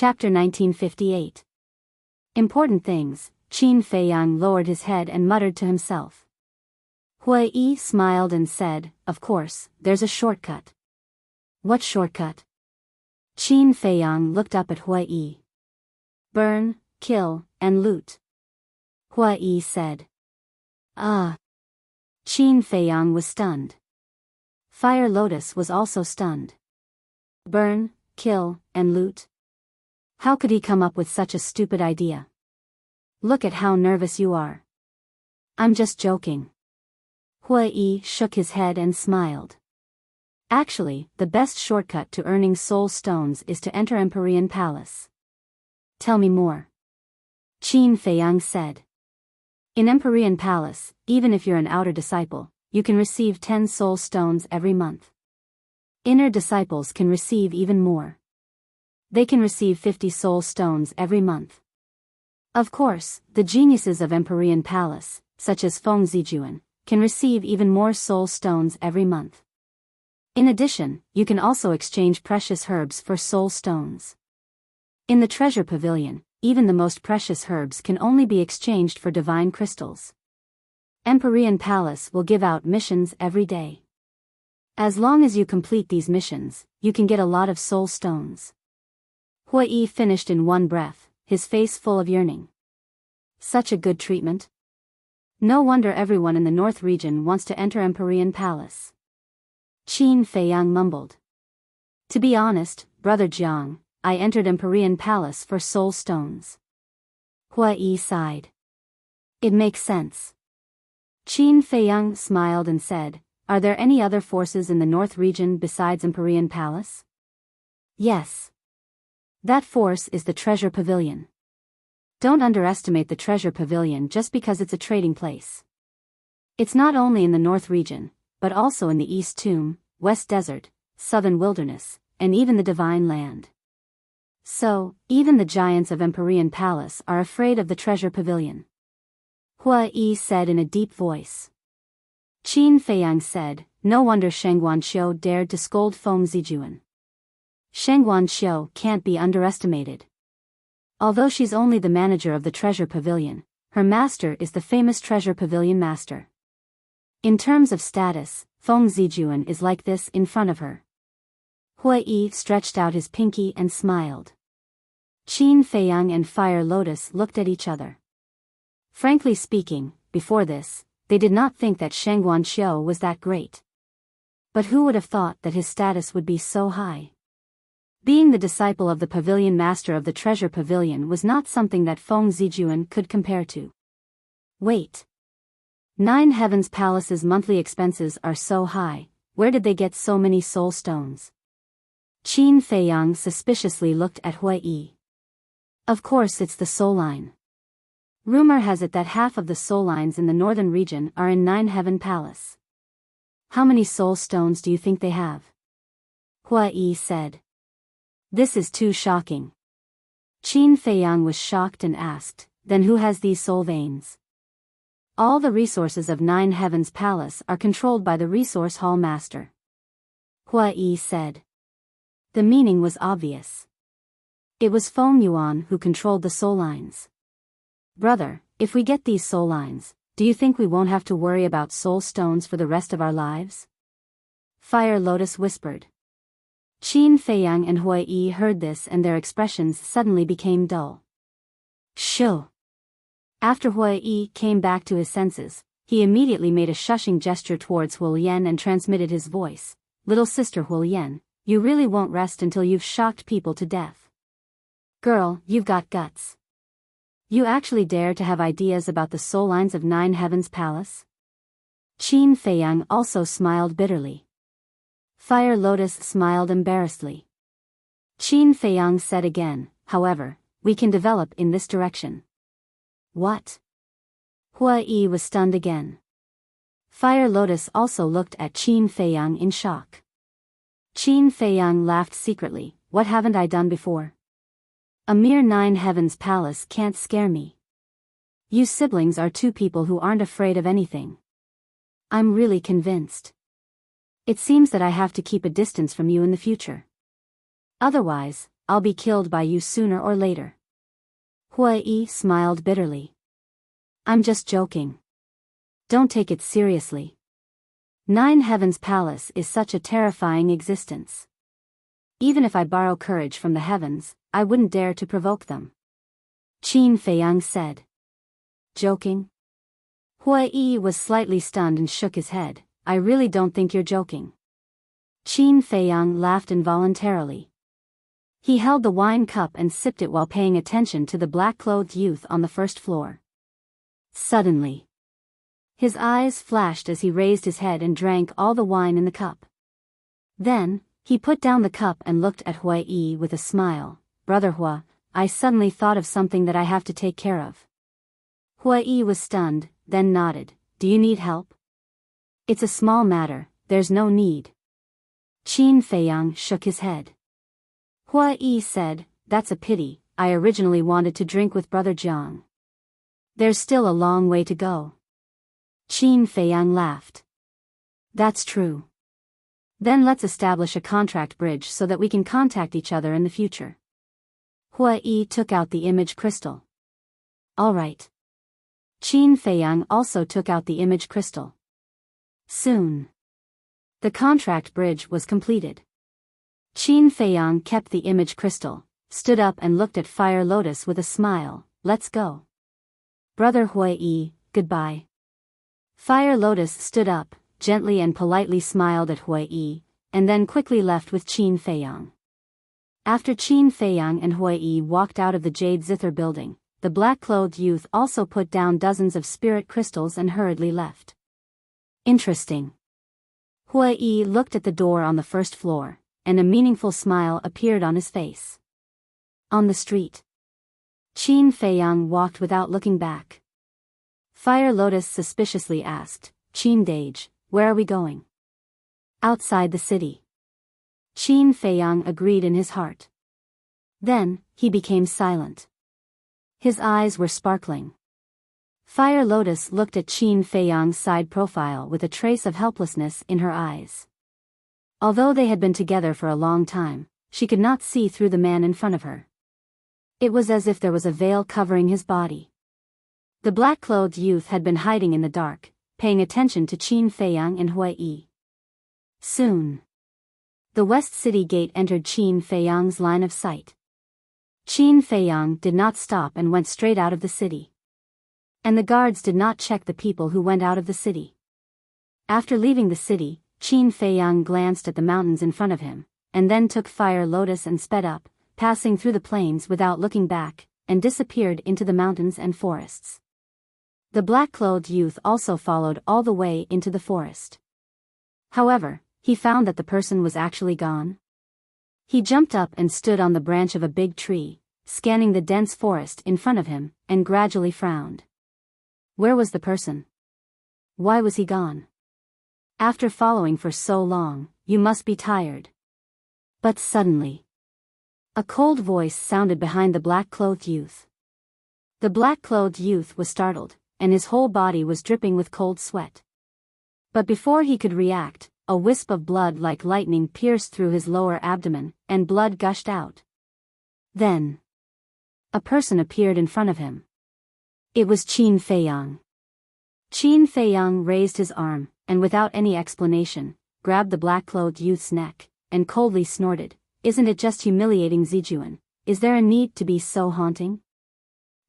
Chapter 1958. Important things. Qin Feiyang lowered his head and muttered to himself. Hui Yi smiled and said, "Of course, there's a shortcut." "What shortcut?" Qin Feiyang looked up at Hui Yi. "Burn, kill, and loot." Hui Yi said. "Ah." Qin Feiyang was stunned. Fire Lotus was also stunned. Burn, kill, and loot? How could he come up with such a stupid idea? "Look at how nervous you are." "I'm just joking." Hui Yi shook his head and smiled. "Actually, the best shortcut to earning soul stones is to enter Empyrean Palace." "Tell me more." Qin Feiyang said. "In Empyrean Palace, even if you're an outer disciple, you can receive 10 soul stones every month. Inner disciples can receive even more. They can receive 50 soul stones every month. Of course, the geniuses of Empyrean Palace, such as Feng Zijuan, can receive even more soul stones every month. In addition, you can also exchange precious herbs for soul stones. In the treasure pavilion, even the most precious herbs can only be exchanged for divine crystals. Empyrean Palace will give out missions every day. As long as you complete these missions, you can get a lot of soul stones." Hui Yi finished in one breath, his face full of yearning. Such a good treatment. No wonder everyone in the North region wants to enter Empyrean Palace. Qin Feiyang mumbled. "To be honest, Brother Jiang, I entered Empyrean Palace for soul stones." Hui Yi sighed. "It makes sense." Qin Feiyang smiled and said, "Are there any other forces in the North region besides Empyrean Palace?" "Yes. That force is the Treasure Pavilion. Don't underestimate the Treasure Pavilion just because it's a trading place. It's not only in the North region, but also in the East Tomb, West Desert, Southern Wilderness, and even the Divine Land. So, even the giants of Empyrean Palace are afraid of the Treasure Pavilion." Hui Yi said in a deep voice. Qin Feiyang said, "No wonder Shengguanqiu dared to scold Feng Zijuan. Shengguanqiu can't be underestimated. Although she's only the manager of the Treasure Pavilion, her master is the famous Treasure Pavilion master. In terms of status, Feng Zijuan is like this in front of her." Hui Yi stretched out his pinky and smiled. Qin Feiyang and Fire Lotus looked at each other. Frankly speaking, before this, they did not think that Shengguanqiu was that great. But who would have thought that his status would be so high? Being the disciple of the pavilion master of the Treasure Pavilion was not something that Feng Zijuan could compare to. Wait. 9 Heavens Palace's monthly expenses are so high, where did they get so many soul stones? Qin Feiyang suspiciously looked at Hui Yi. "Of course it's the soul line. Rumor has it that half of the soul lines in the northern region are in 9 Heaven Palace. How many soul stones do you think they have?" Hui Yi said. "This is too shocking." Qin Feiyang was shocked and asked, "Then who has these soul veins?" "All the resources of 9 Heavens Palace are controlled by the Resource Hall Master." Hui Yi said. The meaning was obvious. It was Feng Yuan who controlled the soul lines. "Brother, if we get these soul lines, do you think we won't have to worry about soul stones for the rest of our lives?" Fire Lotus whispered. Qin Feiyang and Hui Yi heard this and their expressions suddenly became dull. "Shoo!" After Hui Yi came back to his senses, he immediately made a shushing gesture towards Hulian and transmitted his voice. "Little sister Hulian, you really won't rest until you've shocked people to death. Girl, you've got guts. You actually dare to have ideas about the soul lines of 9 Heavens Palace?" Qin Feiyang also smiled bitterly. Fire Lotus smiled embarrassedly. Qin Feiyang said again, "However, we can develop in this direction." "What?" Hui Yi was stunned again. Fire Lotus also looked at Qin Feiyang in shock. Qin Feiyang laughed secretly. "What haven't I done before? A mere 9 Heavens Palace can't scare me. You siblings are 2 people who aren't afraid of anything. I'm really convinced. It seems that I have to keep a distance from you in the future. Otherwise, I'll be killed by you sooner or later. Hui smiled bitterly. I'm just joking. Don't take it seriously. Nine Heavens Palace is such a terrifying existence. Even if I borrow courage from the heavens, I wouldn't dare to provoke them. Qin Feiyang said. Joking? Hui was slightly stunned and shook his head. I really don't think you're joking. Qin Feiyang laughed involuntarily. He held the wine cup and sipped it while paying attention to the black-clothed youth on the first floor. Suddenly, his eyes flashed as he raised his head and drank all the wine in the cup. Then, he put down the cup and looked at Hui with a smile. Brother Hua, I suddenly thought of something that I have to take care of. Hui was stunned, then nodded. Do you need help? It's a small matter, there's no need. Qin Feiyang shook his head. Hui said, that's a pity, I originally wanted to drink with Brother Jiang. There's still a long way to go. Qin Feiyang laughed. That's true. Then let's establish a contract bridge so that we can contact each other in the future. Hui took out the image crystal. All right. Qin Feiyang also took out the image crystal. Soon, the contract bridge was completed. Qin Feiyang kept the image crystal, stood up and looked at Fire Lotus with a smile. Let's go. Brother Hui, goodbye. Fire Lotus stood up, gently and politely smiled at Hui, and then quickly left with Qin Feiyang. After Qin Feiyang and Hui walked out of the Jade Zither building, the black-clothed youth also put down dozens of spirit crystals and hurriedly left. Interesting. Hui looked at the door on the first floor, and a meaningful smile appeared on his face. On the street, Qin Feiyang walked without looking back. Fire Lotus suspiciously asked, Qin Dage, where are we going? Outside the city. Qin Feiyang agreed in his heart. Then, he became silent. His eyes were sparkling. Fire Lotus looked at Qin Feiyang's side profile with a trace of helplessness in her eyes. Although they had been together for a long time, she could not see through the man in front of her. It was as if there was a veil covering his body. The black-clothed youth had been hiding in the dark, paying attention to Qin Feiyang and Hui. Soon, the West City Gate entered Qin Feiyang's line of sight. Qin Feiyang did not stop and went straight out of the city. And the guards did not check the people who went out of the city. After leaving the city, Qin Feiyang glanced at the mountains in front of him, and then took Fire Lotus and sped up, passing through the plains without looking back, and disappeared into the mountains and forests. The black-clothed youth also followed all the way into the forest. However, he found that the person was actually gone. He jumped up and stood on the branch of a big tree, scanning the dense forest in front of him, and gradually frowned. Where was the person? Why was he gone? After following for so long, you must be tired. But suddenly, a cold voice sounded behind the black-clothed youth. The black-clothed youth was startled, and his whole body was dripping with cold sweat. But before he could react, a wisp of blood like lightning pierced through his lower abdomen, and blood gushed out. Then, a person appeared in front of him. It was Qin Feiyang. Qin Feiyang raised his arm, and without any explanation, grabbed the black-clothed youth's neck, and coldly snorted, "Isn't it just humiliating, Zijuan? Is there a need to be so haunting?"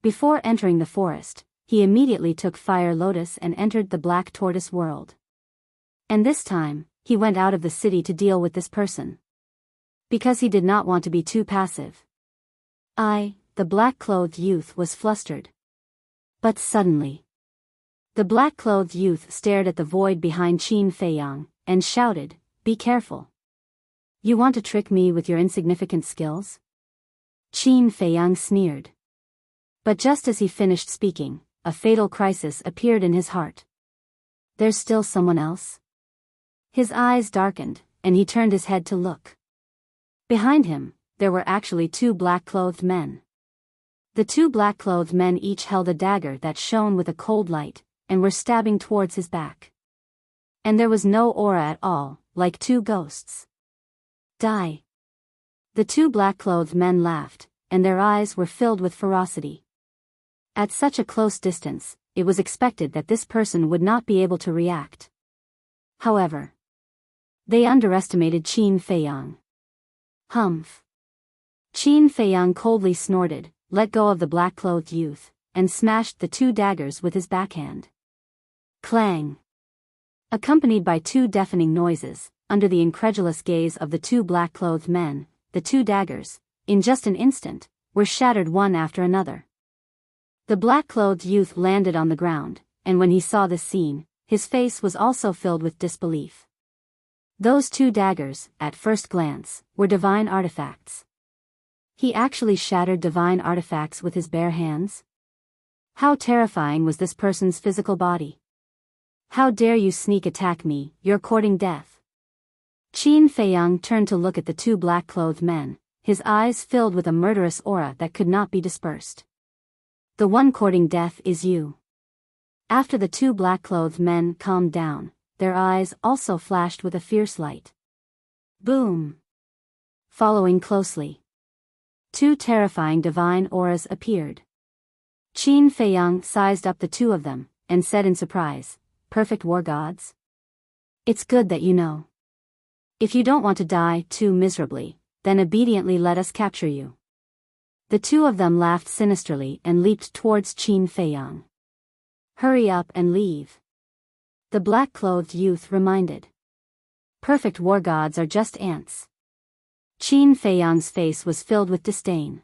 Before entering the forest, he immediately took Fire Lotus and entered the Black Tortoise world. And this time, he went out of the city to deal with this person. Because he did not want to be too passive. The black-clothed youth was flustered. But suddenly, the black-clothed youth stared at the void behind Qin Feiyang, and shouted, "Be careful. You want to trick me with your insignificant skills?" Qin Feiyang sneered. But just as he finished speaking, a fatal crisis appeared in his heart. There's still someone else? His eyes darkened, and he turned his head to look. Behind him, there were actually two black-clothed men. The two black-clothed men each held a dagger that shone with a cold light, and were stabbing towards his back. And there was no aura at all, like two ghosts. Die. The two black-clothed men laughed, and their eyes were filled with ferocity. At such a close distance, it was expected that this person would not be able to react. However, they underestimated Qin Feiyang. Humph. Qin Feiyang coldly snorted, let go of the black-clothed youth, and smashed the two daggers with his backhand. Clang! Accompanied by two deafening noises, under the incredulous gaze of the two black-clothed men, the two daggers, in just an instant, were shattered one after another. The black-clothed youth landed on the ground, and when he saw this scene, his face was also filled with disbelief. Those two daggers, at first glance, were divine artifacts. He actually shattered divine artifacts with his bare hands? How terrifying was this person's physical body? How dare you sneak attack me, you're courting death. Qin Feiyang turned to look at the two black-clothed men, his eyes filled with a murderous aura that could not be dispersed. The one courting death is you. After the two black-clothed men calmed down, their eyes also flashed with a fierce light. Boom! Following closely, two terrifying divine auras appeared. Qin Feiyang sized up the two of them, and said in surprise, perfect war gods? It's good that you know. If you don't want to die too miserably, then obediently let us capture you. The two of them laughed sinisterly and leaped towards Qin Feiyang. Hurry up and leave. The black-clothed youth reminded. Perfect war gods are just ants. Qin Feiyang's face was filled with disdain.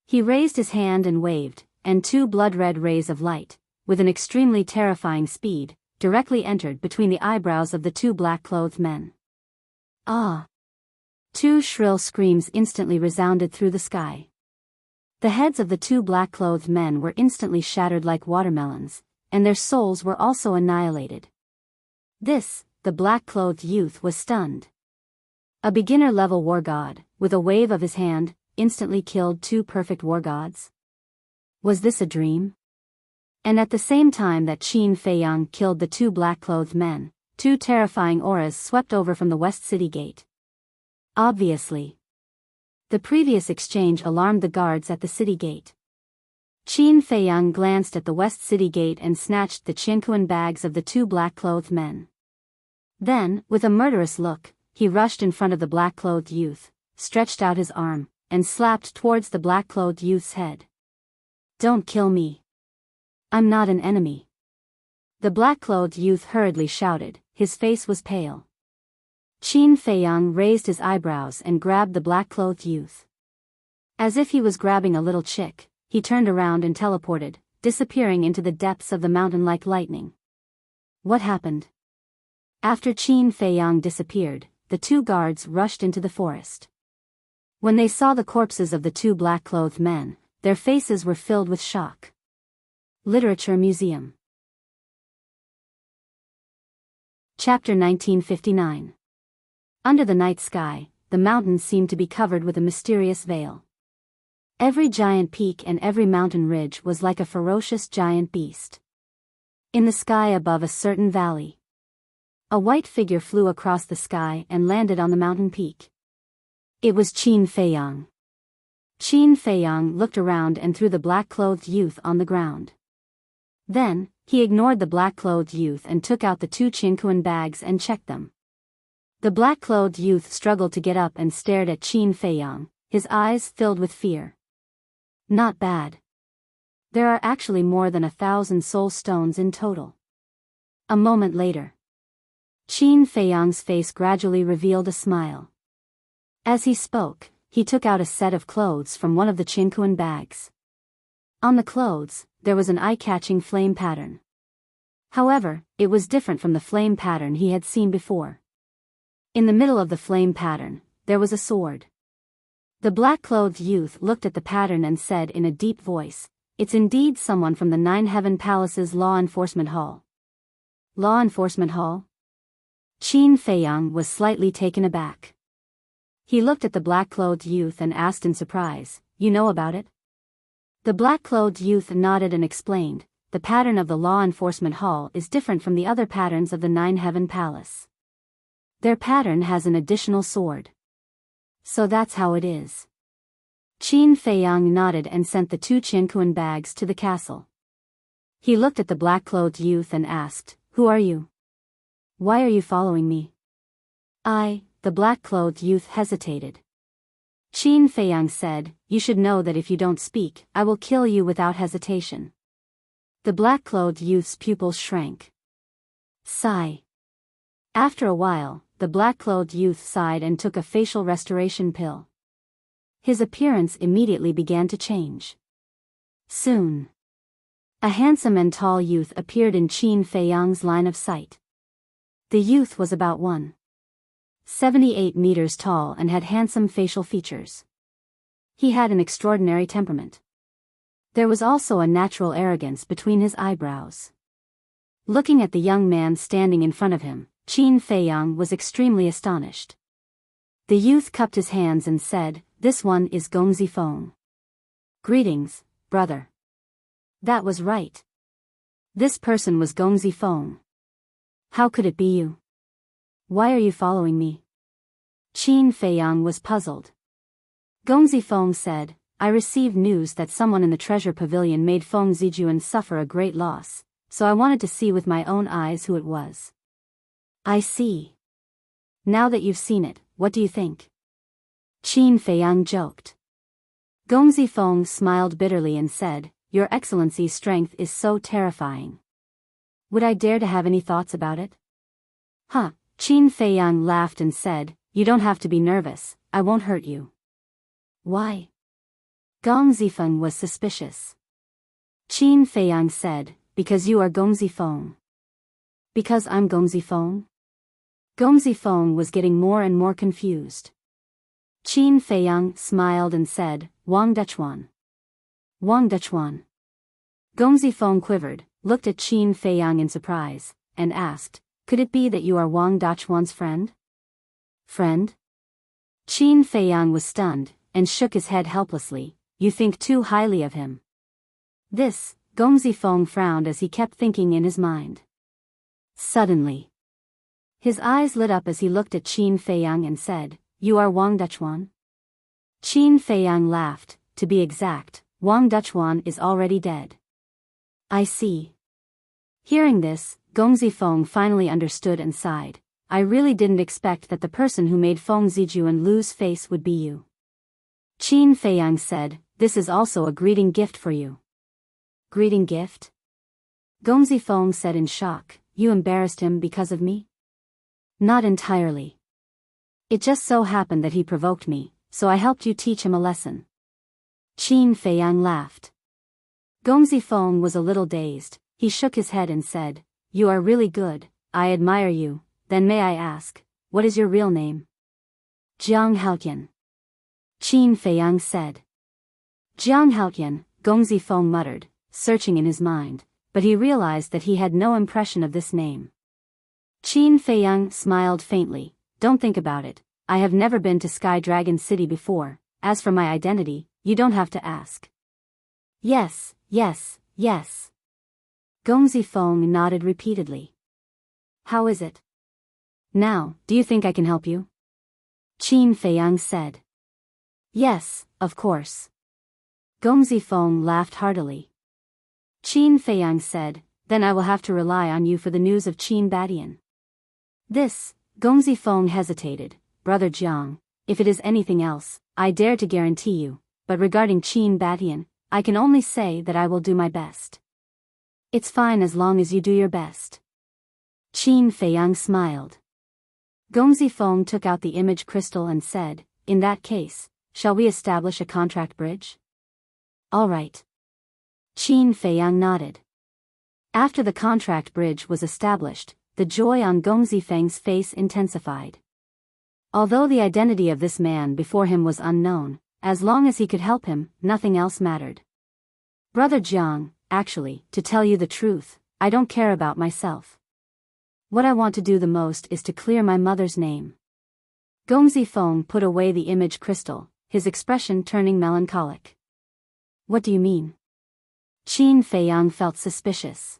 He raised his hand and waved, and two blood-red rays of light, with an extremely terrifying speed, directly entered between the eyebrows of the two black-clothed men. Ah! Two shrill screams instantly resounded through the sky. The heads of the two black-clothed men were instantly shattered like watermelons, and their souls were also annihilated. The black-clothed youth was stunned. A beginner-level war god, with a wave of his hand, instantly killed two perfect war gods? Was this a dream? And at the same time that Qin Feiyang killed the two black-clothed men, two terrifying auras swept over from the West City Gate. Obviously. The previous exchange alarmed the guards at the city gate. Qin Feiyang glanced at the West City Gate and snatched the Qianquan bags of the two black-clothed men. Then, with a murderous look, he rushed in front of the black-clothed youth, stretched out his arm, and slapped towards the black-clothed youth's head. Don't kill me. I'm not an enemy. The black-clothed youth hurriedly shouted, his face was pale. Qin Feiyang raised his eyebrows and grabbed the black-clothed youth. As if he was grabbing a little chick, he turned around and teleported, disappearing into the depths of the mountain like lightning. What happened? After Qin Feiyang disappeared, the two guards rushed into the forest. When they saw the corpses of the two black-clothed men, their faces were filled with shock. Literature Museum. Chapter 1959. Under the night sky, the mountains seemed to be covered with a mysterious veil. Every giant peak and every mountain ridge was like a ferocious giant beast. In the sky above a certain valley, a white figure flew across the sky and landed on the mountain peak. It was Qin Feiyang. Qin Feiyang looked around and threw the black-clothed youth on the ground. Then, he ignored the black-clothed youth and took out the two Qianquan bags and checked them. The black-clothed youth struggled to get up and stared at Qin Feiyang, his eyes filled with fear. Not bad. There are actually more than 1,000 soul stones in total. A moment later, Qin Feiyang's face gradually revealed a smile. As he spoke, he took out a set of clothes from one of the Qianquan bags. On the clothes, there was an eye-catching flame pattern. However, it was different from the flame pattern he had seen before. In the middle of the flame pattern, there was a sword. The black-clothed youth looked at the pattern and said in a deep voice, "It's indeed someone from the Nine Heaven Palace's Law Enforcement Hall." Law Enforcement Hall? Qin Feiyang was slightly taken aback. He looked at the black-clothed youth and asked in surprise, "You know about it?" The black-clothed youth nodded and explained, "The pattern of the Law Enforcement Hall is different from the other patterns of the Nine Heaven Palace. Their pattern has an additional sword." So that's how it is. Qin Feiyang nodded and sent the 2 Qianquan bags to the castle. He looked at the black-clothed youth and asked, "Who are you? Why are you following me?" The black-clothed youth hesitated. Qin Feiyang said, "You should know that if you don't speak, I will kill you without hesitation." The black-clothed youth's pupils shrank. Sigh. After a while, the black-clothed youth sighed and took a facial restoration pill. His appearance immediately began to change. Soon, a handsome and tall youth appeared in Qin Feiyang's line of sight. The youth was about 1.78 meters tall and had handsome facial features. He had an extraordinary temperament. There was also a natural arrogance between his eyebrows. Looking at the young man standing in front of him, Qin Feiyang was extremely astonished. The youth cupped his hands and said, "This one is Gongzi Feng. Greetings, brother." That was right. This person was Gongzi Feng. How could it be you? Why are you following me? Qin Feiyang was puzzled. Gongzi Feng said, "I received news that someone in the treasure pavilion made Feng Zijuan suffer a great loss, so I wanted to see with my own eyes who it was." "I see. Now that you've seen it, what do you think?" Qin Feiyang joked. Gongzi Feng smiled bitterly and said, "Your Excellency's strength is so terrifying. Would I dare to have any thoughts about it?" "Huh." Qin Feiyang laughed and said, "You don't have to be nervous, I won't hurt you." "Why?" Gongzi Feng was suspicious. Qin Feiyang said, "Because you are Gongzi Feng." "Because I'm Gongzi Feng?" Gongzi Feng was getting more and more confused. Qin Feiyang smiled and said, "Wang Dechuan." "Wang Dechuan." Gongzi Feng quivered, looked at Qin Feiyang in surprise, and asked, "Could it be that you are Wang Dachuan's friend?" "Friend?" Qin Feiyang was stunned, and shook his head helplessly. "You think too highly of him." This, Gongzi Feng frowned as he kept thinking in his mind. Suddenly, his eyes lit up as he looked at Qin Feiyang and said, "You are Wang Dachuan?" Qin Feiyang laughed. "To be exact, Wang Dachuan is already dead." "I see." Hearing this, Gongzi Feng finally understood and sighed. "I really didn't expect that the person who made Feng Zijuan lose face would be you." Qin Feiyang said, "This is also a greeting gift for you." "Greeting gift?" Gongzi Feng said in shock. "You embarrassed him because of me?" "Not entirely. It just so happened that he provoked me, so I helped you teach him a lesson." Qin Feiyang laughed. Gongzi Feng was a little dazed. He shook his head and said, "You are really good, I admire you. Then may I ask, what is your real name?" "Jiang Haotian." Qin Feiyang said. "Jiang Haotian," Gongzi Feng muttered, searching in his mind, but he realized that he had no impression of this name. Qin Feiyang smiled faintly. "Don't think about it, I have never been to Sky Dragon City before. As for my identity, you don't have to ask." "Yes, yes, yes." Gongzi Feng nodded repeatedly. "How is it? Now, do you think I can help you?" Qin Feiyang said. "Yes, of course." Gongzi Feng laughed heartily. Qin Feiyang said, "Then I will have to rely on you for the news of Qin Badian." This, Gongzi Feng hesitated. "Brother Jiang, if it is anything else, I dare to guarantee you, but regarding Qin Badian, I can only say that I will do my best." "It's fine as long as you do your best." Qin Feiyang smiled. Gongzi Feng took out the image crystal and said, "In that case, shall we establish a contract bridge?" "All right." Qin Feiyang nodded. After the contract bridge was established, the joy on Gongzi Feng's face intensified. Although the identity of this man before him was unknown, as long as he could help him, nothing else mattered. "Brother Jiang, actually, to tell you the truth, I don't care about myself. What I want to do the most is to clear my mother's name." Gongzi Feng put away the image crystal, his expression turning melancholic. "What do you mean?" Qin Feiyang felt suspicious.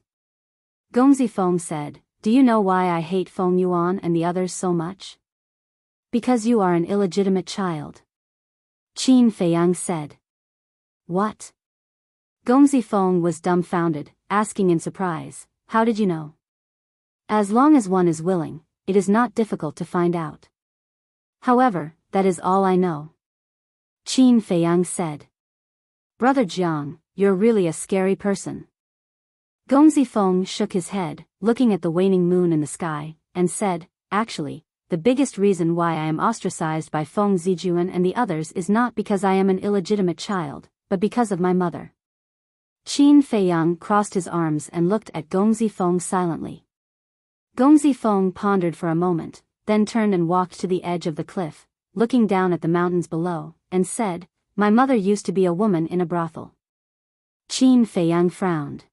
Gongzi Feng said, "Do you know why I hate Feng Yuan and the others so much?" Because you are an illegitimate child. Qin Feiyang said. What? Gong Zifeng was dumbfounded, asking in surprise, how did you know? As long as one is willing, it is not difficult to find out. However, that is all I know. Qin Feiyang said. Brother Jiang, you're really a scary person. Gong Zifeng shook his head, looking at the waning moon in the sky, and said, actually, the biggest reason why I am ostracized by Feng Zijuan and the others is not because I am an illegitimate child, but because of my mother. Qin Feiyang crossed his arms and looked at Gong Zifeng silently. Gong Zifeng pondered for a moment, then turned and walked to the edge of the cliff, looking down at the mountains below, and said, my mother used to be a woman in a brothel. Qin Feiyang frowned.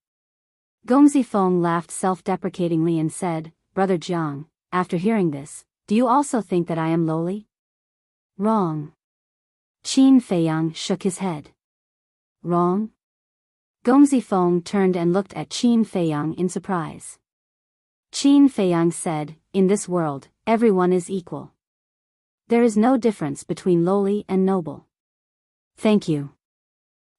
Gong Zifeng laughed self-deprecatingly and said, Brother Jiang, after hearing this, do you also think that I am lowly? Wrong. Qin Feiyang shook his head. Wrong? Gong Zifeng turned and looked at Qin Feiyang in surprise. Qin Feiyang said, in this world, everyone is equal. There is no difference between lowly and noble. Thank you.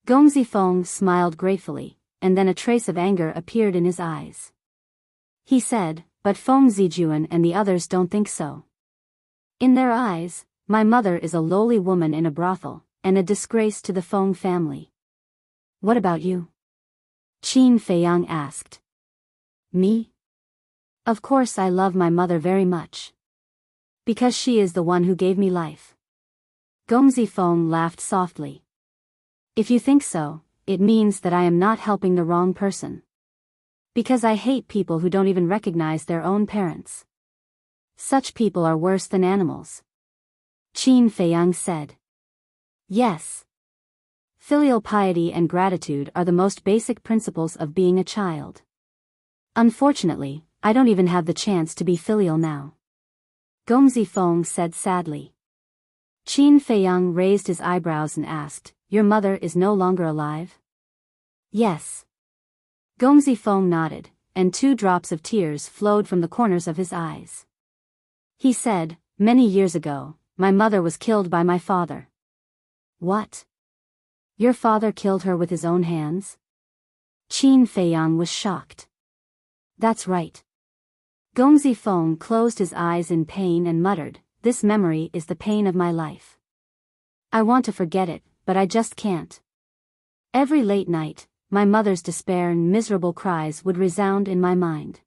Gong Zifeng smiled gratefully, and then a trace of anger appeared in his eyes. He said, but Feng Zijuan and the others don't think so. In their eyes, my mother is a lowly woman in a brothel, and a disgrace to the Feng family. What about you? Qin Feiyang asked. Me? Of course I love my mother very much. Because she is the one who gave me life. Gong Zifeng laughed softly. If you think so, it means that I am not helping the wrong person. Because I hate people who don't even recognize their own parents. Such people are worse than animals. Qin Feiyang said. Yes. Filial piety and gratitude are the most basic principles of being a child. Unfortunately, I don't even have the chance to be filial now. Gong Zifeng said sadly. Qin Feiyang raised his eyebrows and asked, your mother is no longer alive? Yes. Gong Zifeng nodded, and 2 drops of tears flowed from the corners of his eyes. He said, many years ago, my mother was killed by my father. What? Your father killed her with his own hands? Qin Feiyang was shocked. That's right. Gong Zifeng closed his eyes in pain and muttered, this memory is the pain of my life. I want to forget it, but I just can't. Every late night, my mother's despair and miserable cries would resound in my mind.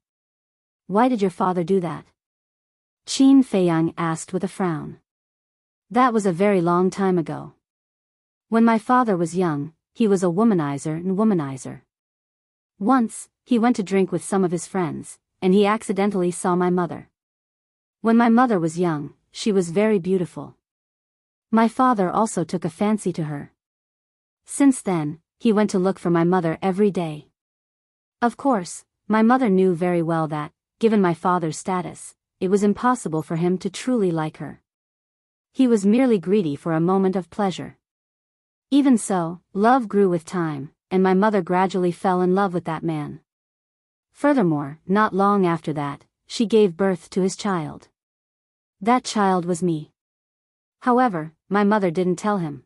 Why did your father do that? Qin Feiyang asked with a frown. That was a very long time ago. When my father was young, he was a womanizer. Once, he went to drink with some of his friends, and he accidentally saw my mother. When my mother was young, she was very beautiful. My father also took a fancy to her. Since then, he went to look for my mother every day. Of course, my mother knew very well that, given my father's status, it was impossible for him to truly like her. He was merely greedy for a moment of pleasure. Even so, love grew with time, and my mother gradually fell in love with that man. Furthermore, not long after that, she gave birth to his child. That child was me. However, my mother didn't tell him.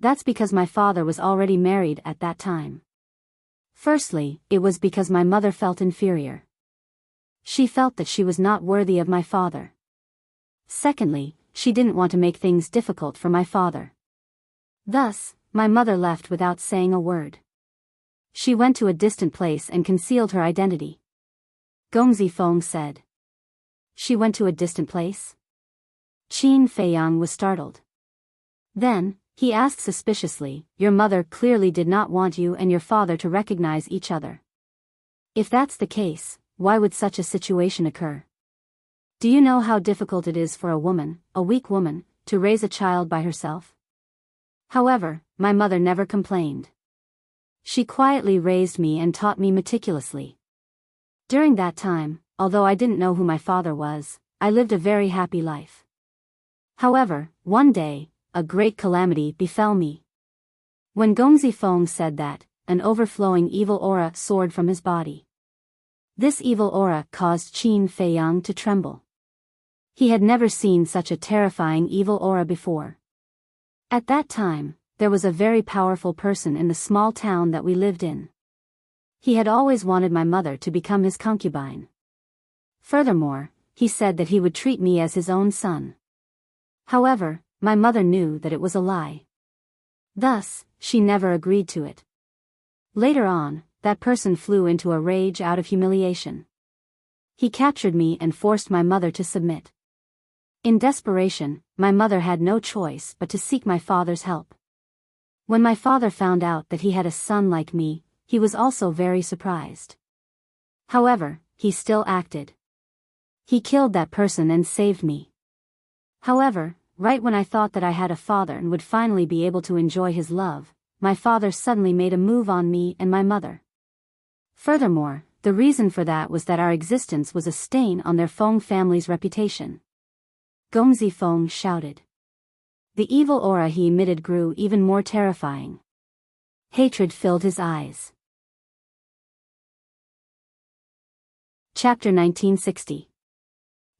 That's because my father was already married at that time. Firstly, it was because my mother felt inferior. She felt that she was not worthy of my father. Secondly, she didn't want to make things difficult for my father. Thus, my mother left without saying a word. She went to a distant place and concealed her identity. Gong Zifeng said. She went to a distant place? Qin Feiyang was startled. Then, he asked suspiciously, your mother clearly did not want you and your father to recognize each other. If that's the case, why would such a situation occur? Do you know how difficult it is for a woman, a weak woman, to raise a child by herself? However, my mother never complained. She quietly raised me and taught me meticulously. During that time, although I didn't know who my father was, I lived a very happy life. However, one day, a great calamity befell me. When Gong Zifeng said that, an overflowing evil aura soared from his body. This evil aura caused Qin Feiyang to tremble. He had never seen such a terrifying evil aura before. At that time, there was a very powerful person in the small town that we lived in. He had always wanted my mother to become his concubine. Furthermore, he said that he would treat me as his own son. However, my mother knew that it was a lie. Thus, she never agreed to it. Later on, that person flew into a rage out of humiliation. He captured me and forced my mother to submit. In desperation, my mother had no choice but to seek my father's help. When my father found out that he had a son like me, he was also very surprised. However, he still acted. He killed that person and saved me. However, right when I thought that I had a father and would finally be able to enjoy his love, my father suddenly made a move on me and my mother. Furthermore, the reason for that was that our existence was a stain on their Feng family's reputation. Gongzi Feng shouted. The evil aura he emitted grew even more terrifying. Hatred filled his eyes. Chapter 1960.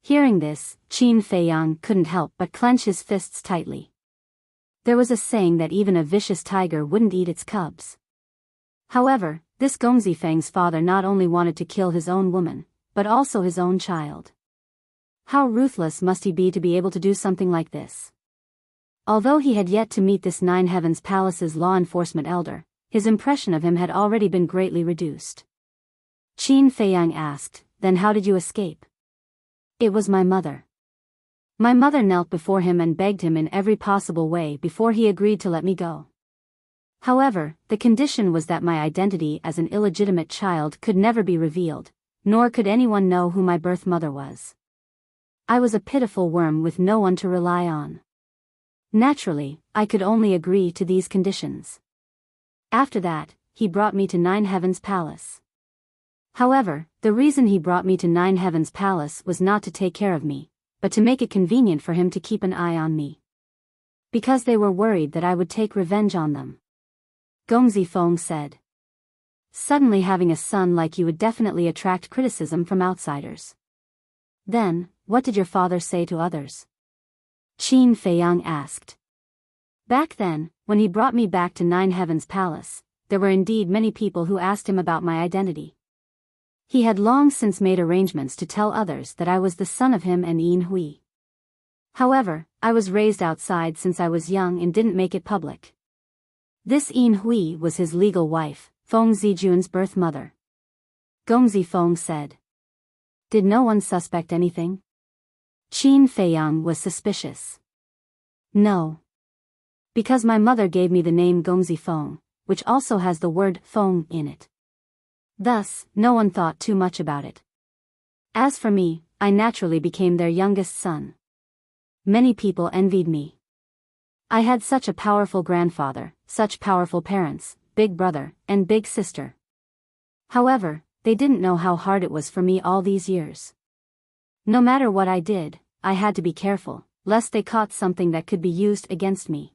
Hearing this, Qin Feiyang couldn't help but clench his fists tightly. There was a saying that even a vicious tiger wouldn't eat its cubs. However, this Gongzi Feng's father not only wanted to kill his own woman, but also his own child. How ruthless must he be to be able to do something like this? Although he had yet to meet this Nine Heavens Palace's law enforcement elder, his impression of him had already been greatly reduced. Qin Feiyang asked, "Then how did you escape?" "It was my mother." My mother knelt before him and begged him in every possible way before he agreed to let me go. However, the condition was that my identity as an illegitimate child could never be revealed, nor could anyone know who my birth mother was. I was a pitiful worm with no one to rely on. Naturally, I could only agree to these conditions. After that, he brought me to Nine Heavens Palace. However, the reason he brought me to Nine Heavens Palace was not to take care of me, but to make it convenient for him to keep an eye on me. Because they were worried that I would take revenge on them. Gongzi Feng said. Suddenly having a son like you would definitely attract criticism from outsiders. Then, what did your father say to others? Qin Feiyang asked. Back then, when he brought me back to Nine Heavens Palace, there were indeed many people who asked him about my identity. He had long since made arrangements to tell others that I was the son of him and Yin Hui. However, I was raised outside since I was young and didn't make it public. This Yin Hui was his legal wife, Feng Zijun's birth mother. Gongzi Feng said. Did no one suspect anything? Qin Feiyang was suspicious. No. Because my mother gave me the name Gongzi Feng, which also has the word Feng in it. Thus, no one thought too much about it. As for me, I naturally became their youngest son. Many people envied me. I had such a powerful grandfather, such powerful parents, big brother, and big sister. However, they didn't know how hard it was for me all these years. No matter what I did, I had to be careful, lest they caught something that could be used against me.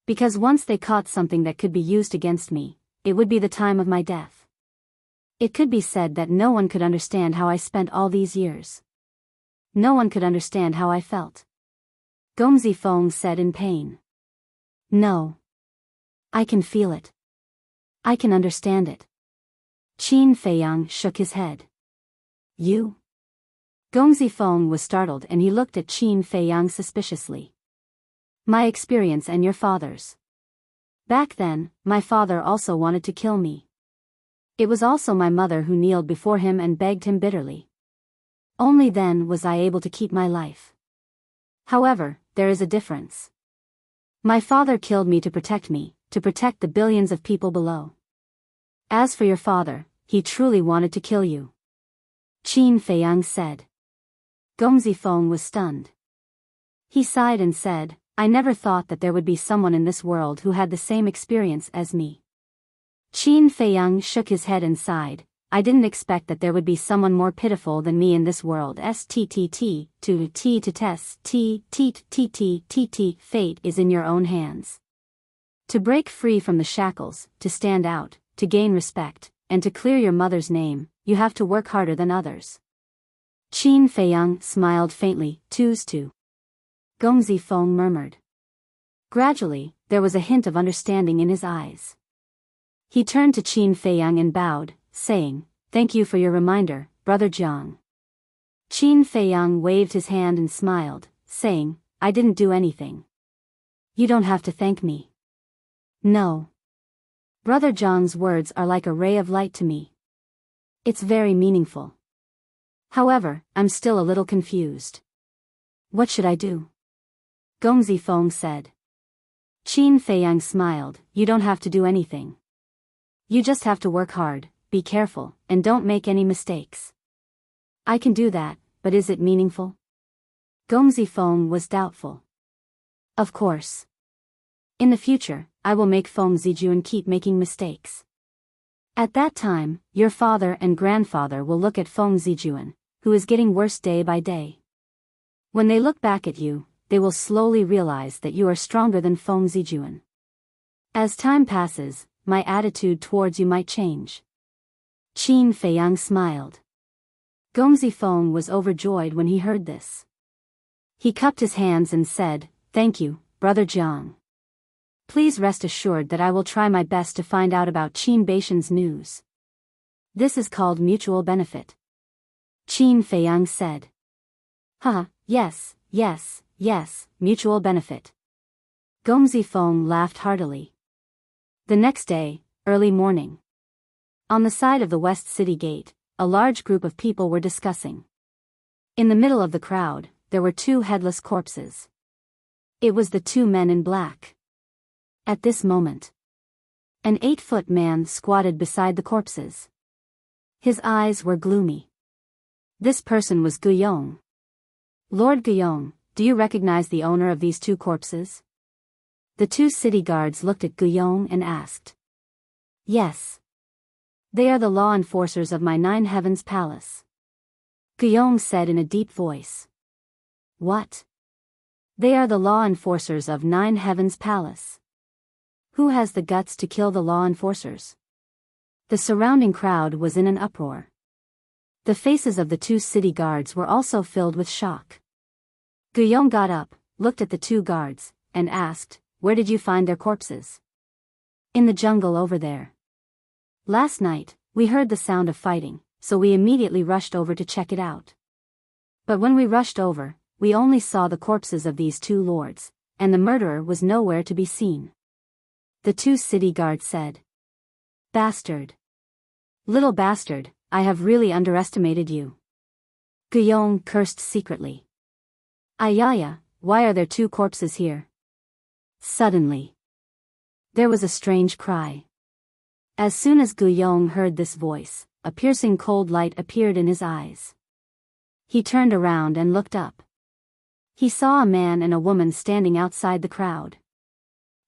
Because once they caught something that could be used against me, it would be the time of my death. It could be said that no one could understand how I spent all these years. No one could understand how I felt. Gongzi Feng said in pain. No. I can feel it. I can understand it. Qin Feiyang shook his head. You? Gongzi Feng was startled and he looked at Qin Feiyang suspiciously. My experience and your father's. Back then, my father also wanted to kill me. It was also my mother who kneeled before him and begged him bitterly. Only then was I able to keep my life. However, there is a difference. My father killed me, to protect the billions of people below. As for your father, he truly wanted to kill you. Qin Feiyang said. Gongzi Feng was stunned. He sighed and said, I never thought that there would be someone in this world who had the same experience as me. Qin Feiyang shook his head and sighed. I didn't expect that there would be someone more pitiful than me in this world. Stt to t to test t fate is in your own hands. To break free from the shackles, to stand out, to gain respect, and to clear your mother's name, you have to work harder than others. Qin Feiyang smiled faintly. Twos two. Gongzi Feng murmured. Gradually, there was a hint of understanding in his eyes. He turned to Qin Feiyang and bowed, saying, "Thank you for your reminder, Brother Jiang." Qin Feiyang waved his hand and smiled, saying, "I didn't do anything. You don't have to thank me." "No. Brother Jiang's words are like a ray of light to me. It's very meaningful. However, I'm still a little confused. What should I do?" Gongzi Feng said. Qin Feiyang smiled, "You don't have to do anything. You just have to work hard, be careful, and don't make any mistakes." "I can do that, but is it meaningful?" Gongzi Feng was doubtful. "Of course. In the future, I will make Feng Zijuan keep making mistakes. At that time, your father and grandfather will look at Feng Zijuan, who is getting worse day by day. When they look back at you, they will slowly realize that you are stronger than Feng Zijuan. As time passes, my attitude towards you might change." Qin Feiyang smiled. Gongzi Feng was overjoyed when he heard this. He cupped his hands and said, "Thank you, Brother Jiang. Please rest assured that I will try my best to find out about Qin Beishan's news. This is called mutual benefit." Qin Feiyang said. Yes, mutual benefit." Gongzi Feng laughed heartily. The next day, early morning. On the side of the West City Gate, a large group of people were discussing. In the middle of the crowd, there were two headless corpses. It was the two men in black. At this moment, an 8-foot man squatted beside the corpses. His eyes were gloomy. This person was Guyong. "Lord Guyong, do you recognize the owner of these two corpses?" The two city guards looked at Guyong and asked. "Yes. They are the law enforcers of my Nine Heavens Palace." Guyong said in a deep voice. "What? They are the law enforcers of Nine Heavens Palace. Who has the guts to kill the law enforcers?" The surrounding crowd was in an uproar. The faces of the two city guards were also filled with shock. Guyong got up, looked at the two guards, and asked, "Where did you find their corpses?" "In the jungle over there. Last night, we heard the sound of fighting, so we immediately rushed over to check it out. But when we rushed over, we only saw the corpses of these two lords, and the murderer was nowhere to be seen." The two city guards said. "Bastard. Little bastard, I have really underestimated you." Guyong cursed secretly. "Ayaya, why are there two corpses here?" Suddenly, there was a strange cry. As soon as Guyong heard this voice, a piercing cold light appeared in his eyes. He turned around and looked up. He saw a man and a woman standing outside the crowd.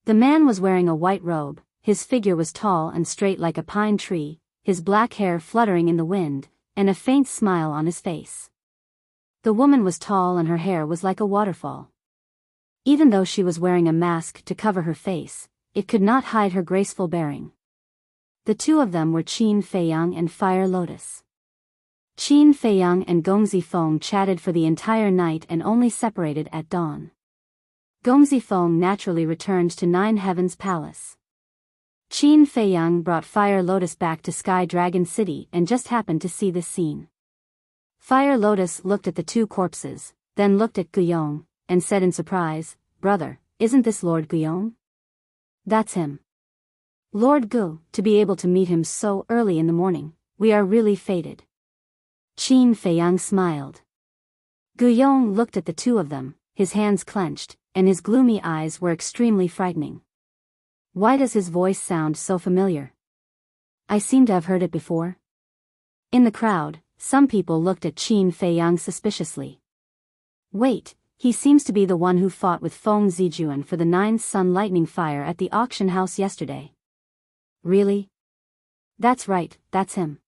The man was wearing a white robe, his figure was tall and straight like a pine tree, his black hair fluttering in the wind, and a faint smile on his face. The woman was tall and her hair was like a waterfall. Even though she was wearing a mask to cover her face, it could not hide her graceful bearing. The two of them were Qin Feiyang and Fire Lotus. Qin Feiyang and Gongzi Feng chatted for the entire night and only separated at dawn. Gongzi Feng naturally returned to Nine Heavens Palace. Qin Feiyang brought Fire Lotus back to Sky Dragon City and just happened to see this scene. Fire Lotus looked at the two corpses, then looked at Guyong, and said in surprise, "Brother, isn't this Lord Guyong?" "That's him. Lord Gu, to be able to meet him so early in the morning, we are really fated." Qin Feiyang smiled. Guyong looked at the two of them, his hands clenched, and his gloomy eyes were extremely frightening. Why does his voice sound so familiar? I seem to have heard it before. In the crowd, some people looked at Qin Feiyang suspiciously. Wait, he seems to be the one who fought with Feng Zijuan for the 9 Sun Lightning Fire at the auction house yesterday. Really? That's right, that's him.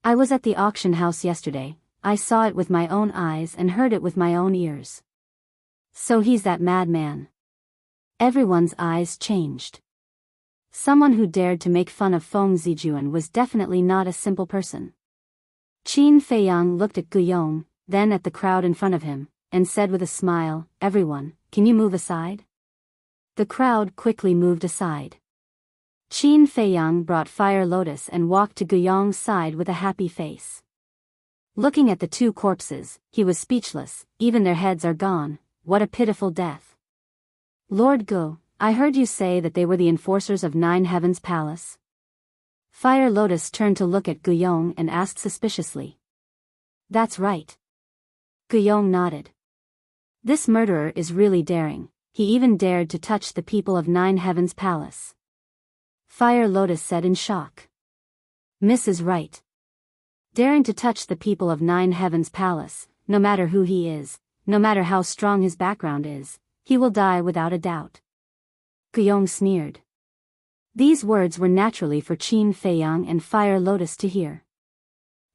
I was at the auction house yesterday, I saw it with my own eyes and heard it with my own ears. So he's that madman. Everyone's eyes changed. Someone who dared to make fun of Feng Zijuan was definitely not a simple person. Qin Feiyang looked at Guyong, then at the crowd in front of him, and said with a smile, "Everyone, can you move aside?" The crowd quickly moved aside. Qin Feiyang brought Fire Lotus and walked to Guyong's side with a happy face. Looking at the two corpses, he was speechless. "Even their heads are gone, what a pitiful death." "Lord Gu, I heard you say that they were the enforcers of Nine Heavens Palace?" Fire Lotus turned to look at Guyong and asked suspiciously. "That's right." Guyong nodded. "This murderer is really daring, he even dared to touch the people of Nine Heavens Palace." Fire Lotus said in shock. "Miss is right. Daring to touch the people of Nine Heavens Palace, no matter who he is, no matter how strong his background is, he will die without a doubt." Guyong sneered. These words were naturally for Qin Feiyang and Fire Lotus to hear.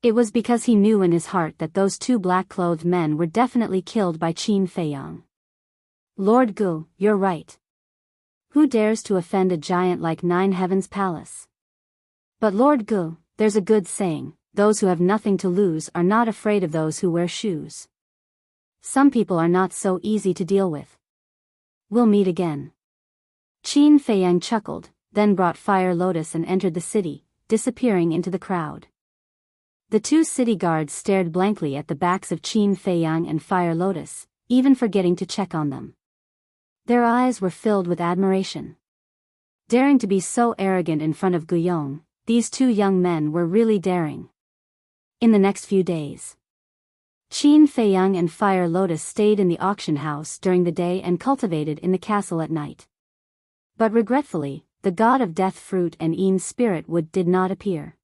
It was because he knew in his heart that those two black-clothed men were definitely killed by Qin Feiyang. "Lord Gu, you're right. Who dares to offend a giant like Nine Heavens Palace? But Lord Gu, there's a good saying, those who have nothing to lose are not afraid of those who wear shoes. Some people are not so easy to deal with. We'll meet again." Qin Feiyang chuckled, then brought Fire Lotus and entered the city, disappearing into the crowd. The two city guards stared blankly at the backs of Qin Feiyang and Fire Lotus, even forgetting to check on them. Their eyes were filled with admiration. Daring to be so arrogant in front of Guyong, these two young men were really daring. In the next few days, Qin Feiyang and Fire Lotus stayed in the auction house during the day and cultivated in the castle at night. But regretfully, the god of death fruit and Yin's spirit wood did not appear.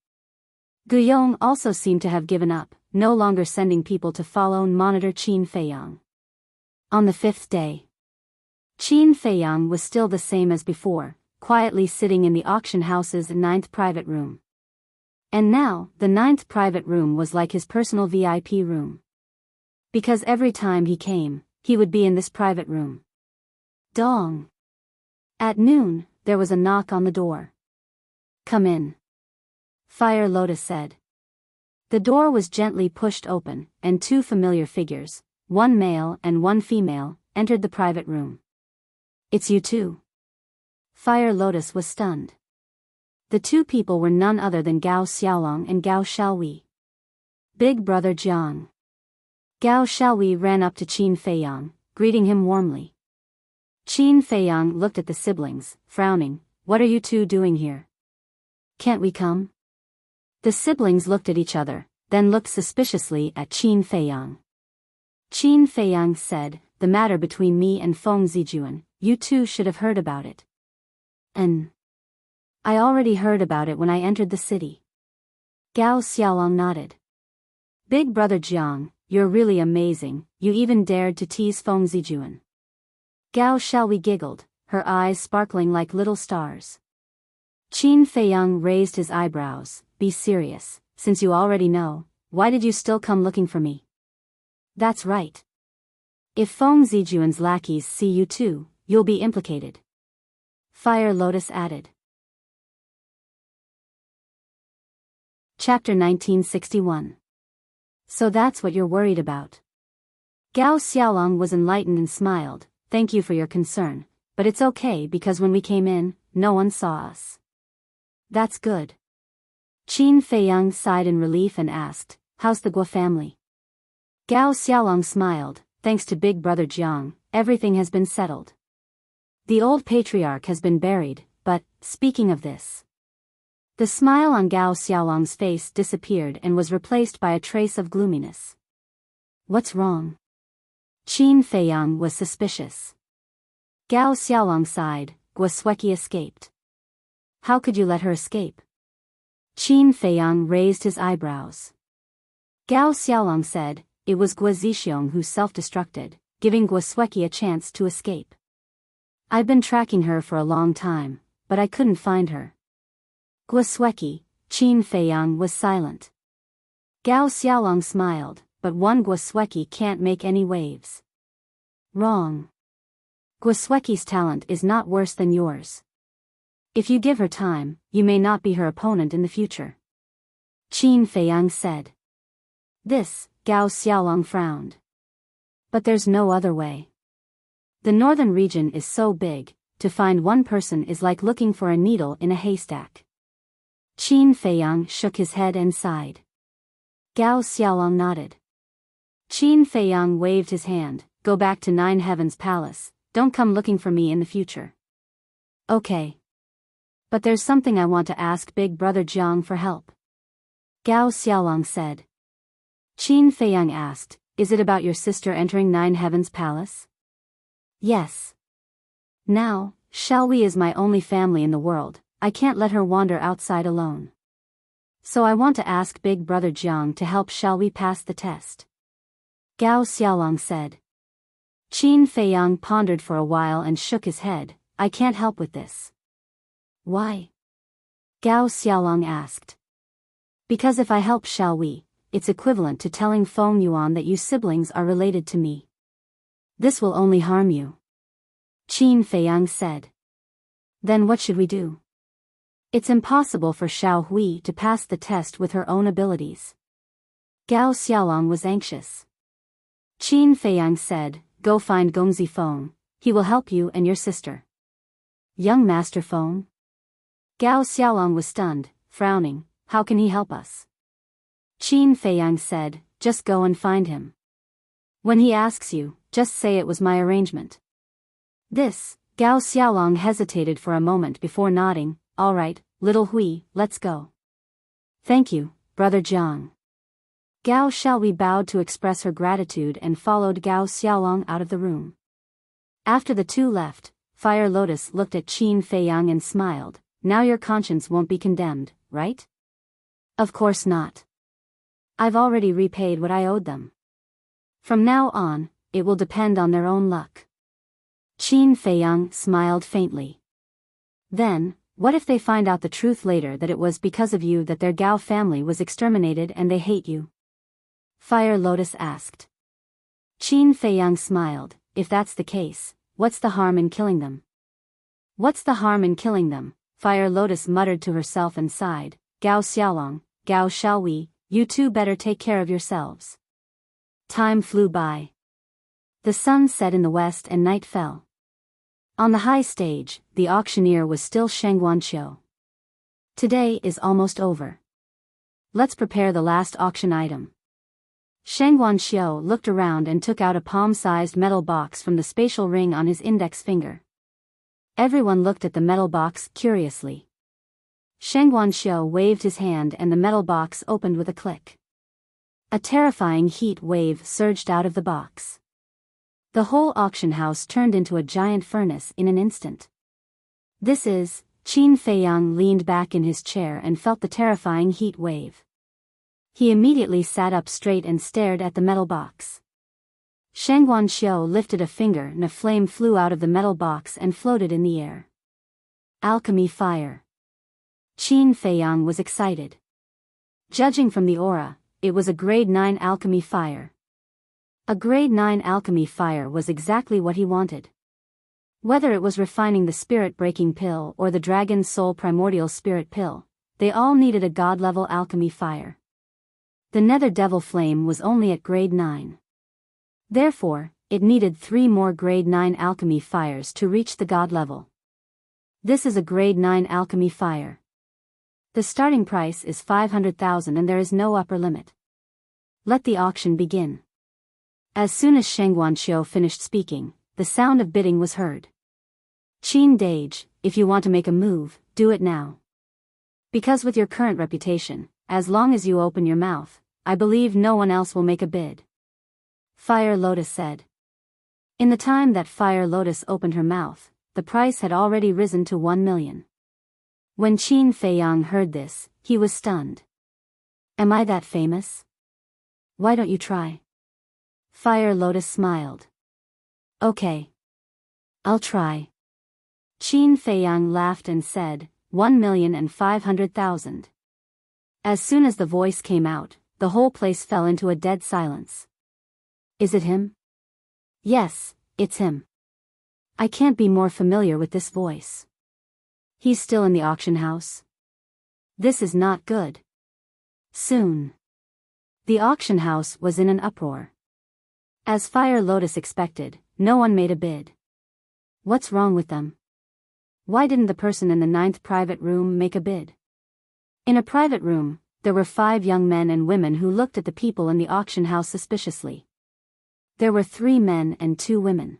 Guyong also seemed to have given up, no longer sending people to follow and monitor Qin Feiyang. On the fifth day, Qin Feiyang was still the same as before, quietly sitting in the auction house's ninth private room. And now, the ninth private room was like his personal VIP room. Because every time he came, he would be in this private room. Dong! At noon, there was a knock on the door. "Come in," Fire Lotus said. The door was gently pushed open, and two familiar figures, one male and one female, entered the private room. "It's you two." Fire Lotus was stunned. The two people were none other than Gao Xiaolong and Gao Xiaowei. Big brother Jiang. Gao Xiaowei ran up to Qin Feiyang, greeting him warmly. Qin Feiyang looked at the siblings, frowning. "What are you two doing here? Can't we come?" The siblings looked at each other, then looked suspiciously at Qin Feiyang. Qin Feiyang said, "The matter between me and Feng Zijuan, you two should have heard about it." "And I already heard about it when I entered the city." Gao Xiaolong nodded. "Big brother Jiang, you're really amazing, you even dared to tease Feng Zijuan." Gao Xiaowei giggled, her eyes sparkling like little stars. Qin Feiyang raised his eyebrows. "Be serious, since you already know, why did you still come looking for me?" "That's right. If Feng Zijuan's lackeys see you too, you'll be implicated," Fire Lotus added. Chapter 1961. So that's what you're worried about. Gao Xiaolong was enlightened and smiled. "Thank you for your concern, but it's okay because when we came in, no one saw us." "That's good." Qin Feiyang sighed in relief and asked, "How's the Guo family?" Gao Xiaolong smiled. "Thanks to big brother Jiang, everything has been settled. The old patriarch has been buried, but, speaking of this..." The smile on Gao Xiaolong's face disappeared and was replaced by a trace of gloominess. "What's wrong?" Qin Feiyang was suspicious. Gao Xiaolong sighed. "Guo Sueki escaped." "How could you let her escape?" Qin Feiyang raised his eyebrows. Gao Xiaolong said, "It was Guo Zixiong who self-destructed, giving Guo Sueki a chance to escape. I've been tracking her for a long time, but I couldn't find her." "Guo Sueki," Qin Feiyang was silent. Gao Xiaolong smiled, "But one Guo Sueki can't make any waves." "Wrong. Guo Sueki's talent is not worse than yours. If you give her time, you may not be her opponent in the future," Qin Feiyang said. This, Gao Xiaolong frowned. But there's no other way. The northern region is so big, to find one person is like looking for a needle in a haystack. Qin Feiyang shook his head and sighed. Gao Xiaolong nodded. Qin Feiyang waved his hand, go back to Nine Heavens Palace, don't come looking for me in the future. Okay. But there's something I want to ask Big Brother Jiang for help. Gao Xiaolong said. Qin Feiyang asked, is it about your sister entering Nine Heavens Palace? Yes. Now, Xiaowei is my only family in the world, I can't let her wander outside alone. So I want to ask Big Brother Jiang to help Xiaowei pass the test. Gao Xiaolong said. Qin Feiyang pondered for a while and shook his head, I can't help with this. Why? Gao Xiaolong asked. Because if I help Xiaowei, it's equivalent to telling Feng Yuan that you siblings are related to me. This will only harm you. Qin Feiyang said. Then what should we do? It's impossible for Xiaohui to pass the test with her own abilities. Gao Xiaolong was anxious. Qin Feiyang said, go find Gongzi Feng, he will help you and your sister. Young Master Feng? Gao Xiaolong was stunned, frowning, how can he help us? Qin Feiyang said, just go and find him. When he asks you, just say it was my arrangement. This, Gao Xiaolong hesitated for a moment before nodding, all right, little Hui, let's go. Thank you, Brother Jiang. Gao Xiaowei bowed to express her gratitude and followed Gao Xiaolong out of the room. After the two left, Fire Lotus looked at Qin Feiyang and smiled, now your conscience won't be condemned, right? Of course not. I've already repaid what I owed them. From now on, it will depend on their own luck. Qin Feiyang smiled faintly. Then, what if they find out the truth later that it was because of you that their Gao family was exterminated and they hate you? Fire Lotus asked. Qin Feiyang smiled, if that's the case, what's the harm in killing them? What's the harm in killing them? Fire Lotus muttered to herself and sighed, Gao Xiaolong, Gao Xiaowei, you two better take care of yourselves. Time flew by. The sun set in the west and night fell. On the high stage, the auctioneer was still Sheng Guanqiu. Today is almost over. Let's prepare the last auction item. Sheng Guanqiu looked around and took out a palm-sized metal box from the spatial ring on his index finger. Everyone looked at the metal box curiously. Sheng Guanqiu waved his hand and the metal box opened with a click. A terrifying heat wave surged out of the box. The whole auction house turned into a giant furnace in an instant. This is, Qin Feiyang leaned back in his chair and felt the terrifying heat wave. He immediately sat up straight and stared at the metal box. Sheng Guanqiu lifted a finger and a flame flew out of the metal box and floated in the air. Alchemy fire. Qin Feiyang was excited. Judging from the aura, it was a grade 9 alchemy fire. A grade 9 alchemy fire was exactly what he wanted. Whether it was refining the spirit-breaking pill or the dragon soul primordial spirit pill, they all needed a god-level alchemy fire. The nether devil flame was only at grade 9. Therefore, it needed 3 more grade 9 alchemy fires to reach the god level. This is a grade 9 alchemy fire. The starting price is 500,000 and there is no upper limit. Let the auction begin. As soon as Sheng Guanqiu finished speaking, the sound of bidding was heard. Qin Dage, if you want to make a move, do it now. Because with your current reputation, as long as you open your mouth, I believe no one else will make a bid. Fire Lotus said. In the time that Fire Lotus opened her mouth, the price had already risen to 1 million. When Qin Feiyang heard this, he was stunned. Am I that famous? Why don't you try? Fire Lotus smiled. Okay. I'll try. Qin Feiyang laughed and said, 1,500,000. As soon as the voice came out, the whole place fell into a dead silence. Is it him? Yes, it's him. I can't be more familiar with this voice. He's still in the auction house. This is not good. Soon. The auction house was in an uproar. As Fire Lotus expected, no one made a bid. What's wrong with them? Why didn't the person in the 9th private room make a bid? In a private room, there were 5 young men and women who looked at the people in the auction house suspiciously. There were 3 men and 2 women.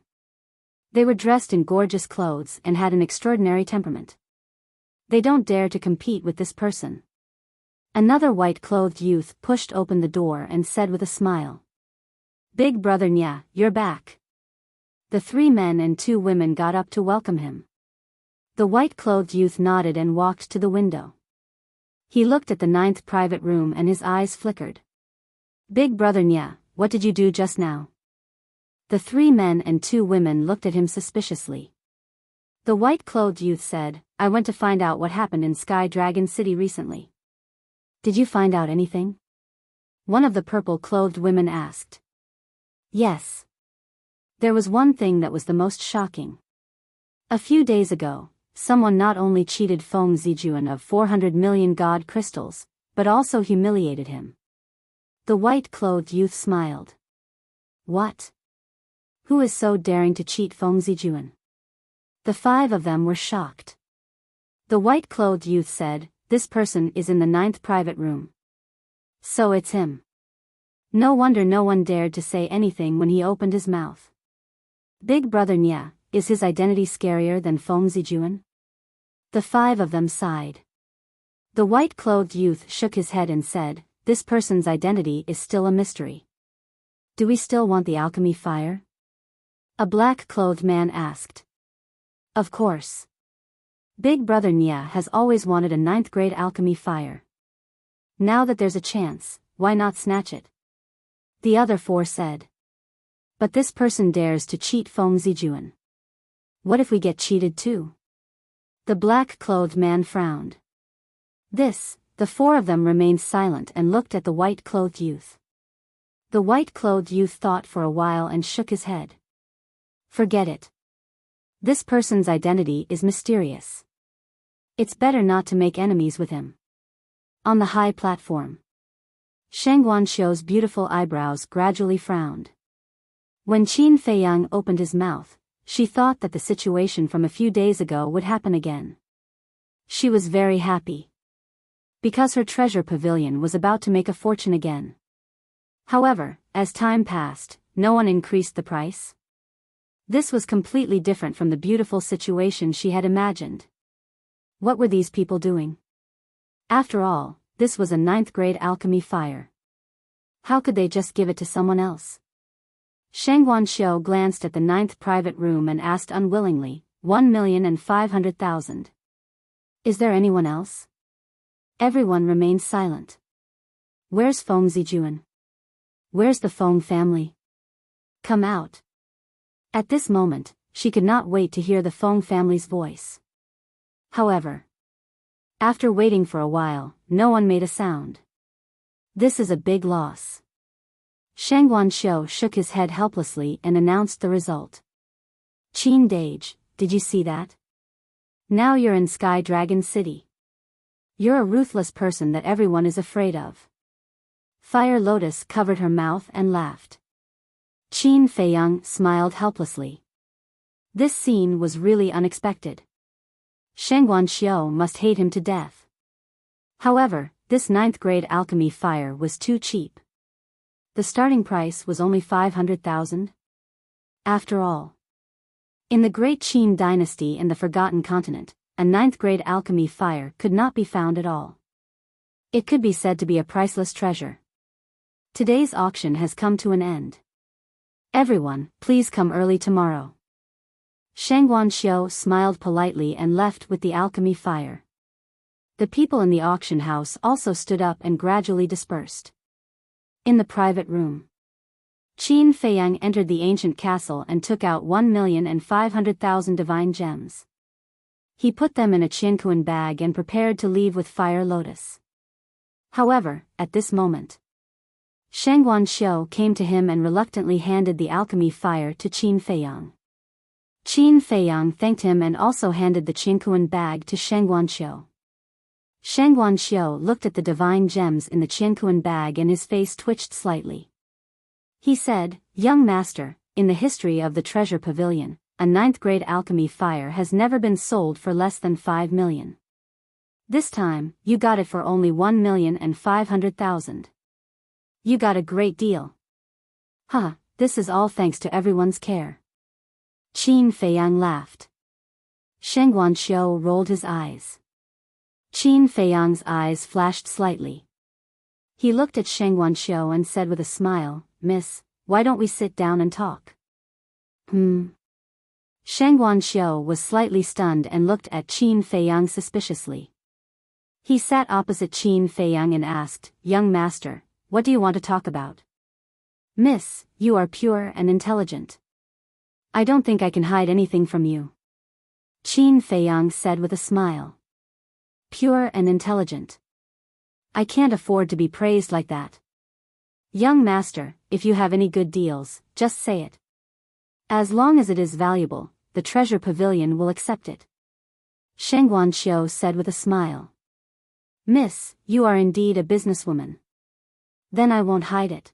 They were dressed in gorgeous clothes and had an extraordinary temperament. They don't dare to compete with this person. Another white-clothed youth pushed open the door and said with a smile, "Big brother Nya, you're back." The 3 men and 2 women got up to welcome him. The white-clothed youth nodded and walked to the window. He looked at the 9th private room and his eyes flickered. "Big brother Nya, what did you do just now?" The 3 men and 2 women looked at him suspiciously. The white-clothed youth said, "I went to find out what happened in Sky Dragon City recently." "Did you find out anything?" One of the purple-clothed women asked. "Yes. There was one thing that was the most shocking. A few days ago, someone not only cheated Feng Zijuan of 400 million god crystals, but also humiliated him." The white-clothed youth smiled. "What? Who is so daring to cheat Feng Zijuan?" The 5 of them were shocked. The white-clothed youth said, "This person is in the 9th private room." "So it's him." No wonder no one dared to say anything when he opened his mouth. "Big brother Nya, is his identity scarier than Feng Zijuan?" The 5 of them sighed. The white-clothed youth shook his head and said, "This person's identity is still a mystery." "Do we still want the alchemy fire?" A black-clothed man asked. "Of course. Big brother Nya has always wanted a 9th-grade alchemy fire. Now that there's a chance, why not snatch it?" The other 4 said. "But this person dares to cheat Feng Zijuan. What if we get cheated too?" The black-clothed man frowned. The 4 of them remained silent and looked at the white-clothed youth. The white-clothed youth thought for a while and shook his head. "Forget it. This person's identity is mysterious. It's better not to make enemies with him." On the high platform, Shang Guanxiu's beautiful eyebrows gradually frowned. When Qin Feiyang opened his mouth, she thought that the situation from a few days ago would happen again. She was very happy, because her treasure pavilion was about to make a fortune again. However, as time passed, no one increased the price. This was completely different from the beautiful situation she had imagined. What were these people doing? After all, this was a 9th-grade alchemy fire. How could they just give it to someone else? Shang Guanxiu glanced at the 9th private room and asked unwillingly, 1,500,000. "Is there anyone else?" Everyone remained silent. "Where's Feng Zijuan? Where's the Feng family? Come out." At this moment, she could not wait to hear the Feng family's voice. However, after waiting for a while, no one made a sound. "This is a big loss." Shang Guanxiu shook his head helplessly and announced the result. "Qin Dage, did you see that? Now you're in Sky Dragon City. You're a ruthless person that everyone is afraid of." Fire Lotus covered her mouth and laughed. Qin Feiyang smiled helplessly. This scene was really unexpected. Shang Guanxiu must hate him to death. However, this 9th-grade alchemy fire was too cheap. The starting price was only 500,000. After all, in the Great Qin dynasty in the Forgotten Continent, a 9th-grade alchemy fire could not be found at all. It could be said to be a priceless treasure. Today's auction has come to an end. Everyone, please come early tomorrow. Shang Guanxiu smiled politely and left with the alchemy fire. The people in the auction house also stood up and gradually dispersed. In the private room, Qin Feiyang entered the ancient castle and took out 1,500,000 divine gems. He put them in a Qianquan bag and prepared to leave with Fire Lotus. However, at this moment, Shang Guanxiu came to him and reluctantly handed the alchemy fire to Qin Feiyang. Qin Feiyang thanked him and also handed the Qianquan bag to Shang Guanxiu. Shang Shang Guanxiu looked at the divine gems in the Qiankuan bag and his face twitched slightly. He said, "Young master, in the history of the treasure pavilion, a 9th-grade alchemy fire has never been sold for less than 5 million. This time, you got it for only 1,500,000. You got a great deal. Huh, this is all thanks to everyone's care." Qin Feiyang laughed. Shang Guanxiu rolled his eyes. Qin Feiyang's eyes flashed slightly. He looked at Shang Guanxiu and said with a smile, "Miss, why don't we sit down and talk?" Shang Guanxiu was slightly stunned and looked at Qin Feiyang suspiciously. He sat opposite Qin Feiyang and asked, "Young master, what do you want to talk about?" "Miss, you are pure and intelligent. I don't think I can hide anything from you," Qin Feiyang said with a smile. "Pure and intelligent. I can't afford to be praised like that. Young master, if you have any good deals, just say it. As long as it is valuable, the treasure pavilion will accept it," Shang Guanxiu said with a smile. "Miss, you are indeed a businesswoman. Then I won't hide it."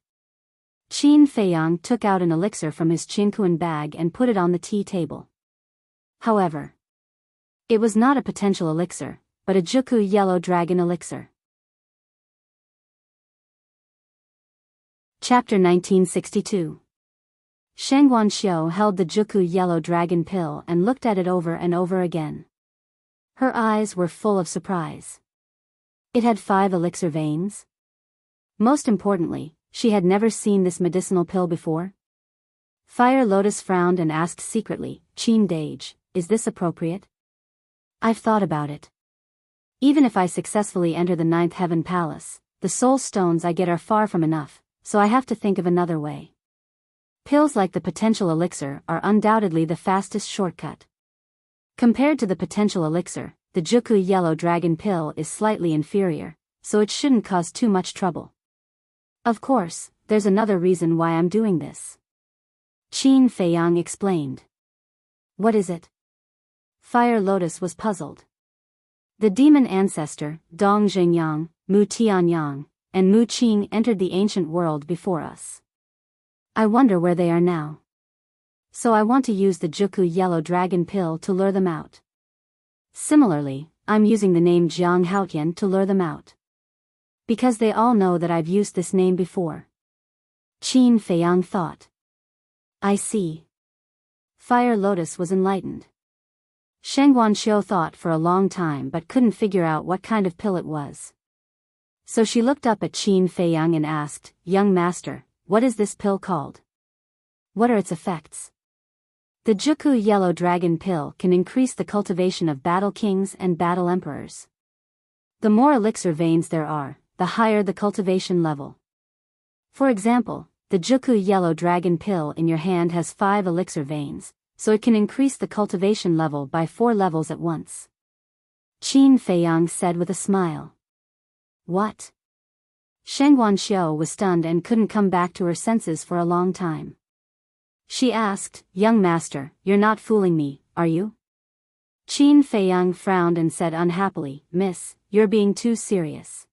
Qin Feiyang took out an elixir from his Qiankuan bag and put it on the tea table. However, it was not a potential elixir, but a Juku Yellow Dragon elixir. Chapter 1962. Shang Guanxiu held the Juku Yellow Dragon pill and looked at it over and over again. Her eyes were full of surprise. It had 5 elixir veins. Most importantly, she had never seen this medicinal pill before. Fire Lotus frowned and asked secretly, "Qin Dage, is this appropriate?" "I've thought about it. Even if I successfully enter the 9th Heaven Palace, the soul stones I get are far from enough, so I have to think of another way. Pills like the potential elixir are undoubtedly the fastest shortcut. Compared to the potential elixir, the Juku Yellow Dragon pill is slightly inferior, so it shouldn't cause too much trouble. Of course, there's another reason why I'm doing this," Qin Feiyang explained. "What is it?" Fire Lotus was puzzled. The demon ancestor, Dong Zhengyang, Mu Tianyang, and Mu Qing entered the ancient world before us. I wonder where they are now. So I want to use the Juku Yellow Dragon pill to lure them out. Similarly, I'm using the name Jiang Haotian to lure them out. Because they all know that I've used this name before," Qin Feiyang thought. "I see." Fire Lotus was enlightened. Shang Guanxiu thought for a long time but couldn't figure out what kind of pill it was. So she looked up at Qin Feiyang and asked, "Young master, what is this pill called? What are its effects?" "The Juku Yellow Dragon pill can increase the cultivation of battle kings and battle emperors. The more elixir veins there are, the higher the cultivation level. For example, the Juku Yellow Dragon pill in your hand has 5 elixir veins, so it can increase the cultivation level by 4 levels at once," Qin Feiyang said with a smile. "What?" Shang Guanxiu was stunned and couldn't come back to her senses for a long time. She asked, "Young master, you're not fooling me, are you?" Qin Feiyang frowned and said unhappily, "Miss, you're being too serious.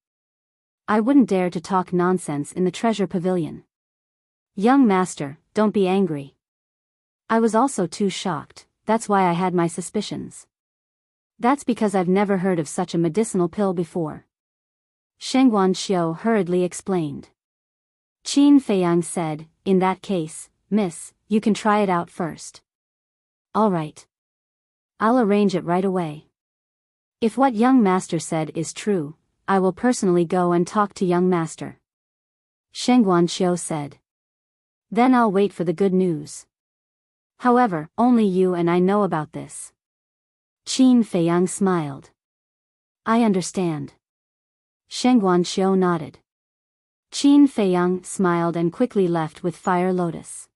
I wouldn't dare to talk nonsense in the treasure pavilion." "Young master, don't be angry. I was also too shocked, that's why I had my suspicions. That's because I've never heard of such a medicinal pill before," Shang Guanxiu hurriedly explained. Qin Feiyang said, "In that case, miss, you can try it out first." "All right. I'll arrange it right away. If what young master said is true, I will personally go and talk to young master," Shang Guanxiu said. "Then I'll wait for the good news. However, only you and I know about this." Qin Feiyang smiled. "I understand." Shang Guanxiu nodded. Qin Feiyang smiled and quickly left with Fire Lotus.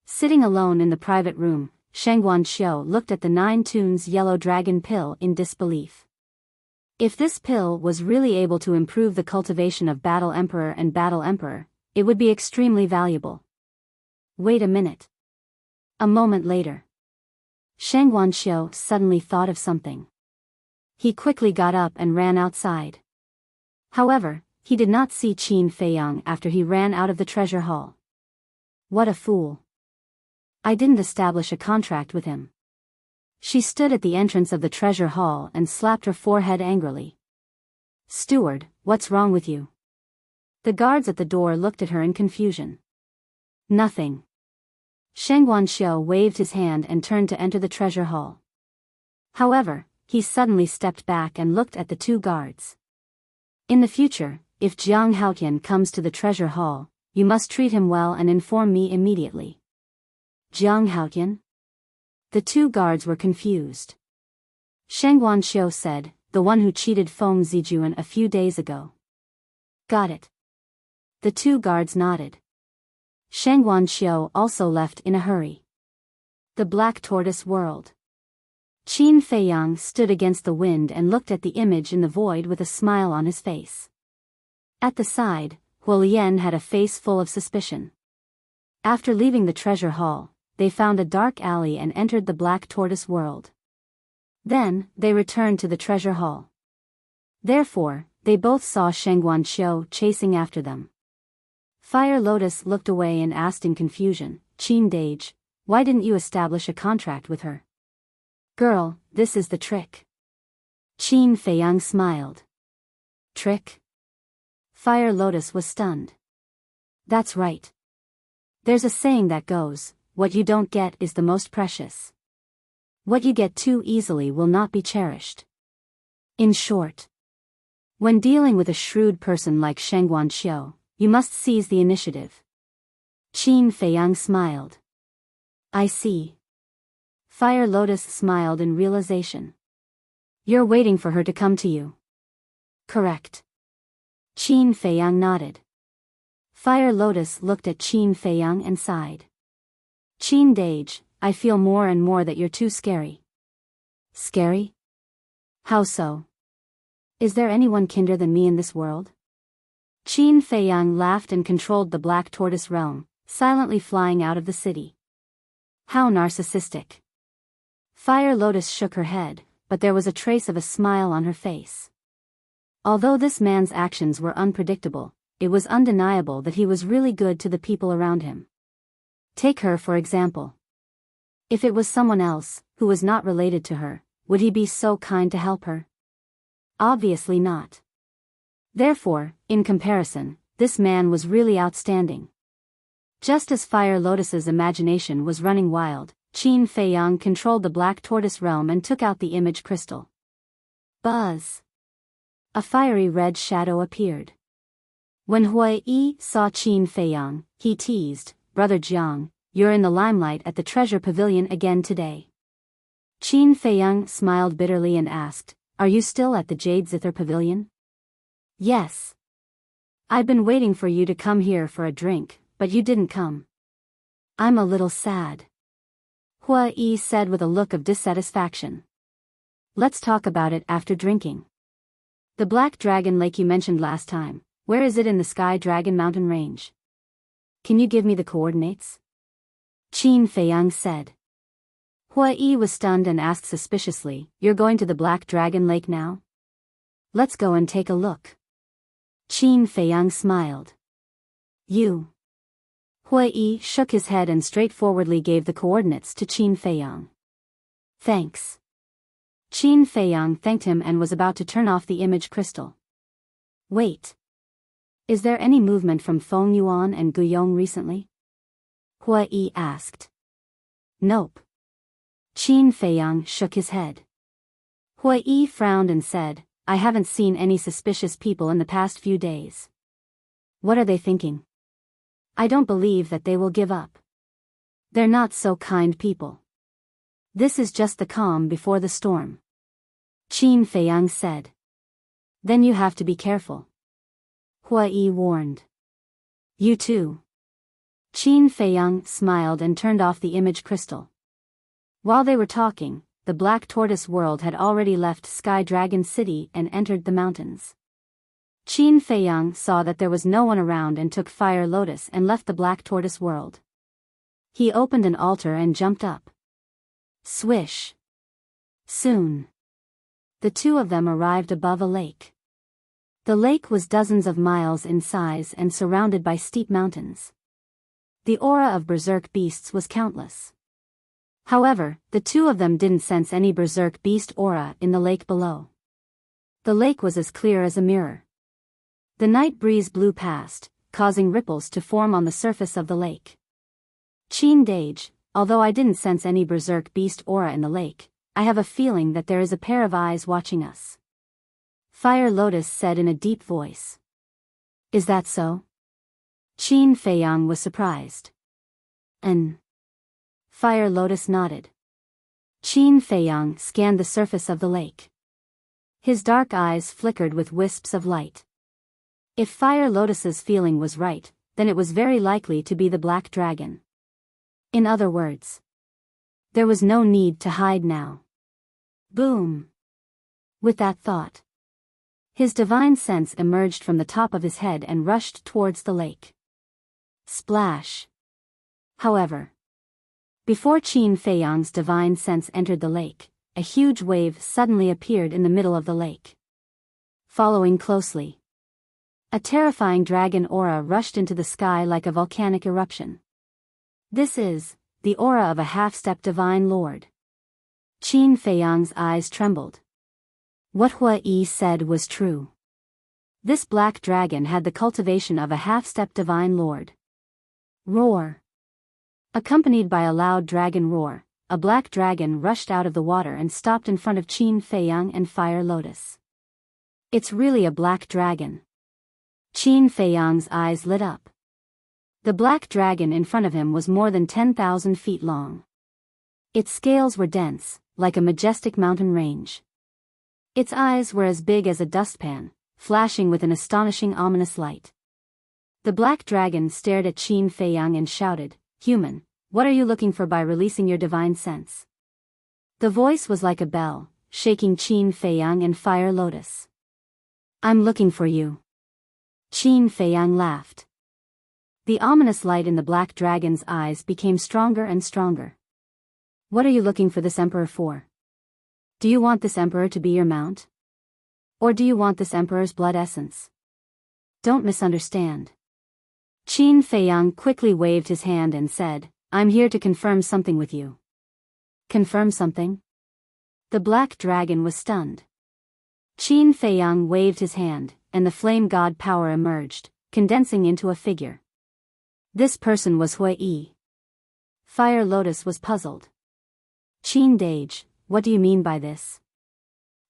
Sitting alone in the private room, Shang Guanxiu looked at the 9 tunes Yellow Dragon pill in disbelief. If this pill was really able to improve the cultivation of Battle Emperor and Battle Emperor, it would be extremely valuable. Wait a minute. A moment later, Shang Guanxiu suddenly thought of something. He quickly got up and ran outside. However, he did not see Qin Feiyang after he ran out of the treasure hall. What a fool. I didn't establish a contract with him. She stood at the entrance of the treasure hall and slapped her forehead angrily. Steward, what's wrong with you? The guards at the door looked at her in confusion. Nothing. Sheng Guanxiu waved his hand and turned to enter the treasure hall. However, he suddenly stepped back and looked at the two guards. In the future, if Jiang Haotian comes to the treasure hall, you must treat him well and inform me immediately. Jiang Haotian? The two guards were confused. Sheng Guanxiu said, the one who cheated Feng Zijuan a few days ago. Got it. The two guards nodded. Sheng Guanxiu also left in a hurry. The Black Tortoise World. Qin Feiyang stood against the wind and looked at the image in the void with a smile on his face. At the side, Huolian had a face full of suspicion. After leaving the treasure hall, they found a dark alley and entered the Black Tortoise World. Then, they returned to the treasure hall. Therefore, they both saw Sheng Guanxiu chasing after them. Fire Lotus looked away and asked in confusion, Qin Dage, why didn't you establish a contract with her? Girl, this is the trick. Qin Feiyang smiled. Trick? Fire Lotus was stunned. That's right. There's a saying that goes, what you don't get is the most precious. What you get too easily will not be cherished. In short, when dealing with a shrewd person like Sheng Guanxiu, you must seize the initiative. Qin Feiyang smiled. I see. Fire Lotus smiled in realization. You're waiting for her to come to you. Correct. Qin Feiyang nodded. Fire Lotus looked at Qin Feiyang and sighed. Qin Dage, I feel more and more that you're too scary. Scary? How so? Is there anyone kinder than me in this world? Qin Feiyang laughed and controlled the Black Tortoise realm, silently flying out of the city. How narcissistic. Fire Lotus shook her head, but there was a trace of a smile on her face. Although this man's actions were unpredictable, it was undeniable that he was really good to the people around him. Take her for example. If it was someone else, who was not related to her, would he be so kind to help her? Obviously not. Therefore, in comparison, this man was really outstanding. Just as Fire Lotus's imagination was running wild, Qin Feiyang controlled the Black Tortoise realm and took out the image crystal. Buzz! A fiery red shadow appeared. When Huai saw Qin Feiyang, he teased, Brother Jiang, you're in the limelight at the treasure pavilion again today. Qin Feiyang smiled bitterly and asked, are you still at the Jade Zither pavilion? Yes. I've been waiting for you to come here for a drink, but you didn't come. I'm a little sad. Huai said with a look of dissatisfaction. Let's talk about it after drinking. The Black Dragon Lake you mentioned last time, where is it in the Sky Dragon Mountain Range? Can you give me the coordinates? Qin Feiyang said. Huai was stunned and asked suspiciously, you're going to the Black Dragon Lake now? Let's go and take a look. Qin Feiyang smiled. You. Huai shook his head and straightforwardly gave the coordinates to Qin Feiyang. Thanks. Qin Feiyang thanked him and was about to turn off the image crystal. Wait. Is there any movement from Feng Yuan and Guiyong recently? Huai asked. Nope. Qin Feiyang shook his head. Huai frowned and said, I haven't seen any suspicious people in the past few days. What are they thinking? I don't believe that they will give up. They're not so kind people. This is just the calm before the storm. Qin Feiyang said. Then you have to be careful. Huai warned. You too. Qin Feiyang smiled and turned off the image crystal. While they were talking, the Black Tortoise World had already left Sky Dragon City and entered the mountains. Qin Feiyang saw that there was no one around and took Fire Lotus and left the Black Tortoise World. He opened an altar and jumped up. Swish. Soon. the two of them arrived above a lake. The lake was dozens of miles in size and surrounded by steep mountains. The aura of berserk beasts was countless. However, the two of them didn't sense any berserk beast aura in the lake below. The lake was as clear as a mirror. The night breeze blew past, causing ripples to form on the surface of the lake. Chin Dage, although I didn't sense any berserk beast aura in the lake, I have a feeling that there is a pair of eyes watching us. Fire Lotus said in a deep voice. Is that so? Qin Feiyang was surprised. Fire Lotus nodded. Qin Feiyang scanned the surface of the lake. His dark eyes flickered with wisps of light. If Fire Lotus's feeling was right, then it was very likely to be the black dragon. In other words, there was no need to hide now. Boom! With that thought, his divine sense emerged from the top of his head and rushed towards the lake. Splash! However, before Qin Feiyang's divine sense entered the lake, a huge wave suddenly appeared in the middle of the lake. Following closely, a terrifying dragon aura rushed into the sky like a volcanic eruption. This is the aura of a half-step divine lord. Qin Feiyang's eyes trembled. What Hua Yi said was true. This black dragon had the cultivation of a half-step divine lord. Roar! Accompanied by a loud dragon roar, a black dragon rushed out of the water and stopped in front of Qin Feiyang and Fire Lotus. It's really a black dragon. Qin Feiyang's eyes lit up. The black dragon in front of him was more than 10,000 feet long. Its scales were dense, like a majestic mountain range. Its eyes were as big as a dustpan, flashing with an astonishing ominous light. The black dragon stared at Qin Feiyang and shouted, "Human, what are you looking for by releasing your divine sense?" The voice was like a bell, shaking Qin Feiyang and Fire Lotus. "I'm looking for you." Qin Feiyang laughed. The ominous light in the black dragon's eyes became stronger and stronger. "What are you looking for this emperor for? Do you want this emperor to be your mount? Or do you want this emperor's blood essence? Don't misunderstand." Qin Feiyang quickly waved his hand and said, "I'm here to confirm something with you." "Confirm something?" The black dragon was stunned. Qin Feiyang waved his hand, and the flame god power emerged, condensing into a figure. This person was Hua Yi. Fire Lotus was puzzled. "Qin Dage, what do you mean by this?"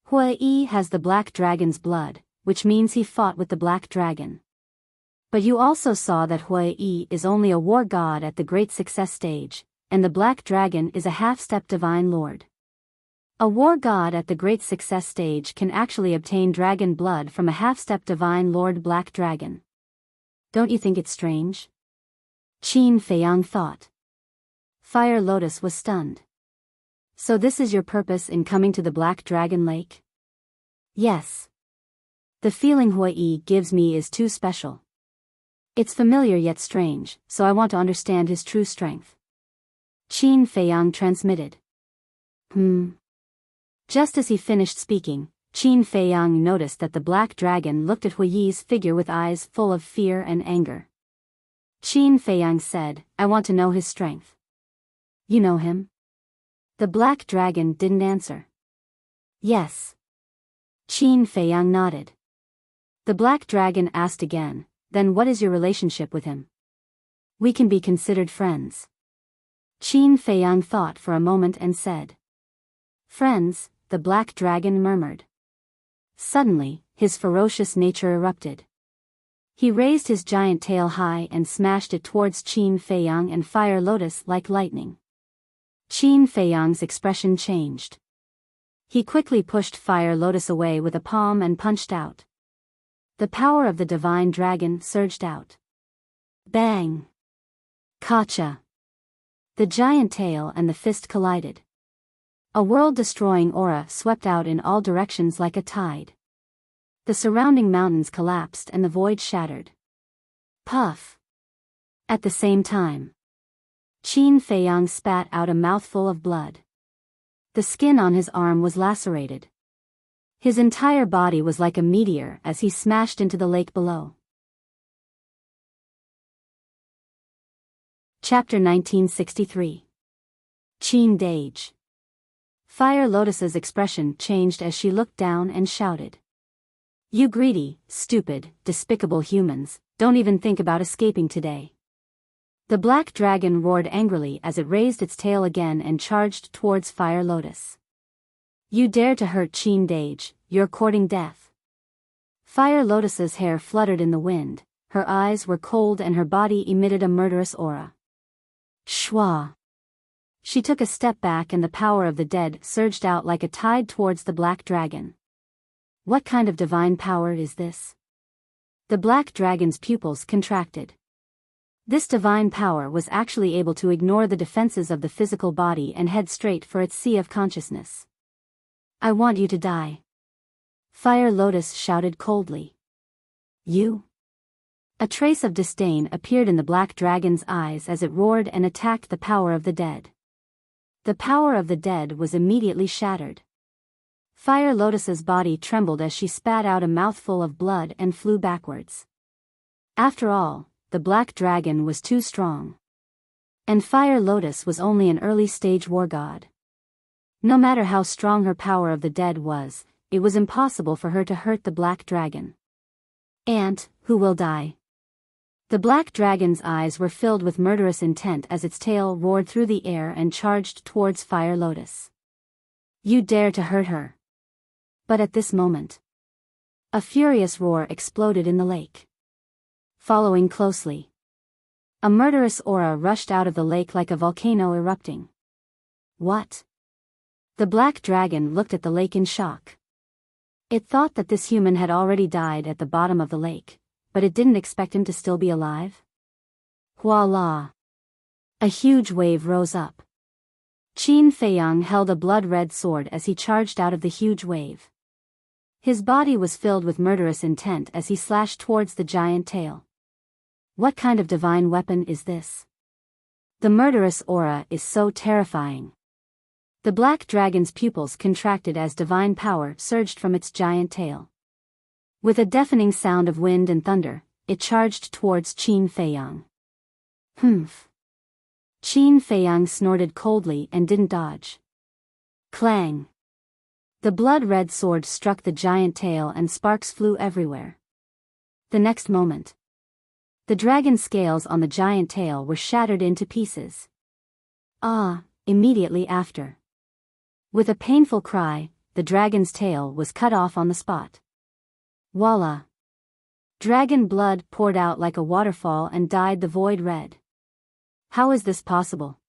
"Hua Yi has the black dragon's blood, which means he fought with the black dragon. But you also saw that Hua Yi is only a war god at the Great Success stage, and the black dragon is a half-step divine lord. A war god at the Great Success stage can actually obtain dragon blood from a half-step divine lord black dragon. Don't you think it's strange?" Qin Feiyang thought. Fire Lotus was stunned. "So this is your purpose in coming to the Black Dragon Lake?" "Yes. The feeling Hua Yi gives me is too special. It's familiar yet strange, so I want to understand his true strength." Qin Feiyang transmitted. Just as he finished speaking, Qin Feiyang noticed that the black dragon looked at Hua Yi's figure with eyes full of fear and anger. Qin Feiyang said, "I want to know his strength." "You know him?" The black dragon didn't answer. "Yes." Qin Feiyang nodded. The black dragon asked again, "Then what is your relationship with him?" "We can be considered friends." Qin Feiyang thought for a moment and said. "Friends," the black dragon murmured. Suddenly, his ferocious nature erupted. He raised his giant tail high and smashed it towards Qin Feiyang and Fire Lotus like lightning. Qin Feiyang's expression changed. He quickly pushed Fire Lotus away with a palm and punched out. The power of the divine dragon surged out. Bang! Kacha! The giant tail and the fist collided. A world-destroying aura swept out in all directions like a tide. The surrounding mountains collapsed and the void shattered. Puff! At the same time, Qin Feiyang spat out a mouthful of blood. The skin on his arm was lacerated. His entire body was like a meteor as he smashed into the lake below. Chapter 1963. Qin Dage. Fire Lotus's expression changed as she looked down and shouted. You greedy, stupid, despicable humans, don't even think about escaping today. The black dragon roared angrily as it raised its tail again and charged towards Fire Lotus. You dare to hurt Qin Dage, you're courting death. Fire Lotus's hair fluttered in the wind, her eyes were cold and her body emitted a murderous aura. Shwa. She took a step back and the power of the dead surged out like a tide towards the black dragon. What kind of divine power is this? The black dragon's pupils contracted. This divine power was actually able to ignore the defenses of the physical body and head straight for its sea of consciousness. I want you to die. Fire Lotus shouted coldly. You? A trace of disdain appeared in the black dragon's eyes as it roared and attacked the power of the dead. The power of the dead was immediately shattered. Fire Lotus's body trembled as she spat out a mouthful of blood and flew backwards. After all, the black dragon was too strong. And Fire Lotus was only an early-stage war god. No matter how strong her power of the dead was, it was impossible for her to hurt the black dragon. Ant, who will die? The black dragon's eyes were filled with murderous intent as its tail roared through the air and charged towards Fire Lotus. You dare to hurt her. But at this moment, a furious roar exploded in the lake. Following closely, a murderous aura rushed out of the lake like a volcano erupting. What? The black dragon looked at the lake in shock. It thought that this human had already died at the bottom of the lake, but it didn't expect him to still be alive. Voila! A huge wave rose up. Qin Feiyang held a blood-red sword as he charged out of the huge wave. His body was filled with murderous intent as he slashed towards the giant tail. What kind of divine weapon is this? The murderous aura is so terrifying. The black dragon's pupils contracted as divine power surged from its giant tail. With a deafening sound of wind and thunder, it charged towards Qin Feiyang. Humph. Qin Feiyang snorted coldly and didn't dodge. Clang. The blood-red sword struck the giant tail and sparks flew everywhere. The next moment, the dragon scales on the giant tail were shattered into pieces. Immediately after. With a painful cry, the dragon's tail was cut off on the spot. Voila! Dragon blood poured out like a waterfall and dyed the void red. How is this possible?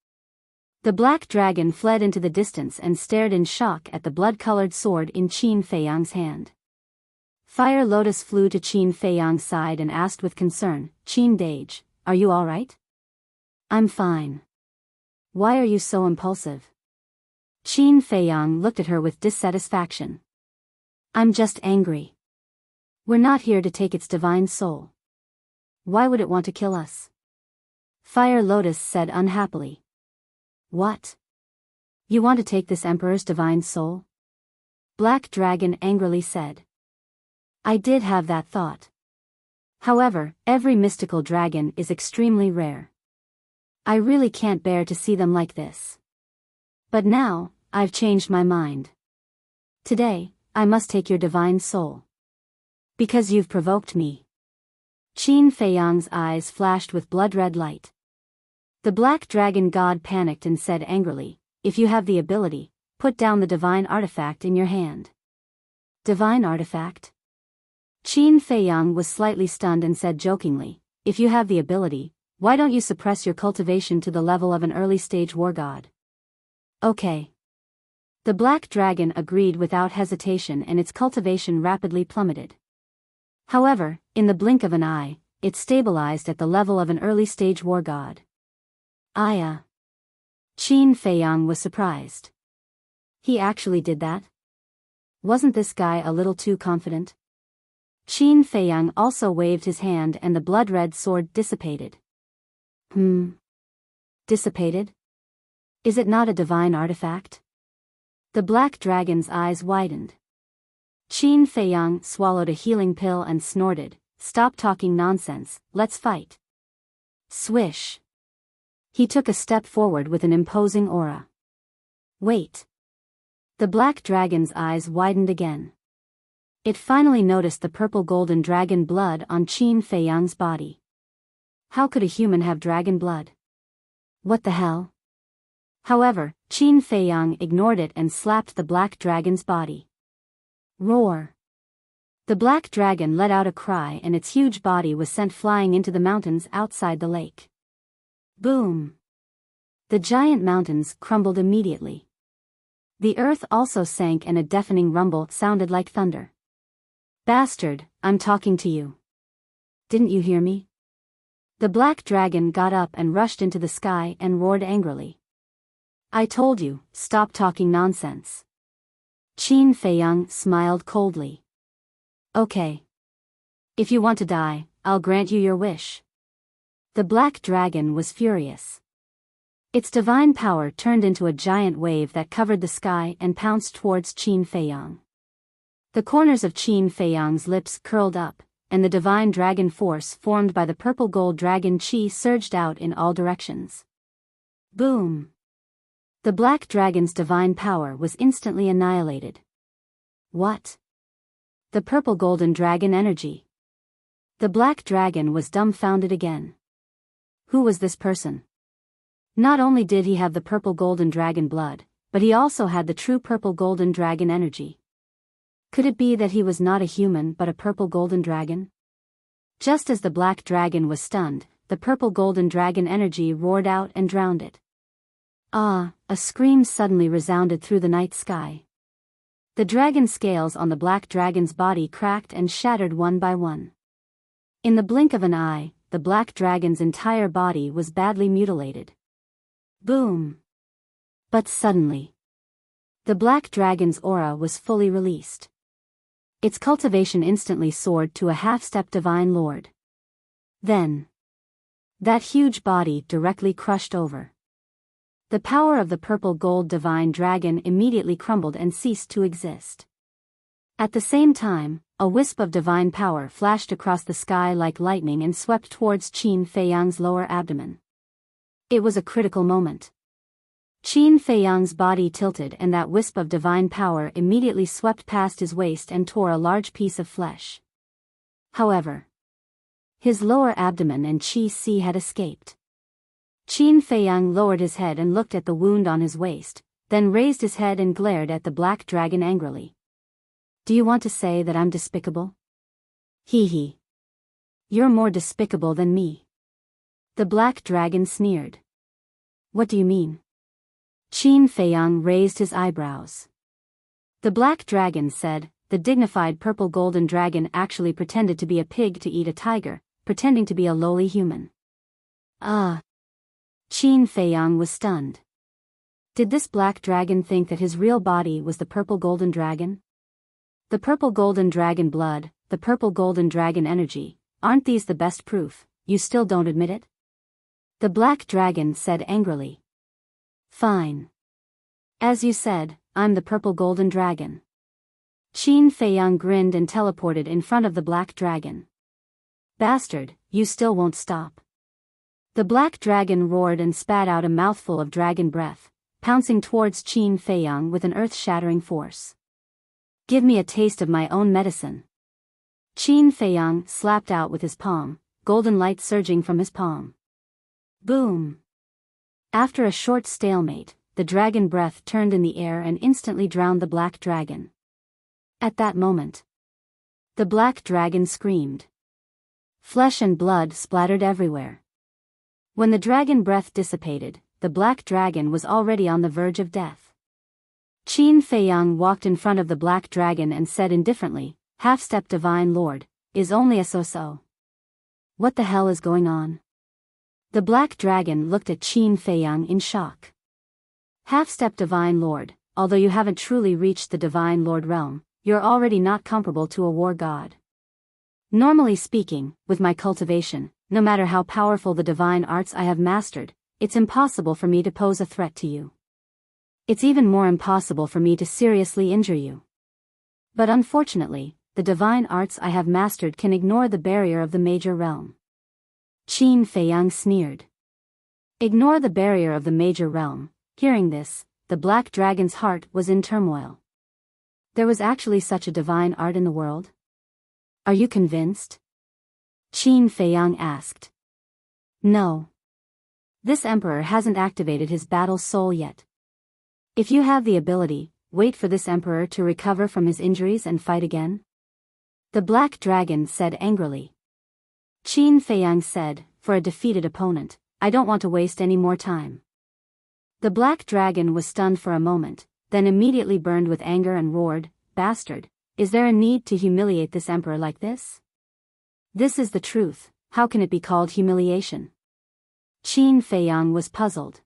The black dragon fled into the distance and stared in shock at the blood-colored sword in Qin Feiyang's hand. Fire Lotus flew to Qin Feiyang's side and asked with concern, Qin Dage, are you all right? I'm fine. Why are you so impulsive? Qin Feiyang looked at her with dissatisfaction. I'm just angry. We're not here to take its divine soul. Why would it want to kill us? Fire Lotus said unhappily. What? You want to take this emperor's divine soul? Black Dragon angrily said. I did have that thought. However, every mystical dragon is extremely rare. I really can't bear to see them like this. But now, I've changed my mind. Today, I must take your divine soul. Because you've provoked me. Qin Feiyang's eyes flashed with blood-red light. The black dragon god panicked and said angrily, if you have the ability, put down the divine artifact in your hand. Divine artifact? Qin Feiyang was slightly stunned and said jokingly, if you have the ability, why don't you suppress your cultivation to the level of an early-stage war god? Okay. The black dragon agreed without hesitation and its cultivation rapidly plummeted. However, in the blink of an eye, it stabilized at the level of an early-stage war god. Qin Feiyang was surprised. He actually did that? Wasn't this guy a little too confident? Qin Feiyang also waved his hand and the blood-red sword dissipated. Dissipated? Is it not a divine artifact? The black dragon's eyes widened. Qin Feiyang swallowed a healing pill and snorted, "Stop talking nonsense, let's fight." Swish. He took a step forward with an imposing aura. Wait. The black dragon's eyes widened again. It finally noticed the purple golden dragon blood on Qin Feiyang's body. How could a human have dragon blood? What the hell? However, Qin Feiyang ignored it and slapped the black dragon's body. Roar. The black dragon let out a cry and its huge body was sent flying into the mountains outside the lake. Boom. The giant mountains crumbled immediately. The earth also sank and a deafening rumble sounded like thunder. Bastard, I'm talking to you. Didn't you hear me? The black dragon got up and rushed into the sky and roared angrily. I told you, stop talking nonsense. Qin Feiyang smiled coldly. Okay. If you want to die, I'll grant you your wish. The black dragon was furious. Its divine power turned into a giant wave that covered the sky and pounced towards Qin Feiyang. The corners of Qin Feiyang's lips curled up, and the divine dragon force formed by the purple gold dragon chi surged out in all directions. Boom! The black dragon's divine power was instantly annihilated. What? The purple golden dragon energy. The black dragon was dumbfounded again. Who was this person? Not only did he have the purple golden dragon blood, but he also had the true purple golden dragon energy. Could it be that he was not a human but a purple golden dragon? Just as the black dragon was stunned, the purple golden dragon energy roared out and drowned it. Ah! A scream suddenly resounded through the night sky. The dragon scales on the black dragon's body cracked and shattered one by one. In the blink of an eye, the black dragon's entire body was badly mutilated. Boom! But suddenly, the black dragon's aura was fully released. Its cultivation instantly soared to a half-step divine lord. Then, that huge body directly crushed over. The power of the purple gold divine dragon immediately crumbled and ceased to exist. At the same time, a wisp of divine power flashed across the sky like lightning and swept towards Qin Feiyang's lower abdomen. It was a critical moment. Qin Feiyang's body tilted and that wisp of divine power immediately swept past his waist and tore a large piece of flesh. However, his lower abdomen and qi had escaped. Qin Feiyang lowered his head and looked at the wound on his waist, then raised his head and glared at the black dragon angrily. Do you want to say that I'm despicable? Hee hee. You're more despicable than me. The black dragon sneered. What do you mean? Qin Feiyang raised his eyebrows. The black dragon said, the dignified purple golden dragon actually pretended to be a pig to eat a tiger, pretending to be a lowly human. Ah! Qin Feiyang was stunned. Did this black dragon think that his real body was the purple golden dragon? The purple golden dragon blood, the purple golden dragon energy, aren't these the best proof? You still don't admit it? The black dragon said angrily. Fine. As you said, I'm the purple golden dragon. Qin Feiyang grinned and teleported in front of the black dragon. Bastard, you still won't stop. The black dragon roared and spat out a mouthful of dragon breath, pouncing towards Qin Feiyang with an earth-shattering force. Give me a taste of my own medicine. Qin Feiyang slapped out with his palm, golden light surging from his palm. Boom! After a short stalemate, the dragon breath turned in the air and instantly drowned the black dragon. At that moment, the black dragon screamed. Flesh and blood splattered everywhere. When the dragon breath dissipated, the black dragon was already on the verge of death. Qin Feiyang walked in front of the black dragon and said indifferently, Half-step divine lord, is only a so-so. What the hell is going on? The black dragon looked at Qin Feiyang in shock. Half-step divine lord, although you haven't truly reached the divine lord realm, you're already not comparable to a war god. Normally speaking, with my cultivation, no matter how powerful the divine arts I have mastered, it's impossible for me to pose a threat to you. It's even more impossible for me to seriously injure you. But unfortunately, the divine arts I have mastered can ignore the barrier of the major realm. Qin Feiyang sneered. Ignore the barrier of the major realm. Hearing this, the black dragon's heart was in turmoil. There was actually such a divine art in the world? Are you convinced? Qin Feiyang asked. No. This emperor hasn't activated his battle soul yet. If you have the ability, wait for this emperor to recover from his injuries and fight again? The black dragon said angrily. Qin Feiyang said, for a defeated opponent, I don't want to waste any more time. The black dragon was stunned for a moment, then immediately burned with anger and roared, Bastard, is there a need to humiliate this emperor like this? This is the truth, how can it be called humiliation? Qin Feiyang was puzzled.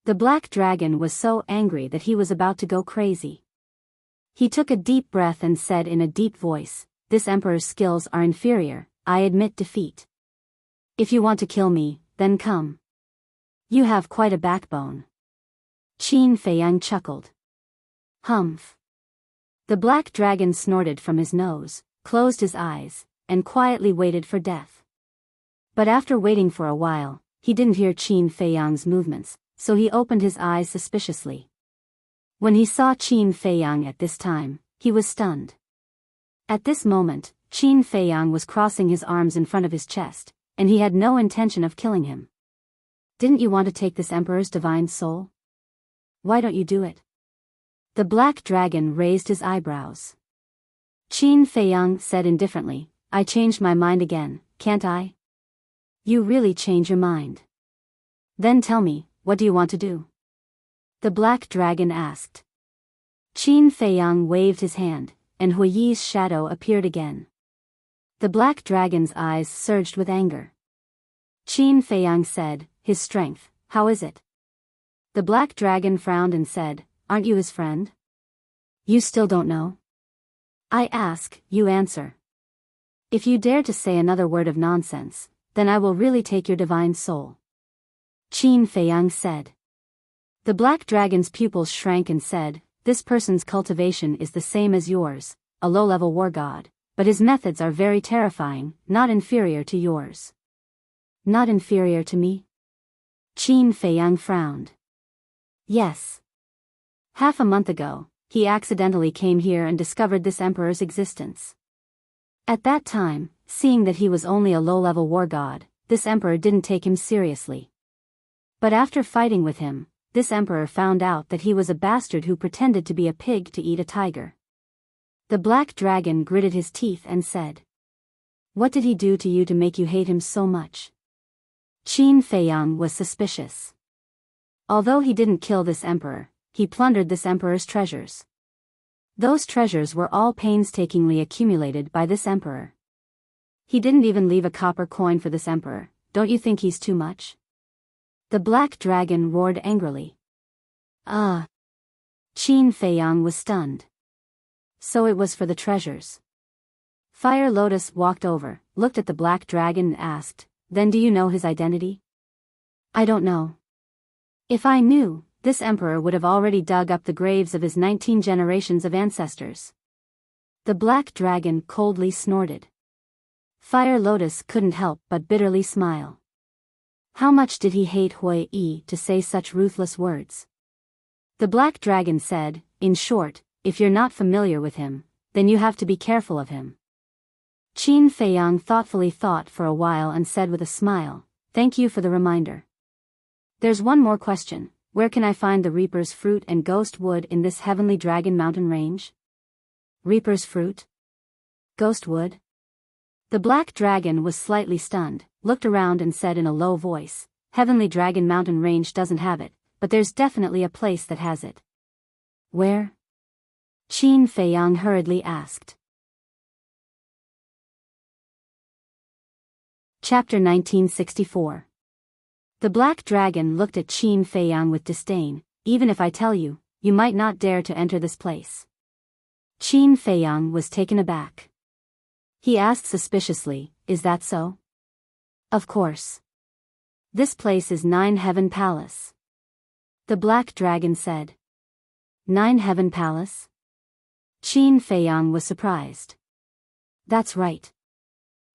The black dragon was so angry that he was about to go crazy. He took a deep breath and said in a deep voice, This emperor's skills are inferior, I admit defeat. If you want to kill me, then come. You have quite a backbone. Qin Feiyang chuckled. Humph. The black dragon snorted from his nose, closed his eyes, and quietly waited for death. But after waiting for a while, he didn't hear Qin Feiyang's movements, so he opened his eyes suspiciously. When he saw Qin Feiyang at this time, he was stunned. At this moment, Qin Feiyang was crossing his arms in front of his chest, and he had no intention of killing him. Didn't you want to take this emperor's divine soul? Why don't you do it? The black dragon raised his eyebrows. Qin Feiyang said indifferently, I changed my mind again, can't I? You really change your mind. Then tell me, what do you want to do? The black dragon asked. Qin Feiyang waved his hand, and Huiyi's shadow appeared again. The black dragon's eyes surged with anger. Qin Feiyang said, His strength, how is it? The black dragon frowned and said, Aren't you his friend? You still don't know? I ask, you answer. If you dare to say another word of nonsense, then I will really take your divine soul. Qin Feiyang said. The black dragon's pupils shrank and said, This person's cultivation is the same as yours, a low-level war god, but his methods are very terrifying, not inferior to yours. Not inferior to me? Qin Feiyang frowned. Yes. Half a month ago, he accidentally came here and discovered this emperor's existence. At that time, seeing that he was only a low-level war god, this emperor didn't take him seriously. But after fighting with him, this emperor found out that he was a bastard who pretended to be a pig to eat a tiger. The black dragon gritted his teeth and said, What did he do to you to make you hate him so much? Qin Feiyang was suspicious. Although he didn't kill this emperor, he plundered this emperor's treasures. Those treasures were all painstakingly accumulated by this emperor. He didn't even leave a copper coin for this emperor, don't you think he's too much? The black dragon roared angrily. Qin Feiyang was stunned. So it was for the treasures. Fire Lotus walked over, looked at the black dragon and asked, Then do you know his identity? I don't know. If I knew, this emperor would have already dug up the graves of his 19 generations of ancestors. The black dragon coldly snorted. Fire Lotus couldn't help but bitterly smile. How much did he hate Hui Yi to say such ruthless words? The black dragon said, In short, if you're not familiar with him, then you have to be careful of him. Qin Feiyang thoughtfully thought for a while and said with a smile, Thank you for the reminder. There's one more question. Where can I find the Reaper's Fruit and Ghost Wood in this Heavenly Dragon Mountain range? Reaper's Fruit? Ghost Wood? The black dragon was slightly stunned, looked around and said in a low voice, Heavenly Dragon Mountain range doesn't have it, but there's definitely a place that has it. Where? Qin Feiyang hurriedly asked. Chapter 1964. The black dragon looked at Qin Feiyang with disdain. Even if I tell you, you might not dare to enter this place. Qin Feiyang was taken aback. He asked suspiciously, Is that so? Of course. This place is Nine Heaven Palace. The black dragon said. Nine Heaven Palace? Qin Feiyang was surprised. That's right.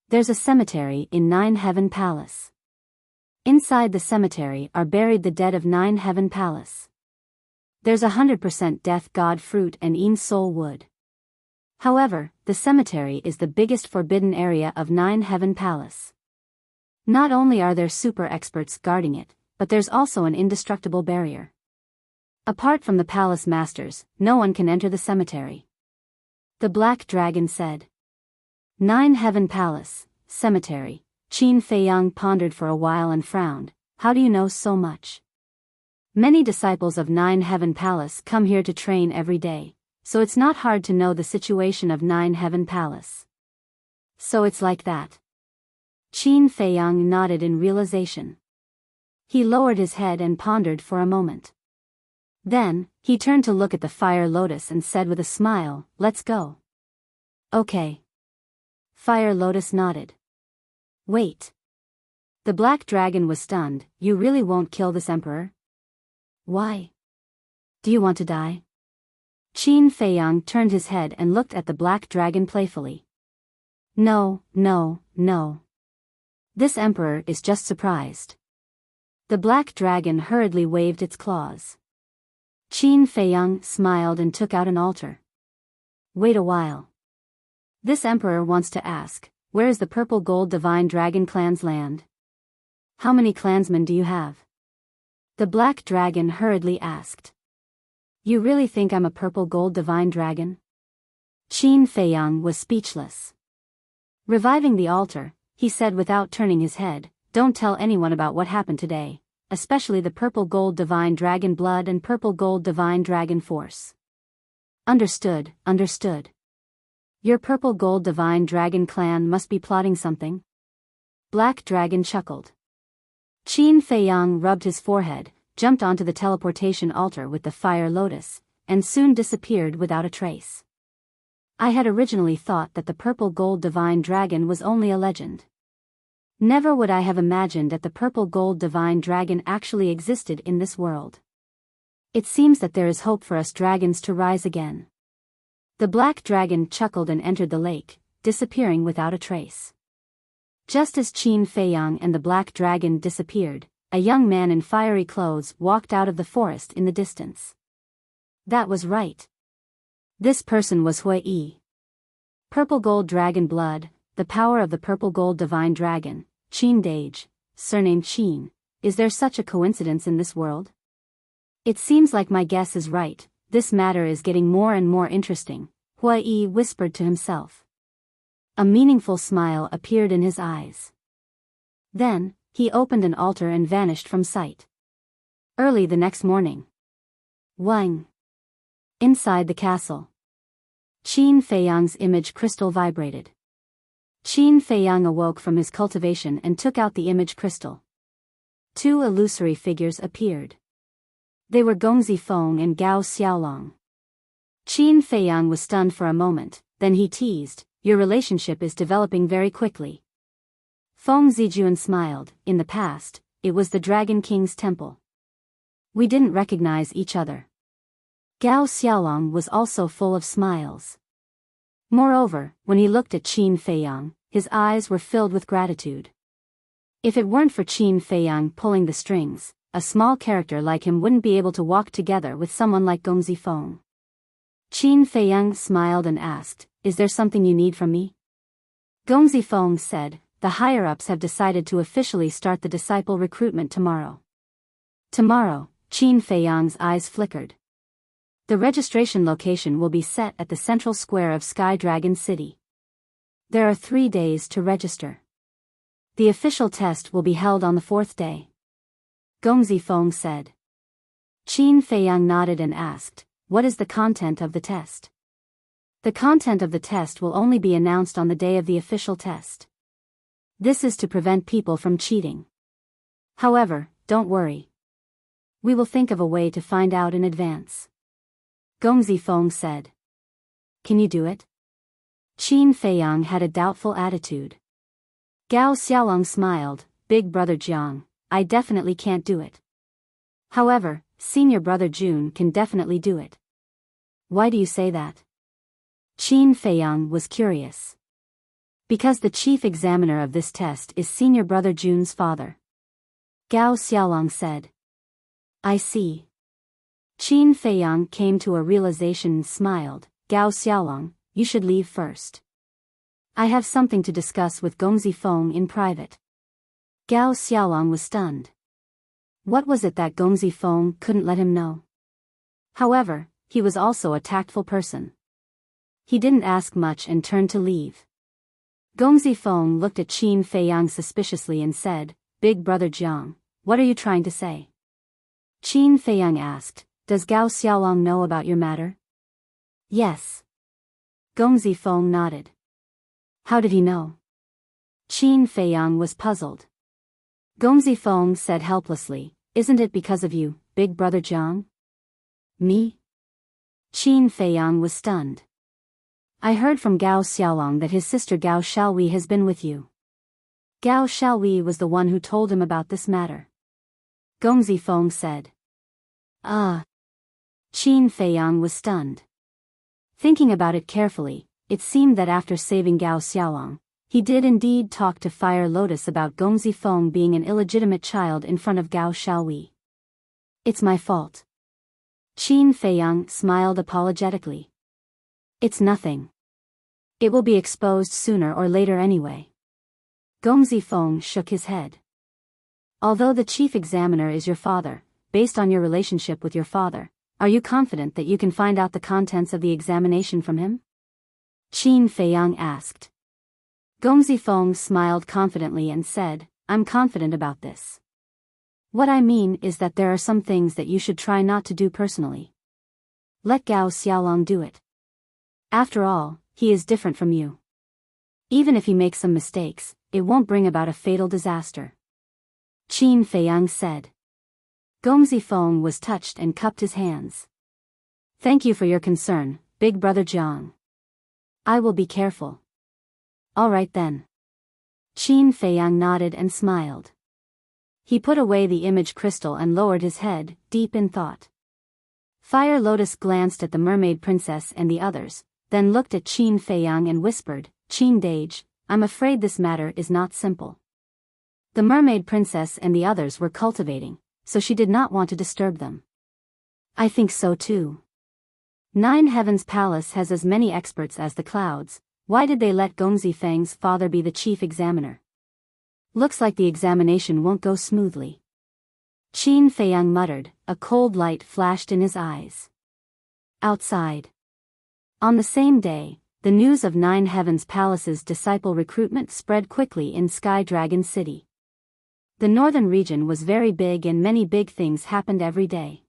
There's a cemetery in Nine Heaven Palace. Inside the cemetery are buried the dead of Nine Heaven Palace. There's 100% death god fruit and een soul wood. However, the cemetery is the biggest forbidden area of Nine Heaven Palace. Not only are there super experts guarding it, but there's also an indestructible barrier. Apart from the palace masters, no one can enter the cemetery. The Black Dragon said. Nine Heaven Palace, cemetery. Qin Feiyang pondered for a while and frowned. How do you know so much? Many disciples of Nine Heaven Palace come here to train every day, so it's not hard to know the situation of Nine Heaven Palace. So it's like that. Qin Feiyang nodded in realization. He lowered his head and pondered for a moment. Then, he turned to look at the fire lotus and said with a smile, "Let's go." Okay. Fire Lotus nodded. Wait. The Black Dragon was stunned. You really won't kill this emperor? Why? Do you want to die? Qin Feiyang turned his head and looked at the Black Dragon playfully. No. This emperor is just surprised. The Black Dragon hurriedly waved its claws. Qin Feiyang smiled and took out an altar. Wait a while. This emperor wants to ask, where is the Purple Gold Divine Dragon clan's land? How many clansmen do you have? The Black Dragon hurriedly asked. You really think I'm a Purple Gold Divine Dragon? Qin Feiyang was speechless. Reviving the altar, he said without turning his head, don't tell anyone about what happened today, especially the Purple Gold Divine Dragon blood and Purple Gold Divine Dragon force. Understood. Your Purple Gold Divine Dragon clan must be plotting something. Black Dragon chuckled. Qin Feiyang rubbed his forehead, jumped onto the teleportation altar with the fire lotus, and soon disappeared without a trace. I had originally thought that the Purple Gold Divine Dragon was only a legend. Never would I have imagined that the Purple Gold Divine Dragon actually existed in this world. It seems that there is hope for us dragons to rise again. The Black Dragon chuckled and entered the lake, disappearing without a trace. Just as Qin Feiyang and the Black Dragon disappeared, a young man in fiery clothes walked out of the forest in the distance. That was right. This person was Hui. Purple Gold Dragon blood, the power of the Purple Gold Divine Dragon, Qin Dage, surnamed Qin. Is there such a coincidence in this world? It seems like my guess is right. This matter is getting more and more interesting, Hui whispered to himself. A meaningful smile appeared in his eyes. Then, he opened an altar and vanished from sight. Early the next morning. Wang. Inside the castle. Qin Feiyang's image crystal vibrated. Qin Feiyang awoke from his cultivation and took out the image crystal. Two illusory figures appeared. They were Gongzi Feng and Gao Xiaolong. Qin Feiyang was stunned for a moment, then he teased, your relationship is developing very quickly. Feng Zijuan smiled. In the past, it was the Dragon King's temple. We didn't recognize each other. Gao Xiaolong was also full of smiles. Moreover, when he looked at Qin Feiyang, his eyes were filled with gratitude. If it weren't for Qin Feiyang pulling the strings, a small character like him wouldn't be able to walk together with someone like Gongzi Feng. Qin Feiyang smiled and asked, is there something you need from me? Gongzi Feng said, the higher-ups have decided to officially start the disciple recruitment tomorrow. Tomorrow, Qin Feiyang's eyes flickered. The registration location will be set at the central square of Sky Dragon City. There are 3 days to register. The official test will be held on the 4th day. Gongzi Feng said. Qin Feiyang nodded and asked, what is the content of the test? The content of the test will only be announced on the day of the official test. This is to prevent people from cheating. However, don't worry. We will think of a way to find out in advance. Gongzi Feng said. Can you do it? Qin Feiyang had a doubtful attitude. Gao Xiaolong smiled, Big Brother Jiang, I definitely can't do it. However, Senior Brother Jun can definitely do it. Why do you say that? Qin Feiyang was curious. Because the chief examiner of this test is senior brother Jun's father. Gao Xiaolong said. I see. Qin Feiyang came to a realization and smiled. Gao Xiaolong, you should leave first. I have something to discuss with Gongzi Feng in private. Gao Xiaolong was stunned. What was it that Gongzi Feng couldn't let him know? However, he was also a tactful person. He didn't ask much and turned to leave. Gongzi Feng looked at Qin Feiyang suspiciously and said, Big brother Jiang, what are you trying to say? Qin Feiyang asked, Does Gao Xiaolong know about your matter? Yes. Gongzi Feng nodded. How did he know? Qin Feiyang was puzzled. Gongzi Feng said helplessly, Isn't it because of you, big brother Jiang? Me? Qin Feiyang was stunned. I heard from Gao Xiaolong that his sister Gao Xiaohui has been with you. Gao Xiaohui was the one who told him about this matter. Gongzi Feng said. Ah. Qin Feiyang was stunned. Thinking about it carefully, it seemed that after saving Gao Xiaolong, he did indeed talk to Fire Lotus about Gongzi Feng being an illegitimate child in front of Gao Xiaohui. It's my fault. Qin Feiyang smiled apologetically. It's nothing. It will be exposed sooner or later anyway. Gongzi Feng shook his head. Although the chief examiner is your father, based on your relationship with your father, are you confident that you can find out the contents of the examination from him? Qin Feiyang asked. Gongzi Feng smiled confidently and said, I'm confident about this. What I mean is that there are some things that you should try not to do personally. Let Gao Xiaolong do it. After all, he is different from you. Even if he makes some mistakes, it won't bring about a fatal disaster. Qin Feiyang said. Gongzi Feng was touched and cupped his hands. Thank you for your concern, big brother Jiang. I will be careful. All right then. Qin Feiyang nodded and smiled. He put away the image crystal and lowered his head, deep in thought. Fire Lotus glanced at the mermaid princess and the others, then looked at Qin Feiyang and whispered, Qin Dage, I'm afraid this matter is not simple. The mermaid princess and the others were cultivating, so she did not want to disturb them. I think so too. Nine Heavens Palace has as many experts as the clouds. Why did they let Gongzi Feng's father be the chief examiner? Looks like the examination won't go smoothly. Qin Feiyang muttered, a cold light flashed in his eyes. Outside. On the same day, the news of Nine Heavens Palace's disciple recruitment spread quickly in Sky Dragon City. The northern region was very big and many big things happened every day.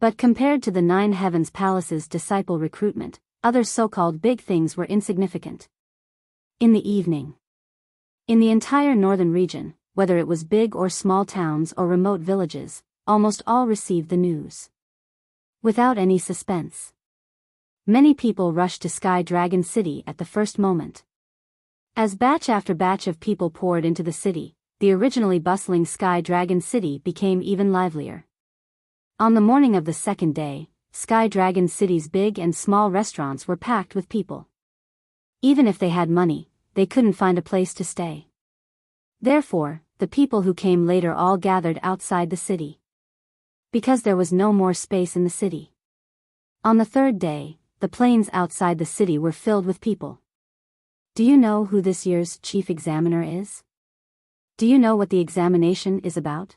But compared to the Nine Heavens Palace's disciple recruitment, other so-called big things were insignificant. In the evening. In the entire northern region, whether it was big or small towns or remote villages, almost all received the news. Without any suspense. Many people rushed to Sky Dragon City at the first moment. As batch after batch of people poured into the city, the originally bustling Sky Dragon City became even livelier. On the morning of the second day, Sky Dragon City's big and small restaurants were packed with people. Even if they had money, they couldn't find a place to stay. Therefore, the people who came later all gathered outside the city. Because there was no more space in the city. On the third day, the plains outside the city were filled with people. Do you know who this year's chief examiner is? Do you know what the examination is about?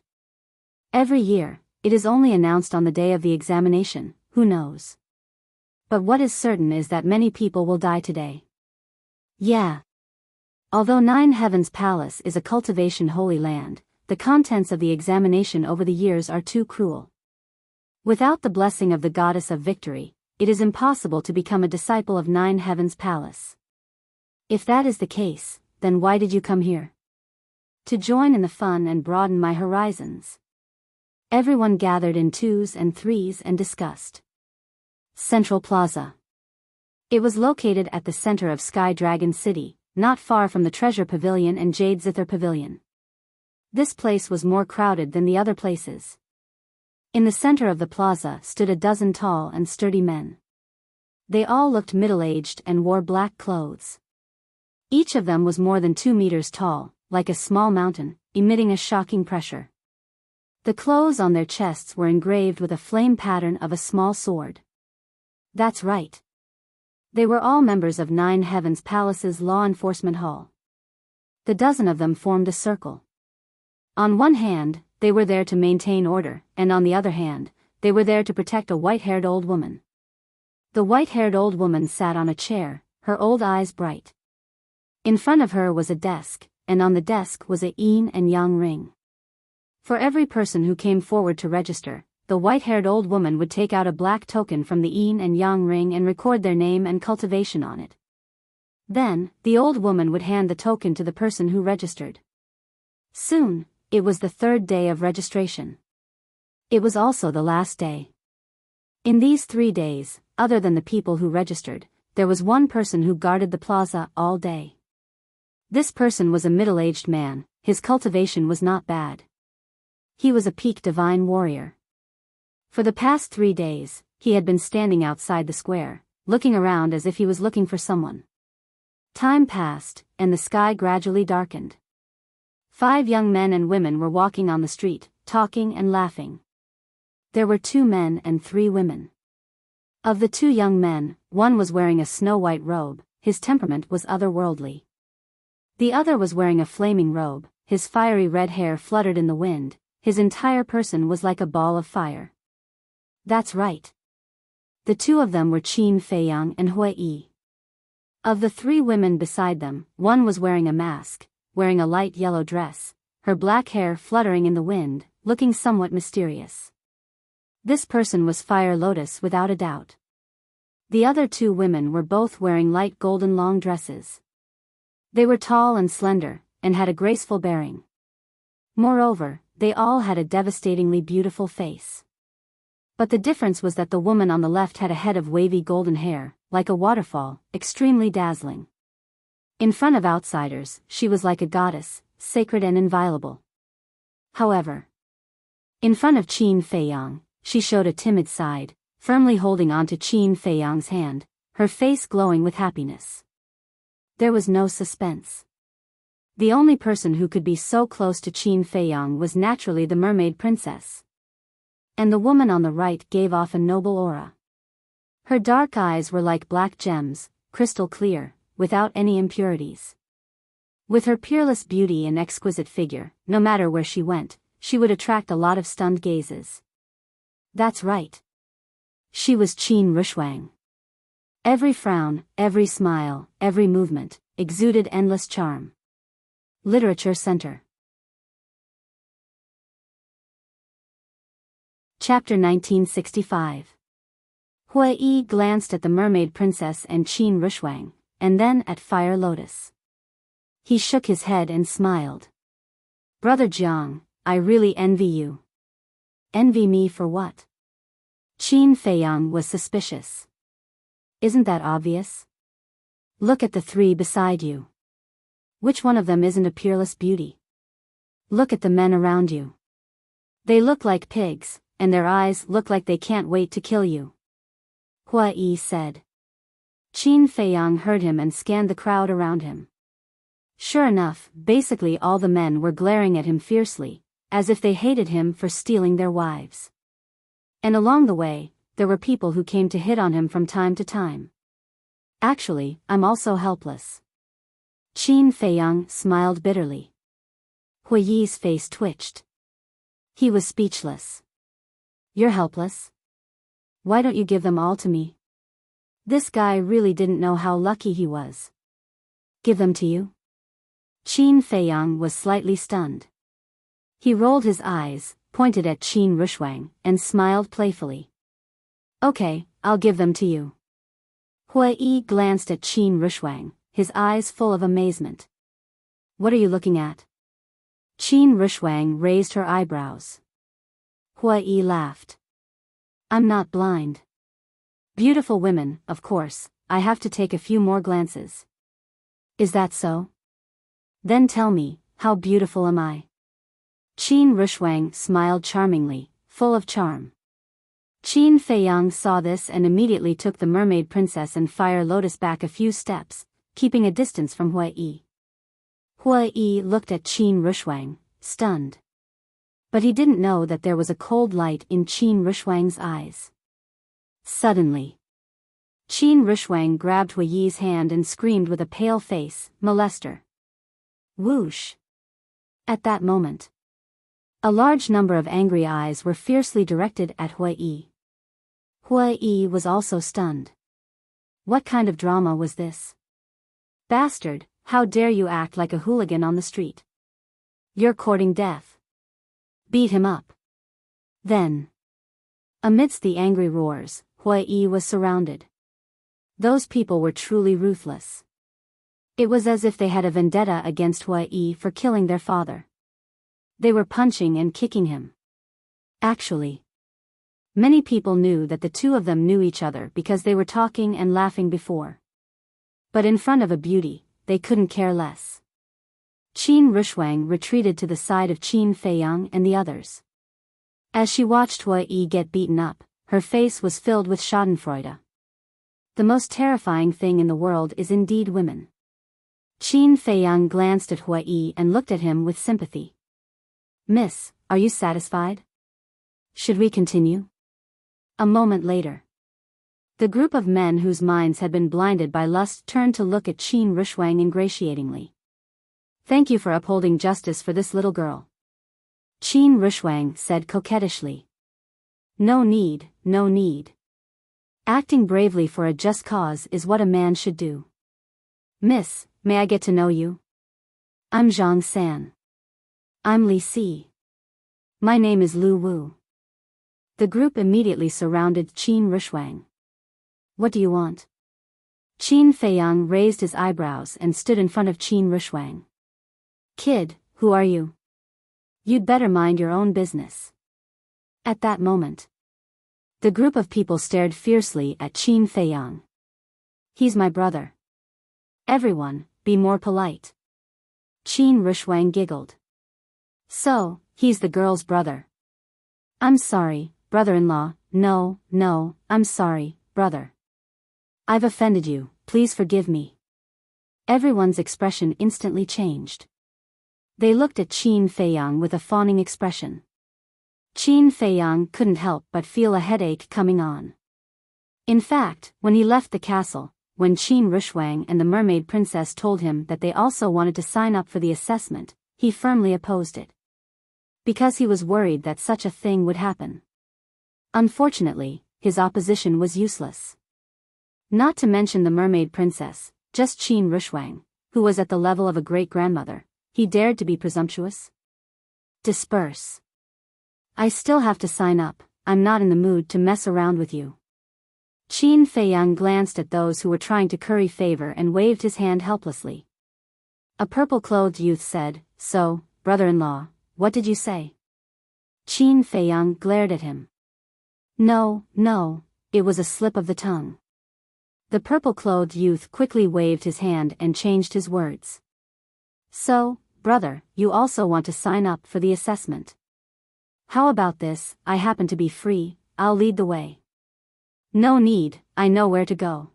Every year, it is only announced on the day of the examination, who knows? But what is certain is that many people will die today. Yeah. Although Nine Heavens Palace is a cultivation holy land, the contents of the examination over the years are too cruel. Without the blessing of the goddess of victory, it is impossible to become a disciple of Nine Heavens Palace. If that is the case, then why did you come here? To join in the fun and broaden my horizons. Everyone gathered in twos and threes and discussed. Central Plaza. It was located at the center of Sky Dragon City, not far from the Treasure Pavilion and Jade Zither Pavilion. This place was more crowded than the other places. In the center of the plaza stood a dozen tall and sturdy men. They all looked middle-aged and wore black clothes. Each of them was more than 2 meters tall, like a small mountain, emitting a shocking pressure. The clothes on their chests were engraved with a flame pattern of a small sword. That's right. They were all members of Nine Heavens Palace's law enforcement hall. The dozen of them formed a circle. On one hand, they were there to maintain order, and on the other hand, they were there to protect a white-haired old woman. The white-haired old woman sat on a chair, her old eyes bright. In front of her was a desk, and on the desk was a yin and yang ring. For every person who came forward to register, the white-haired old woman would take out a black token from the yin and yang ring and record their name and cultivation on it. Then, the old woman would hand the token to the person who registered. Soon, it was the 3rd day of registration. It was also the last day. In these 3 days, other than the people who registered, there was one person who guarded the plaza all day. This person was a middle-aged man. His cultivation was not bad. He was a peak divine warrior. For the past 3 days, he had been standing outside the square, looking around as if he was looking for someone. Time passed, and the sky gradually darkened. 5 young men and women were walking on the street, talking and laughing. There were 2 men and 3 women. Of the 2 young men, one was wearing a snow-white robe. His temperament was otherworldly. The other was wearing a flaming robe. His fiery red hair fluttered in the wind. His entire person was like a ball of fire. That's right. The 2 of them were Qin Feiyang and Hui Yi. Of the 3 women beside them, one was wearing a mask, wearing a light yellow dress, her black hair fluttering in the wind, looking somewhat mysterious. This person was Fire Lotus without a doubt. The other 2 women were both wearing light golden long dresses. They were tall and slender, and had a graceful bearing. Moreover, they all had a devastatingly beautiful face. But the difference was that the woman on the left had a head of wavy golden hair, like a waterfall, extremely dazzling. In front of outsiders, she was like a goddess, sacred and inviolable. However, in front of Qin Feiyang, she showed a timid side, firmly holding on to Qin Feiyang's hand, her face glowing with happiness. There was no suspense. The only person who could be so close to Qin Feiyang was naturally the mermaid princess. And the woman on the right gave off a noble aura. Her dark eyes were like black gems, crystal clear, without any impurities. With her peerless beauty and exquisite figure, no matter where she went, she would attract a lot of stunned gazes. That's right. She was Qin Rushwang. Every frown, every smile, every movement, exuded endless charm. Literature Center. Chapter 1965. Hui Yi glanced at the mermaid princess and Qin Rushwang, and then at Fire Lotus. He shook his head and smiled. Brother Jiang, I really envy you. Envy me for what? Qin Feiyang was suspicious. Isn't that obvious? Look at the 3 beside you. Which one of them isn't a peerless beauty? Look at the men around you. They look like pigs, and their eyes look like they can't wait to kill you. Hui Yi said. Qin Feiyang heard him and scanned the crowd around him. Sure enough, basically all the men were glaring at him fiercely, as if they hated him for stealing their wives. And along the way, there were people who came to hit on him from time to time. Actually, I'm also helpless. Qin Feiyang smiled bitterly. Hui Yi's face twitched. He was speechless. You're helpless? Why don't you give them all to me? This guy really didn't know how lucky he was. Give them to you? Qin Feiyang was slightly stunned. He rolled his eyes, pointed at Qin Rushwang, and smiled playfully. Okay, I'll give them to you. Hui Yi glanced at Qin Rushwang, his eyes full of amazement. What are you looking at? Qin Rushwang raised her eyebrows. Hui Yi laughed. I'm not blind. Beautiful women, of course, I have to take a few more glances. Is that so? Then tell me, how beautiful am I? Qin Rushwang smiled charmingly, full of charm. Qin Feiyang saw this and immediately took the mermaid princess and Fire Lotus back a few steps, keeping a distance from Hua Yi. Hua Yi looked at Qin Rushwang, stunned. But he didn't know that there was a cold light in Qin Rushwang's eyes. Suddenly, Qin Rushwang grabbed Hua Yi's hand and screamed with a pale face, "Molester!" Whoosh! At that moment, a large number of angry eyes were fiercely directed at Hua Yi. Hua Yi was also stunned. What kind of drama was this? Bastard, how dare you act like a hooligan on the street? You're courting death. Beat him up. Then, amidst the angry roars, Hua Yi was surrounded. Those people were truly ruthless. It was as if they had a vendetta against Hua Yi for killing their father. They were punching and kicking him. Actually, many people knew that the two of them knew each other because they were talking and laughing before. But in front of a beauty, they couldn't care less. Qin Rushwang retreated to the side of Qin Feiyang and the others. As she watched Hua Yi get beaten up, her face was filled with schadenfreude. The most terrifying thing in the world is indeed women. Qin Feiyang glanced at Hua Yi and looked at him with sympathy. "Miss, are you satisfied? Should we continue?" A moment later, the group of men whose minds had been blinded by lust turned to look at Qin Rushwang ingratiatingly. "Thank you for upholding justice for this little girl," Qin Rushwang said coquettishly. No need, no need. Acting bravely for a just cause is what a man should do. "Miss, may I get to know you? I'm Zhang San. I'm Li Si. My name is Lu Wu." The group immediately surrounded Qin Rushwang. "What do you want?" Qin Feiyang raised his eyebrows and stood in front of Qin Rushwang. "Kid, who are you? You'd better mind your own business." At that moment, the group of people stared fiercely at Qin Feiyang. "He's my brother. Everyone, be more polite." Qin Rushwang giggled. "So, he's the girl's brother. I'm sorry, brother-in-law. No, I'm sorry, brother. I've offended you, please forgive me." Everyone's expression instantly changed. They looked at Qin Feiyang with a fawning expression. Qin Feiyang couldn't help but feel a headache coming on. In fact, when he left the castle, when Qin Rushwang and the mermaid princess told him that they also wanted to sign up for the assessment, he firmly opposed it. Because he was worried that such a thing would happen. Unfortunately, his opposition was useless. Not to mention the mermaid princess, just Qin Rushwang, who was at the level of a great-grandmother, he dared to be presumptuous? "Disperse. I still have to sign up, I'm not in the mood to mess around with you." Qin Feiyang glanced at those who were trying to curry favor and waved his hand helplessly. A purple-clothed youth said, "So, brother-in-law, what did you say?" Qin Feiyang glared at him. No, it was a slip of the tongue." The purple-clothed youth quickly waved his hand and changed his words. "So, brother, you also want to sign up for the assessment? How about this, I happen to be free, I'll lead the way." "No need, I know where to go."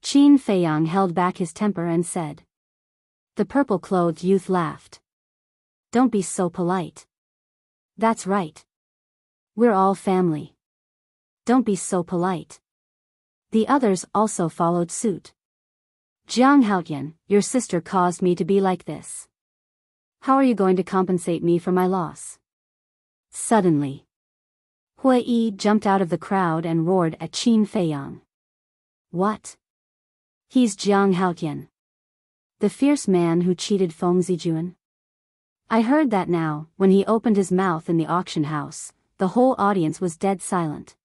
Qin Feiyang held back his temper and said. The purple-clothed youth laughed. "Don't be so polite." "That's right. We're all family. Don't be so polite." The others also followed suit. "Jiang Haotian, your sister caused me to be like this. How are you going to compensate me for my loss?" Suddenly, Hua Yi jumped out of the crowd and roared at Qin Feiyang. "What? He's Jiang Haotian, the fierce man who cheated Feng Zijuan? I heard that now." When he opened his mouth in the auction house, the whole audience was dead silent.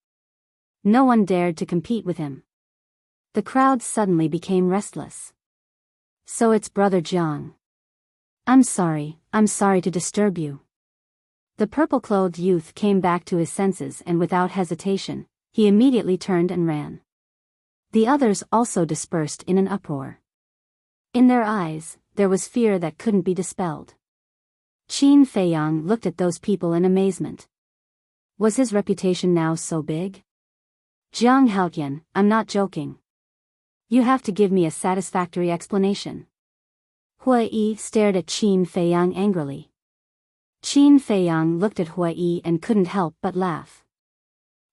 No one dared to compete with him. The crowd suddenly became restless. "So it's Brother Jiang. I'm sorry to disturb you." The purple-clothed youth came back to his senses and without hesitation, he immediately turned and ran. The others also dispersed in an uproar. In their eyes, there was fear that couldn't be dispelled. Qin Feiyang looked at those people in amazement. Was his reputation now so big? Jiang Haotian, I'm not joking. You have to give me a satisfactory explanation. Hua Yi stared at Qin Feiyang angrily. Qin Feiyang looked at Hua Yi and couldn't help but laugh.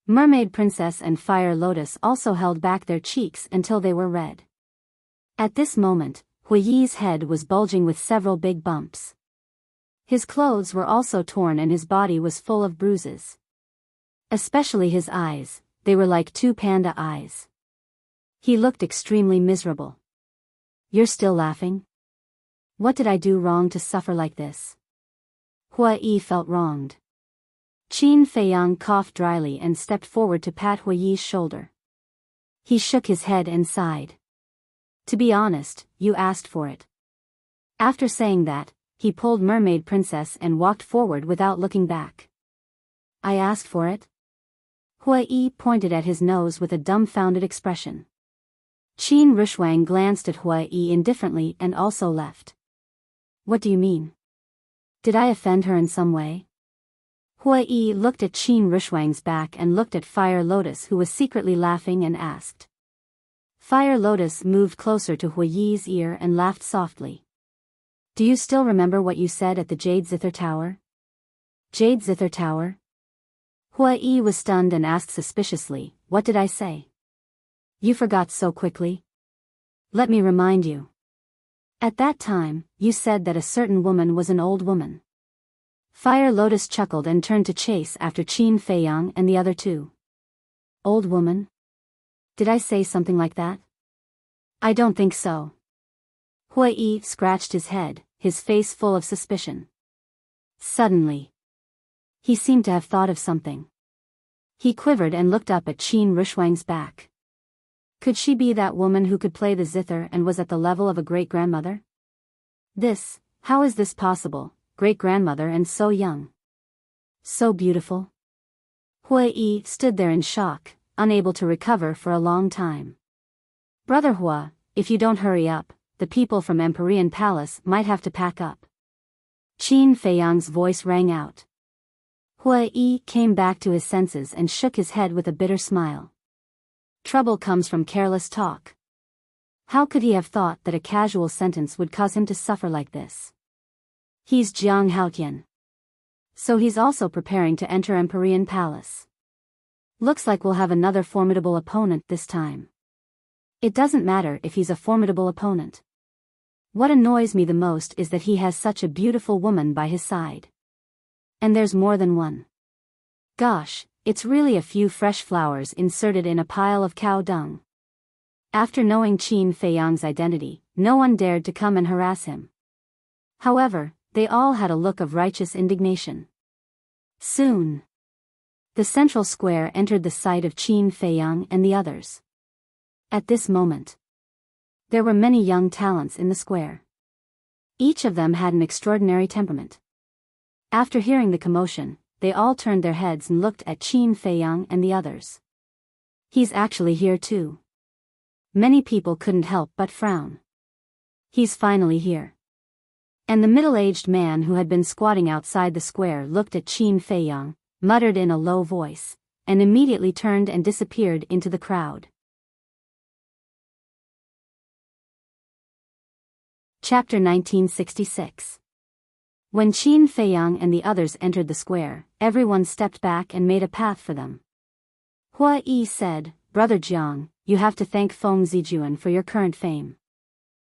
Mermaid Princess and Fire Lotus also held back their cheeks until they were red. At this moment, Hua Yi's head was bulging with several big bumps. His clothes were also torn and his body was full of bruises. Especially his eyes, they were like two panda eyes. He looked extremely miserable. You're still laughing? What did I do wrong to suffer like this? Hua Yi felt wronged. Qin Feiyang coughed dryly and stepped forward to pat Hua Yi's shoulder. He shook his head and sighed. To be honest, you asked for it. After saying that, he pulled Mermaid Princess and walked forward without looking back. I asked for it? Hua Yi pointed at his nose with a dumbfounded expression. Qin Rushwang glanced at Hua Yi indifferently and also left. What do you mean? Did I offend her in some way? Hua Yi looked at Qin Rushwang's back and looked at Fire Lotus, who was secretly laughing, and asked. Fire Lotus moved closer to Hua Yi's ear and laughed softly. Do you still remember what you said at the Jade Zither Tower? Jade Zither Tower? Hua Yi was stunned and asked suspiciously, what did I say? You forgot so quickly? Let me remind you. At that time, you said that a certain woman was an old woman. Fire Lotus chuckled and turned to chase after Qin Feiyang and the other two. Old woman? Did I say something like that? I don't think so. Hua Yi scratched his head, his face full of suspicion. Suddenly, he seemed to have thought of something. He quivered and looked up at Qin Rushwang's back. Could she be that woman who could play the zither and was at the level of a great-grandmother? How is this possible, great-grandmother and so young? So beautiful? Hua Yi stood there in shock, unable to recover for a long time. Brother Hua, if you don't hurry up, the people from Empyrean Palace might have to pack up. Qin Feiyang's voice rang out. Hua Yi came back to his senses and shook his head with a bitter smile. Trouble comes from careless talk. How could he have thought that a casual sentence would cause him to suffer like this? He's Jiang Haotian. So he's also preparing to enter Empyrean Palace. Looks like we'll have another formidable opponent this time. It doesn't matter if he's a formidable opponent. What annoys me the most is that he has such a beautiful woman by his side. And there's more than one. Gosh, it's really a few fresh flowers inserted in a pile of cow dung. After knowing Qin Feiyang's identity, no one dared to come and harass him. However, they all had a look of righteous indignation. Soon, the central square entered the sight of Qin Feiyang and the others. At this moment, there were many young talents in the square. Each of them had an extraordinary temperament. After hearing the commotion, they all turned their heads and looked at Qin Feiyang and the others. He's actually here too. Many people couldn't help but frown. He's finally here. And the middle-aged man who had been squatting outside the square looked at Qin Feiyang, muttered in a low voice, and immediately turned and disappeared into the crowd. Chapter 1966. When Qin Feiyang and the others entered the square, everyone stepped back and made a path for them. Hua Yi said, Brother Jiang, you have to thank Feng Zijuan for your current fame.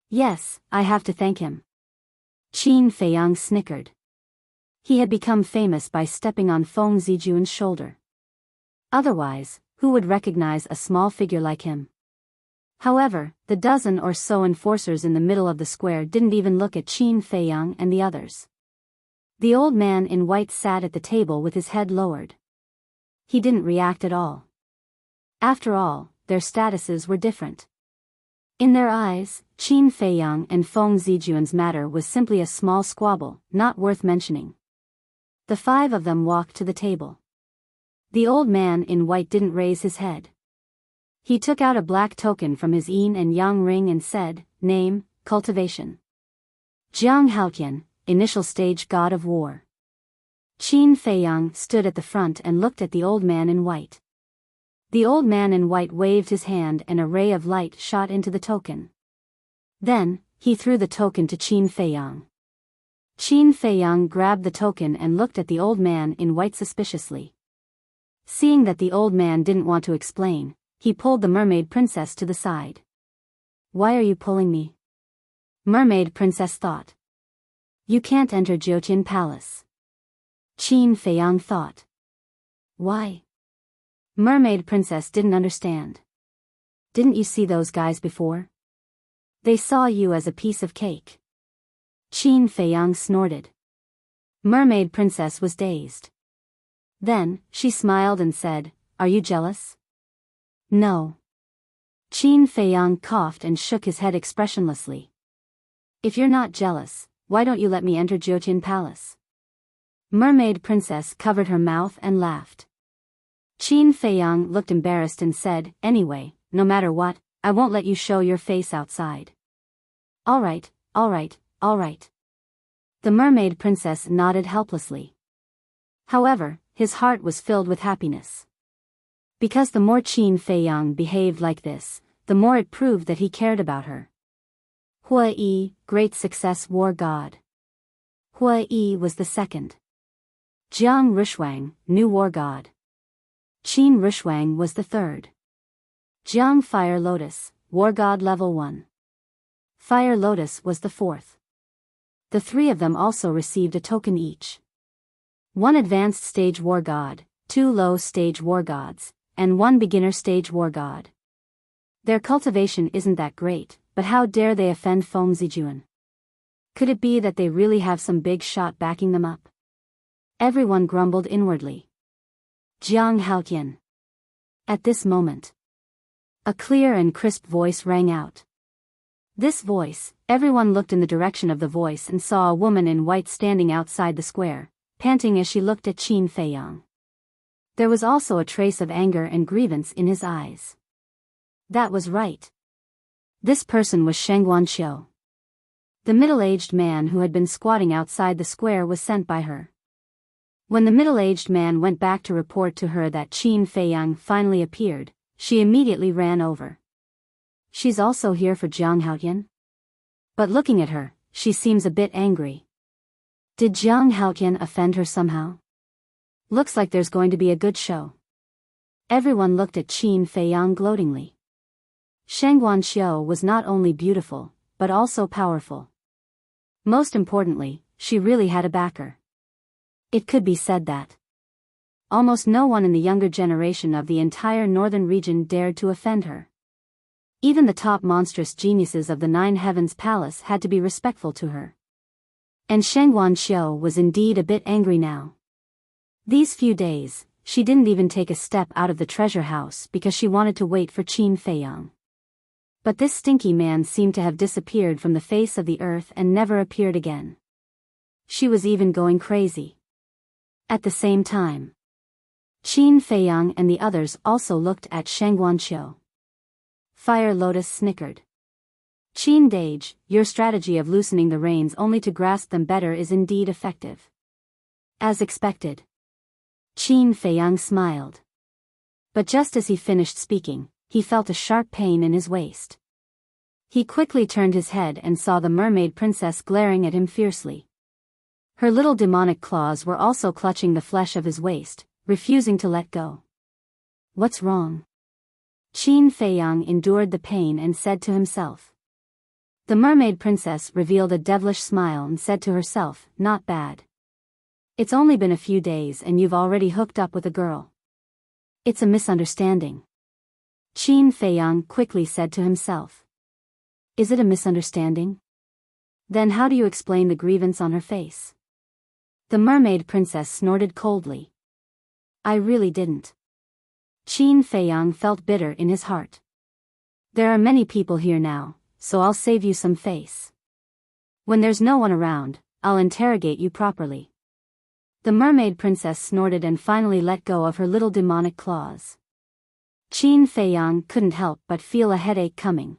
Yes, I have to thank him. Qin Feiyang snickered. He had become famous by stepping on Feng Zijuan's shoulder. Otherwise, who would recognize a small figure like him? However, the dozen or so enforcers in the middle of the square didn't even look at Qin Feiyang and the others. The old man in white sat at the table with his head lowered. He didn't react at all. After all, their statuses were different. In their eyes, Qin Feiyang and Feng Zijuan's matter was simply a small squabble, not worth mentioning. The five of them walked to the table. The old man in white didn't raise his head. He took out a black token from his yin and yang ring and said, Name, cultivation. Jiang Haotian, initial stage god of war. Qin Feiyang stood at the front and looked at the old man in white. The old man in white waved his hand and a ray of light shot into the token. Then, he threw the token to Qin Feiyang. Qin Feiyang grabbed the token and looked at the old man in white suspiciously. Seeing that the old man didn't want to explain, he pulled the mermaid princess to the side. "Why are you pulling me?" Mermaid princess thought. "You can't enter Jiutian Palace." Qin Feiyang thought. "Why?" Mermaid princess didn't understand. "Didn't you see those guys before? They saw you as a piece of cake." Qin Feiyang snorted. Mermaid princess was dazed. Then, she smiled and said, "Are you jealous?" "No." Qin Feiyang coughed and shook his head expressionlessly. "If you're not jealous, why don't you let me enter Jiutian Palace?" Mermaid princess covered her mouth and laughed. Qin Feiyang looked embarrassed and said, "Anyway, no matter what, I won't let you show your face outside." All right. The mermaid princess nodded helplessly. However, his heart was filled with happiness. Because the more Qin Feiyang behaved like this, the more it proved that he cared about her. Hua Yi, Great Success War God. Hua Yi was the second. Jiang Rushuang, New War God. Qin Rushuang was the third. Jiang Fire Lotus, War God Level 1. Fire Lotus was the fourth. The three of them also received a token each. 1 advanced stage war god, 2 low stage war gods, and 1 beginner stage war god. Their cultivation isn't that great, but how dare they offend Feng Zijuan? Could it be that they really have some big shot backing them up? Everyone grumbled inwardly. Jiang Haotian. At this moment, a clear and crisp voice rang out. This voice, everyone looked in the direction of the voice and saw a woman in white standing outside the square, panting as she looked at Qin Feiyang. There was also a trace of anger and grievance in his eyes. That was right. This person was Shengguan Qiu. The middle-aged man who had been squatting outside the square was sent by her. When the middle-aged man went back to report to her that Qin Feiyang finally appeared, she immediately ran over. "She's also here for Jiang Haotian?" But looking at her, she seems a bit angry. Did Jiang Haotian offend her somehow? Looks like there's going to be a good show. Everyone looked at Qin Feiyang gloatingly. Shengguan Qiu was not only beautiful, but also powerful. Most importantly, she really had a backer. It could be said that almost no one in the younger generation of the entire northern region dared to offend her. Even the top monstrous geniuses of the Nine Heavens Palace had to be respectful to her. And Shengguan Qiu was indeed a bit angry now. These few days, she didn't even take a step out of the treasure house because she wanted to wait for Qin Feiyang. But this stinky man seemed to have disappeared from the face of the earth and never appeared again. She was even going crazy. At the same time, Qin Feiyang and the others also looked at Shengguan Qiu. Fire Lotus snickered. "Qin Dage, your strategy of loosening the reins only to grasp them better is indeed effective." As expected. Qin Feiyang smiled. But just as he finished speaking, he felt a sharp pain in his waist. He quickly turned his head and saw the mermaid princess glaring at him fiercely. Her little demonic claws were also clutching the flesh of his waist, refusing to let go. What's wrong? Qin Feiyang endured the pain and said to himself. The mermaid princess revealed a devilish smile and said to herself, "Not bad. It's only been a few days and you've already hooked up with a girl. It's a misunderstanding." Qin Feiyang quickly said to himself. Is it a misunderstanding? Then how do you explain the grievance on her face? The mermaid princess snorted coldly. I really didn't. Qin Feiyang felt bitter in his heart. There are many people here now, so I'll save you some face. When there's no one around, I'll interrogate you properly. The mermaid princess snorted and finally let go of her little demonic claws. Qin Feiyang couldn't help but feel a headache coming.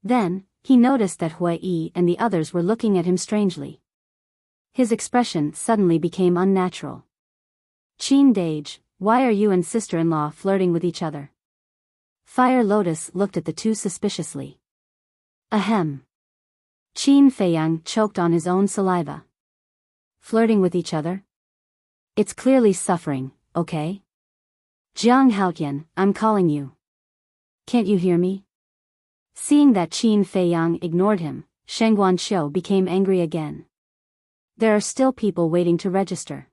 Then, he noticed that Hua Yi and the others were looking at him strangely. His expression suddenly became unnatural. Qin Dage, why are you and sister-in-law flirting with each other? Fire Lotus looked at the two suspiciously. Ahem. Qin Feiyang choked on his own saliva. Flirting with each other? It's clearly suffering, okay? Jiang Haotian, I'm calling you. Can't you hear me? Seeing that Qin Feiyang ignored him, Sheng Guanqiu became angry again. There are still people waiting to register.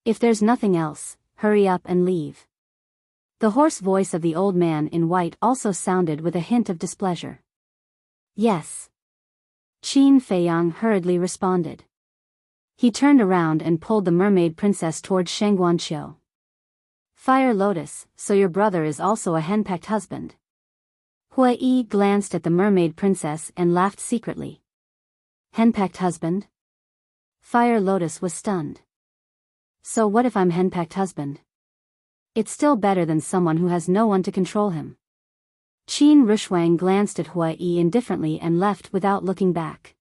If there's nothing else, hurry up and leave. The hoarse voice of the old man in white also sounded with a hint of displeasure. Yes. Qin Feiyang hurriedly responded. He turned around and pulled the mermaid princess towards Sheng Guanqiu. Fire Lotus, so your brother is also a henpecked husband. Hua Yi glanced at the mermaid princess and laughed secretly. Henpecked husband? Fire Lotus was stunned. So what if I'm henpecked husband? It's still better than someone who has no one to control him. Qin Rushuang glanced at Hua Yi indifferently and left without looking back.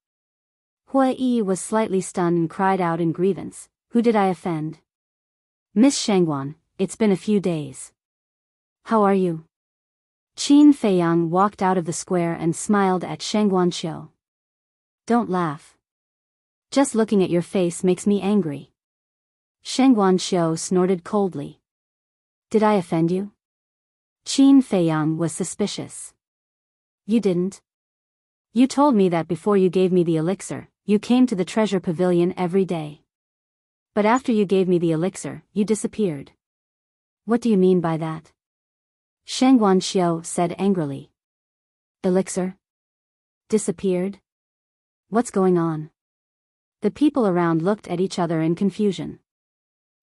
Hua Yi was slightly stunned and cried out in grievance, who did I offend? Miss Shangguan, it's been a few days. How are you? Qin Feiyang walked out of the square and smiled at Sheng Guanqiu. Don't laugh. Just looking at your face makes me angry. Sheng Guanqiu snorted coldly. Did I offend you? Qin Feiyang was suspicious. You didn't. You told me that before you gave me the elixir, you came to the treasure pavilion every day. But after you gave me the elixir, you disappeared. What do you mean by that? Sheng Guanqiu said angrily. Elixir? Disappeared? What's going on? The people around looked at each other in confusion.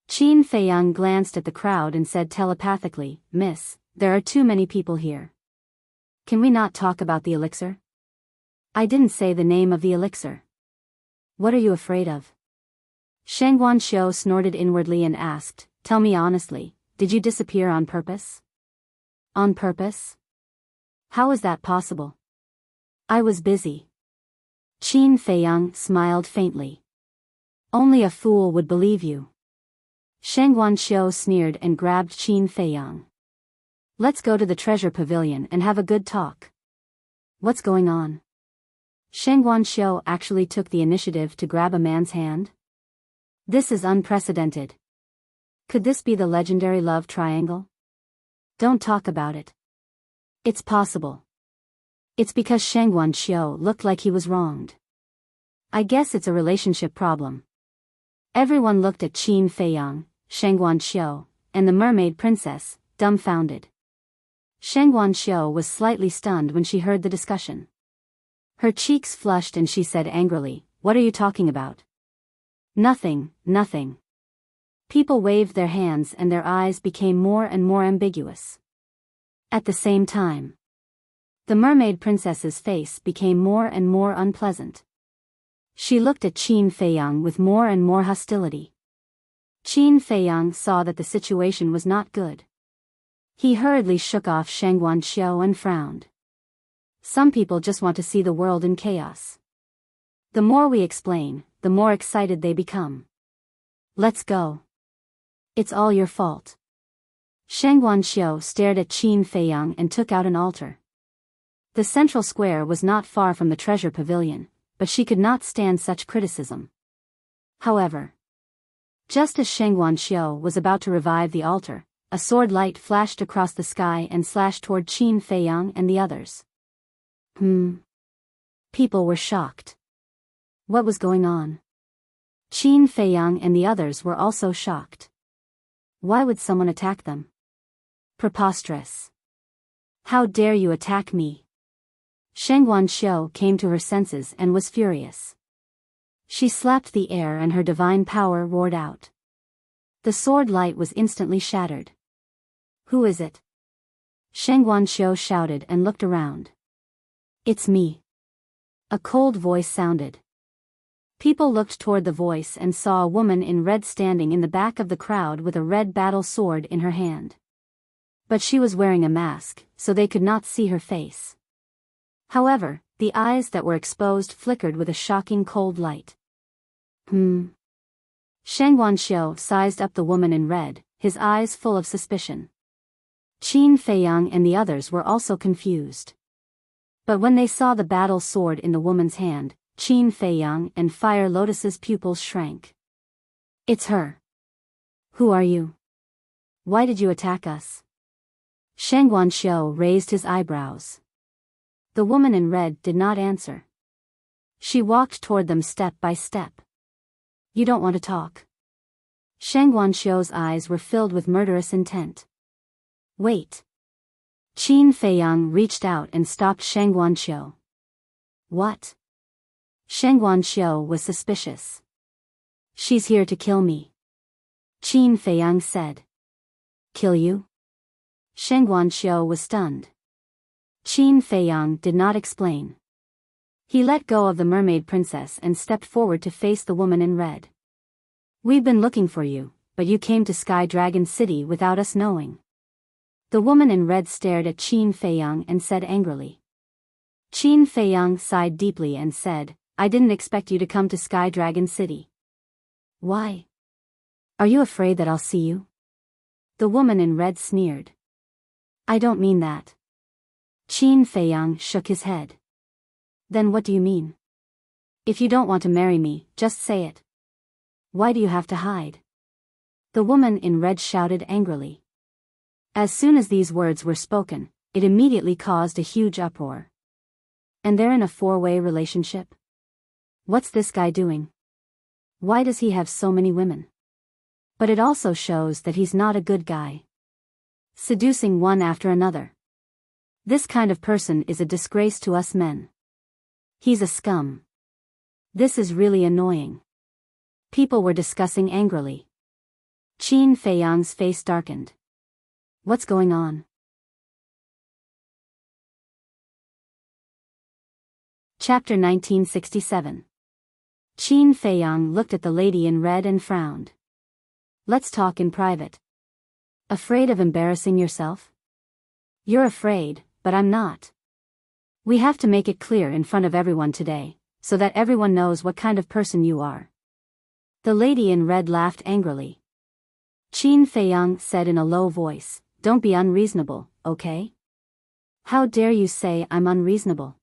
Qin Feiyang glanced at the crowd and said telepathically, Miss, there are too many people here. Can we not talk about the elixir? I didn't say the name of the elixir. What are you afraid of? Sheng Guanqiu snorted inwardly and asked, Tell me honestly, did you disappear on purpose? On purpose? How is that possible? I was busy. Qin Feiyang smiled faintly. Only a fool would believe you. Sheng Guanqiu sneered and grabbed Qin Feiyang. Let's go to the treasure pavilion and have a good talk. What's going on? Sheng Guanqiu actually took the initiative to grab a man's hand? This is unprecedented. Could this be the legendary love triangle? Don't talk about it. It's possible. It's because Sheng Guanqiu looked like he was wronged. I guess it's a relationship problem. Everyone looked at Qin Feiyang, Sheng Guanqiu, and the mermaid princess, dumbfounded. Sheng Guanqiu was slightly stunned when she heard the discussion. Her cheeks flushed and she said angrily, What are you talking about? Nothing, nothing. People waved their hands and their eyes became more and more ambiguous. At the same time, the mermaid princess's face became more and more unpleasant. She looked at Qin Feiyang with more and more hostility. Qin Feiyang saw that the situation was not good. He hurriedly shook off Sheng Guanqiu and frowned. Some people just want to see the world in chaos. The more we explain, the more excited they become. Let's go. It's all your fault. Sheng Guanqiu stared at Qin Feiyang and took out an altar. The central square was not far from the treasure pavilion, but she could not stand such criticism. However, just as Sheng Guanqiu was about to revive the altar, a sword light flashed across the sky and slashed toward Qin Feiyang and the others. People were shocked. What was going on? Qin Feiyang and the others were also shocked. Why would someone attack them? Preposterous. How dare you attack me? Sheng Guanqiu came to her senses and was furious. She slapped the air and her divine power roared out. The sword light was instantly shattered. Who is it? Sheng Guanqiu shouted and looked around. It's me. A cold voice sounded. People looked toward the voice and saw a woman in red standing in the back of the crowd with a red battle sword in her hand. But she was wearing a mask, so they could not see her face. However, the eyes that were exposed flickered with a shocking cold light. Shang Wanxiu sized up the woman in red, his eyes full of suspicion. Qin Feiyang and the others were also confused. But when they saw the battle sword in the woman's hand, Qin Feiyang and Fire Lotus's pupils shrank. It's her. Who are you? Why did you attack us? Shang Wanxiu raised his eyebrows. The woman in red did not answer. She walked toward them step by step. You don't want to talk. Shang Wanxiu's eyes were filled with murderous intent. Wait. Qin Feiyang reached out and stopped Shang Wanxiu. What? Shang Wanxiu was suspicious. She's here to kill me. Qin Feiyang said. Kill you? Shang Wanxiu was stunned. Qin Feiyang did not explain. He let go of the mermaid princess and stepped forward to face the woman in red. We've been looking for you, but you came to Sky Dragon City without us knowing. The woman in red stared at Qin Feiyang and said angrily. Qin Feiyang sighed deeply and said, I didn't expect you to come to Sky Dragon City. Why? Are you afraid that I'll see you? The woman in red sneered. I don't mean that. Qin Feiyang shook his head. Then what do you mean? If you don't want to marry me, just say it. Why do you have to hide? The woman in red shouted angrily. As soon as these words were spoken, it immediately caused a huge uproar. And they're in a four-way relationship? What's this guy doing? Why does he have so many women? But it also shows that he's not a good guy. Seducing one after another. This kind of person is a disgrace to us men. He's a scum. This is really annoying. People were discussing angrily. Qin Feiyang's face darkened. What's going on? Chapter 1967. Qin Feiyang looked at the lady in red and frowned. Let's talk in private. Afraid of embarrassing yourself? You're afraid, but I'm not. We have to make it clear in front of everyone today, so that everyone knows what kind of person you are. The lady in red laughed angrily. Qin Feiyang said in a low voice, Don't be unreasonable, okay? How dare you say I'm unreasonable?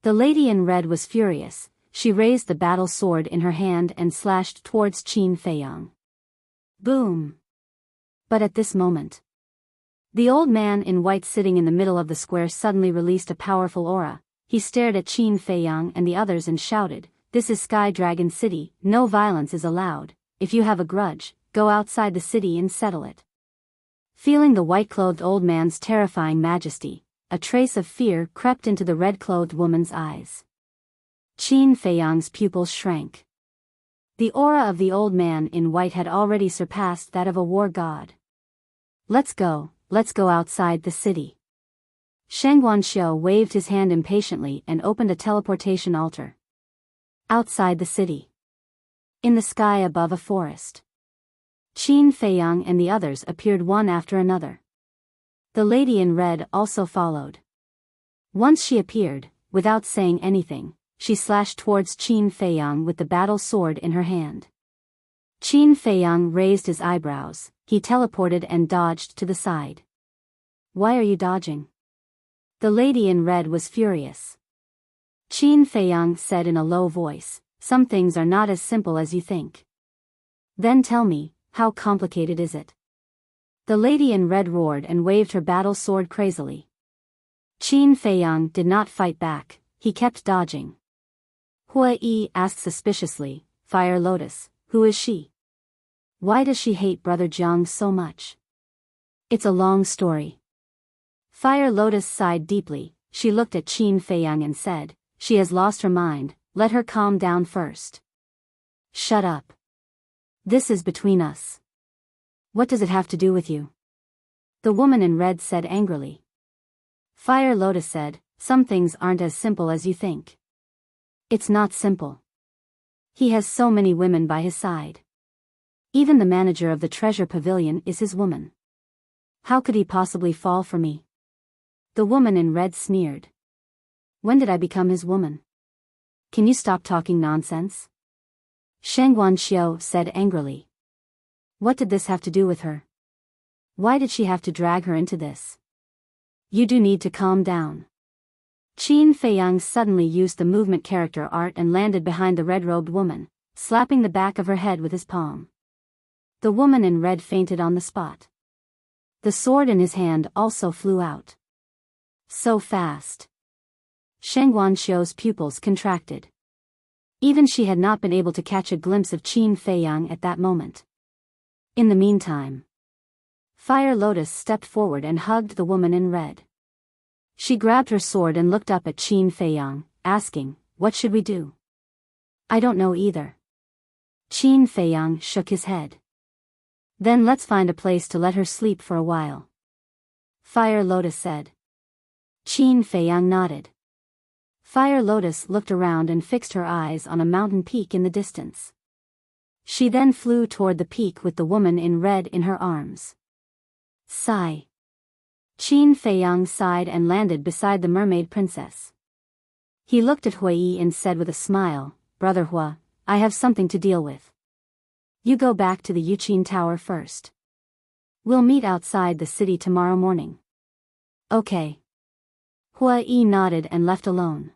The lady in red was furious. She raised the battle sword in her hand and slashed towards Qin Feiyang. Boom! But at this moment, the old man in white sitting in the middle of the square suddenly released a powerful aura. He stared at Qin Feiyang and the others and shouted, This is Sky Dragon City, no violence is allowed. If you have a grudge, go outside the city and settle it. Feeling the white-clothed old man's terrifying majesty, a trace of fear crept into the red-clothed woman's eyes. Qin Feiyang's pupils shrank. The aura of the old man in white had already surpassed that of a war god. Let's go outside the city. Shang Wanxiu waved his hand impatiently and opened a teleportation altar. Outside the city. In the sky above a forest. Qin Feiyang and the others appeared one after another. The lady in red also followed. Once she appeared, without saying anything, she slashed towards Qin Feiyang with the battle sword in her hand. Qin Feiyang raised his eyebrows. He teleported and dodged to the side. Why are you dodging? The lady in red was furious. Qin Feiyang said in a low voice, Some things are not as simple as you think. Then tell me, how complicated is it? The lady in red roared and waved her battle sword crazily. Qin Feiyang did not fight back, he kept dodging. Hua Yi asked suspiciously, Fire Lotus, who is she? Why does she hate Brother Jiang so much? It's a long story. Fire Lotus sighed deeply. She looked at Qin Feiyang and said, She has lost her mind, let her calm down first. Shut up. This is between us. What does it have to do with you? The woman in red said angrily. Fire Lotus said, Some things aren't as simple as you think. It's not simple. He has so many women by his side. Even the manager of the treasure pavilion is his woman. How could he possibly fall for me? The woman in red sneered. When did I become his woman? Can you stop talking nonsense? Sheng Guanxiu said angrily. What did this have to do with her? Why did she have to drag her into this? You do need to calm down. Qin Feiyang suddenly used the movement character art and landed behind the red-robed woman, slapping the back of her head with his palm. The woman in red fainted on the spot. The sword in his hand also flew out. So fast. Sheng Guanxiu's pupils contracted. Even she had not been able to catch a glimpse of Qin Feiyang at that moment. In the meantime, Fire Lotus stepped forward and hugged the woman in red. She grabbed her sword and looked up at Qin Feiyang, asking, "What should we do?" "I don't know either." Qin Feiyang shook his head. "Then let's find a place to let her sleep for a while," Fire Lotus said. Qin Feiyang nodded. Fire Lotus looked around and fixed her eyes on a mountain peak in the distance. She then flew toward the peak with the woman in red in her arms. Sigh. Qin Feiyang sighed and landed beside the mermaid princess. He looked at Hui and said with a smile, "Brother Hua, I have something to deal with. You go back to the Yuqin Tower first. We'll meet outside the city tomorrow morning." "Okay." Hui nodded and left alone.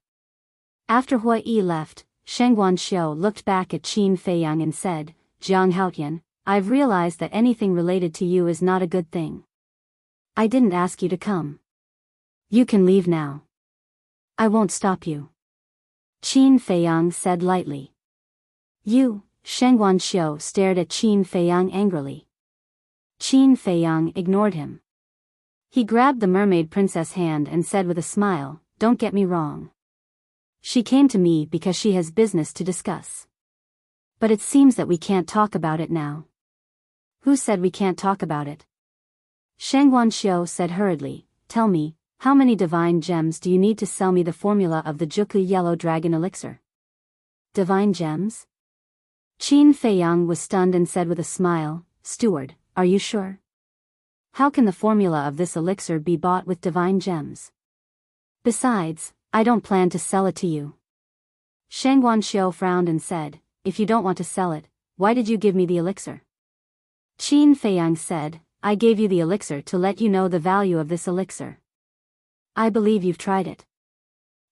After Hui left, Sheng Guanxiu looked back at Qin Feiyang and said, "Jiang Haotian, I've realized that anything related to you is not a good thing. I didn't ask you to come. You can leave now. I won't stop you." Qin Feiyang said lightly. "You," Sheng Guanxiu stared at Qin Feiyang angrily. Qin Feiyang ignored him. He grabbed the mermaid princess' hand and said with a smile, "Don't get me wrong. She came to me because she has business to discuss. But it seems that we can't talk about it now." "Who said we can't talk about it?" Sheng Guanxiu said hurriedly, "Tell me, how many divine gems do you need to sell me the formula of the Juku Yellow Dragon Elixir?" "Divine gems?" Qin Feiyang was stunned and said with a smile, "Steward, are you sure? How can the formula of this elixir be bought with divine gems? Besides, I don't plan to sell it to you." Sheng Guanxiu frowned and said, "If you don't want to sell it, why did you give me the elixir?" Qin Feiyang said, "I gave you the elixir to let you know the value of this elixir. I believe you've tried it.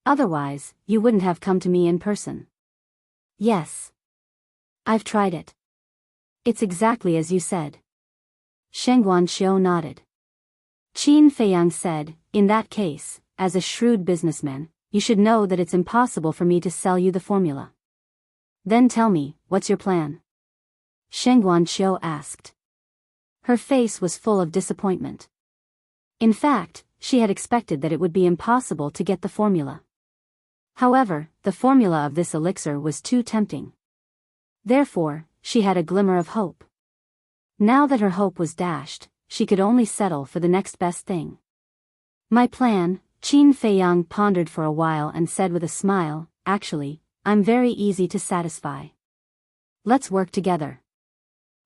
Otherwise, you wouldn't have come to me in person." "Yes. I've tried it. It's exactly as you said." Sheng Guanxiu nodded. Qin Feiyang said, "In that case, as a shrewd businessman, you should know that it's impossible for me to sell you the formula." "Then tell me, what's your plan?" Sheng Guanxiu asked. Her face was full of disappointment. In fact, she had expected that it would be impossible to get the formula. However, the formula of this elixir was too tempting. Therefore, she had a glimmer of hope. Now that her hope was dashed, she could only settle for the next best thing. "My plan," Qin Feiyang pondered for a while and said with a smile, "Actually, I'm very easy to satisfy. Let's work together."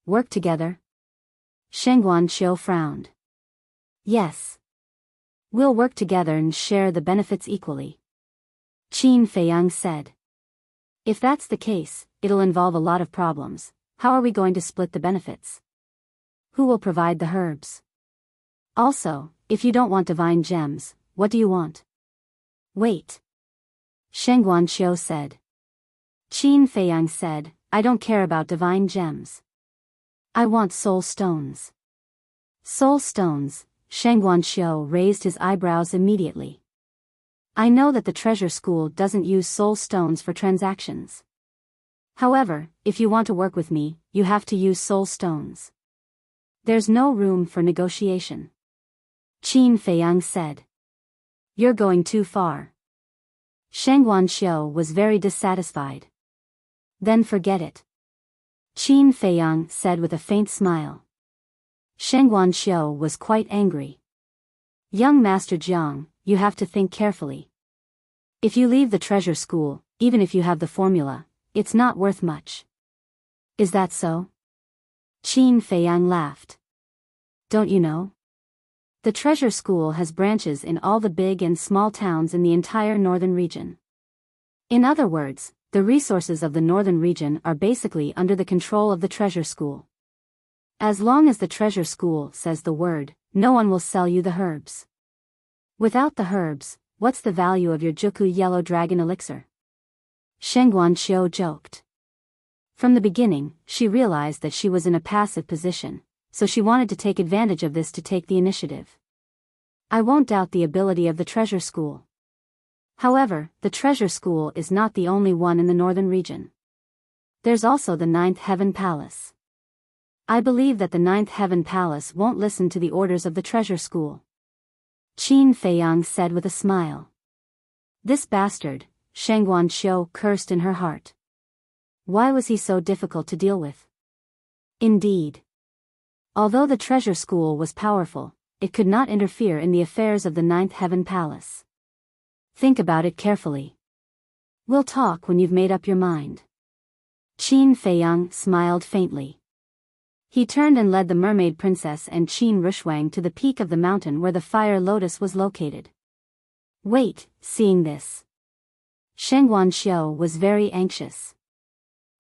"Work together?" Sheng Guanxiu frowned. "Yes. We'll work together and share the benefits equally," Qin Feiyang said. "If that's the case, it'll involve a lot of problems. How are we going to split the benefits? Who will provide the herbs? Also, if you don't want divine gems, what do you want?" "Wait," Sheng Guanxiu said. Qin Feiyang said, "I don't care about divine gems. I want soul stones." "Soul stones?" Sheng Guanxiu raised his eyebrows immediately. "I know that the treasure school doesn't use soul stones for transactions. However, if you want to work with me, you have to use soul stones. There's no room for negotiation," Qin Feiyang said. "You're going too far." Sheng Guanxiu was very dissatisfied. "Then forget it," Qin Feiyang said with a faint smile. Sheng Guanxiu was quite angry. "Young Master Jiang, you have to think carefully. If you leave the treasure school, even if you have the formula, it's not worth much." "Is that so?" Qin Feiyang laughed. "Don't you know? The treasure school has branches in all the big and small towns in the entire northern region. In other words, The resources of the northern region are basically under the control of the treasure school. As long as the treasure school says the word, no one will sell you the herbs. Without the herbs, what's the value of your Juku Yellow Dragon elixir? Sheng Guanqiu joked. From the beginning, she realized that she was in a passive position, so she wanted to take advantage of this to take the initiative. I won't doubt the ability of the treasure school. However, the treasure school is not the only one in the northern region. There's also the Ninth Heaven Palace. I believe that the Ninth Heaven Palace won't listen to the orders of the treasure school. Qin Feiyang said with a smile. This bastard, Sheng Guanqiu cursed in her heart. Why was he so difficult to deal with? Indeed. Although the treasure school was powerful, it could not interfere in the affairs of the Ninth Heaven Palace. Think about it carefully. We'll talk when you've made up your mind. Qin Feiyang smiled faintly. He turned and led the mermaid princess and Qin Rushwang to the peak of the mountain where the fire lotus was located. Wait, seeing this. Sheng Guanqiu was very anxious.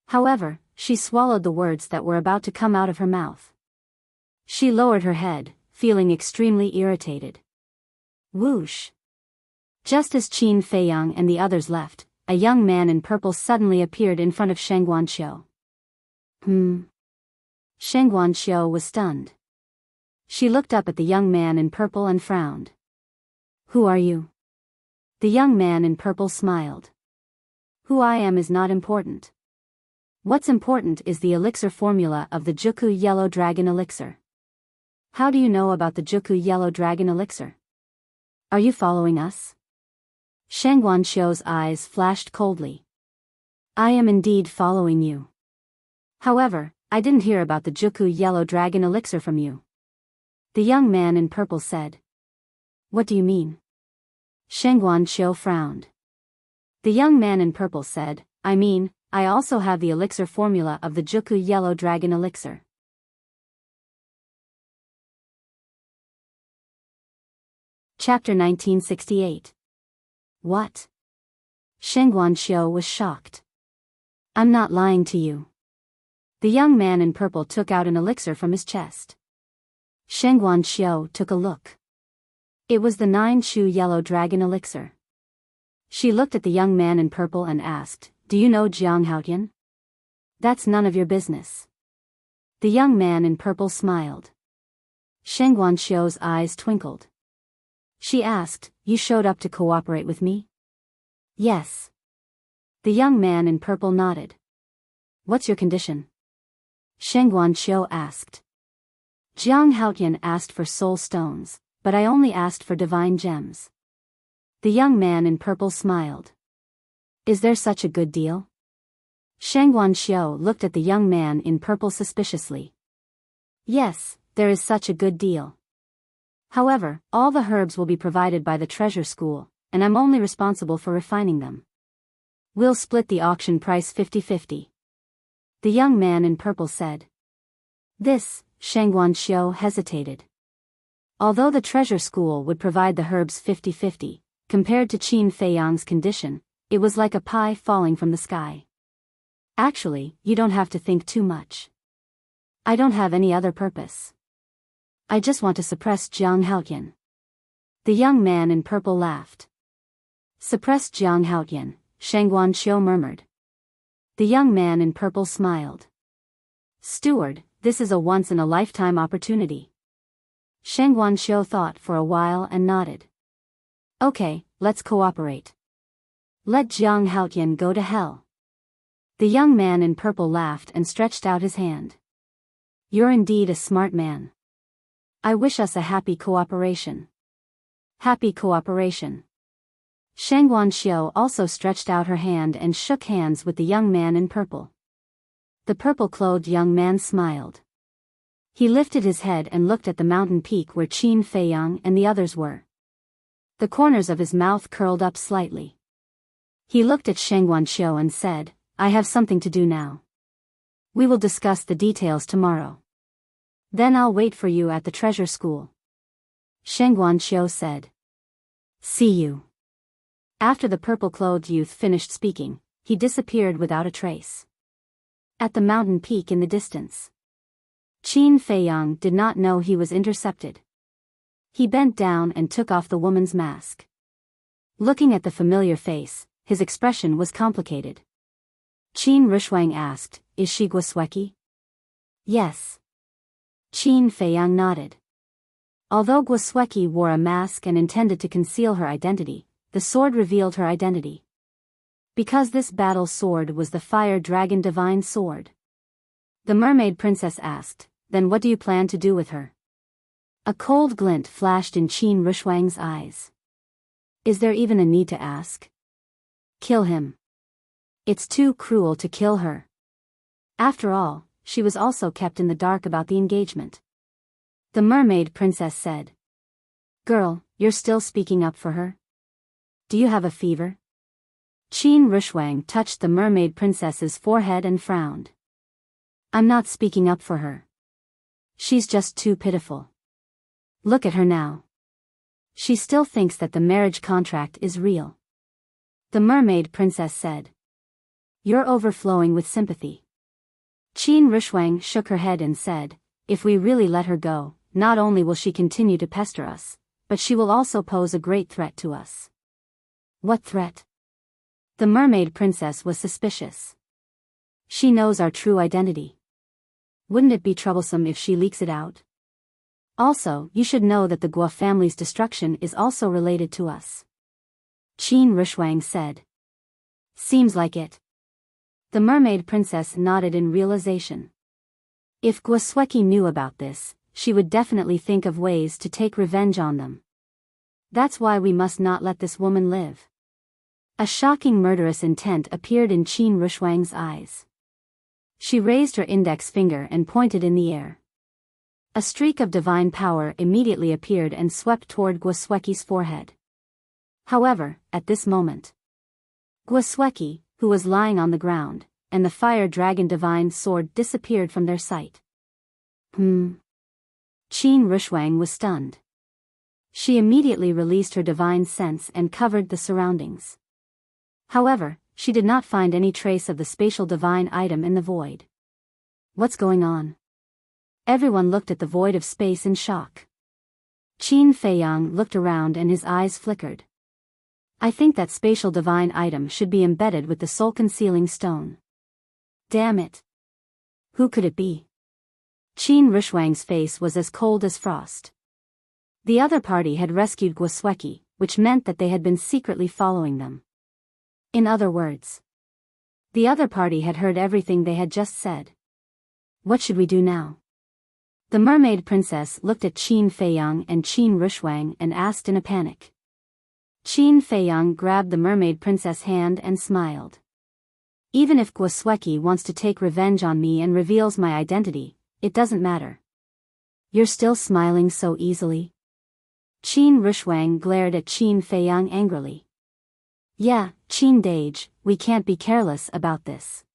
However, she swallowed the words that were about to come out of her mouth. She lowered her head, feeling extremely irritated. Whoosh! Just as Qin Feiyang and the others left, a young man in purple suddenly appeared in front of Sheng Guanqiu. Sheng Guanqiu was stunned. She looked up at the young man in purple and frowned. Who are you? The young man in purple smiled. Who I am is not important. What's important is the elixir formula of the Juku Yellow Dragon elixir. How do you know about the Juku Yellow Dragon elixir? Are you following us? Sheng Guanqiu's eyes flashed coldly. I am indeed following you. However, I didn't hear about the Juku Yellow Dragon elixir from you. The young man in purple said. What do you mean? Sheng Guanqiu frowned. The young man in purple said, I mean, I also have the elixir formula of the Juku Yellow Dragon elixir. Chapter 1968. What? Sheng Guanqiu was shocked. I'm not lying to you. The young man in purple took out an elixir from his chest. Sheng Guanqiu took a look. It was the 9-Chu Yellow Dragon elixir. She looked at the young man in purple and asked, Do you know Jiang Haotian? That's none of your business. The young man in purple smiled. Sheng Guanqiu's eyes twinkled. She asked, You showed up to cooperate with me? Yes. The young man in purple nodded. What's your condition? Sheng Guanqiu asked. Jiang Haotian asked for soul stones, but I only asked for divine gems. The young man in purple smiled. Is there such a good deal? Sheng Guanqiu looked at the young man in purple suspiciously. Yes, there is such a good deal. However, all the herbs will be provided by the treasure school, and I'm only responsible for refining them. We'll split the auction price 50-50. The young man in purple said. This, Sheng Guanqiu hesitated. Although the treasure school would provide the herbs 50-50, compared to Qin Feiyang's condition, it was like a pie falling from the sky. Actually, you don't have to think too much. I don't have any other purpose. I just want to suppress Jiang Haotian. The young man in purple laughed. Suppress Jiang Haotian, Sheng Guanqiu murmured. The young man in purple smiled. Steward, this is a once-in-a-lifetime opportunity. Sheng Guanqiu thought for a while and nodded. Okay, let's cooperate. Let Jiang Haotian go to hell. The young man in purple laughed and stretched out his hand. You're indeed a smart man. I wish us a happy cooperation. Happy cooperation. Sheng Guanqiu also stretched out her hand and shook hands with the young man in purple. The purple-clothed young man smiled. He lifted his head and looked at the mountain peak where Qin Feiyang and the others were. The corners of his mouth curled up slightly. He looked at Sheng Guanqiu and said, I have something to do now. We will discuss the details tomorrow. Then I'll wait for you at the treasure school. Sheng Guanqiu said. See you. After the purple-clothed youth finished speaking, he disappeared without a trace. At the mountain peak in the distance, Qin Feiyang did not know he was intercepted. He bent down and took off the woman's mask. Looking at the familiar face, his expression was complicated. Qin Rushwang asked, "Is she Guosweki?" "Yes." Qin Feiyang nodded. Although Guosweki wore a mask and intended to conceal her identity, the sword revealed her identity. Because this battle sword was the Fire Dragon Divine Sword. The mermaid princess asked, "Then what do you plan to do with her?" A cold glint flashed in Qin Rushwang's eyes. "Is there even a need to ask?" "Kill him. It's too cruel to kill her." After all, she was also kept in the dark about the engagement. The mermaid princess said, "Girl, you're still speaking up for her? Do you have a fever?" Qin Rushwang touched the mermaid princess's forehead and frowned. "I'm not speaking up for her. She's just too pitiful. Look at her now. She still thinks that the marriage contract is real." The mermaid princess said, "You're overflowing with sympathy." Qin Rushwang shook her head and said, "If we really let her go, not only will she continue to pester us, but she will also pose a great threat to us." "What threat?" The mermaid princess was suspicious. "She knows our true identity. Wouldn't it be troublesome if she leaks it out? Also, you should know that the Guo family's destruction is also related to us." Qin Rushwang said. "Seems like it." The mermaid princess nodded in realization. If Guosweki knew about this, she would definitely think of ways to take revenge on them. That's why we must not let this woman live. A shocking murderous intent appeared in Qin Rushwang's eyes. She raised her index finger and pointed in the air. A streak of divine power immediately appeared and swept toward Guosweki's forehead. However, at this moment, Guosweki, who was lying on the ground, and the Fire Dragon Divine Sword disappeared from their sight. Qin Rushwang was stunned. She immediately released her divine sense and covered the surroundings. However, she did not find any trace of the spatial divine item in the void. What's going on? Everyone looked at the void of space in shock. Qin Feiyang looked around and his eyes flickered. "I think that spatial divine item should be embedded with the soul-concealing stone. Damn it. Who could it be?" Qin Rushwang's face was as cold as frost. The other party had rescued Guosweki, which meant that they had been secretly following them. In other words, the other party had heard everything they had just said. What should we do now? The mermaid princess looked at Qin Feiyang and Qin Rushwang and asked in a panic. Qin Feiyang grabbed the mermaid princess' hand and smiled. "Even if Guosweki wants to take revenge on me and reveals my identity, it doesn't matter." "You're still smiling so easily?" Qin Rushwang glared at Qin Feiyang angrily. "Yeah, Qin Dage, we can't be careless about this.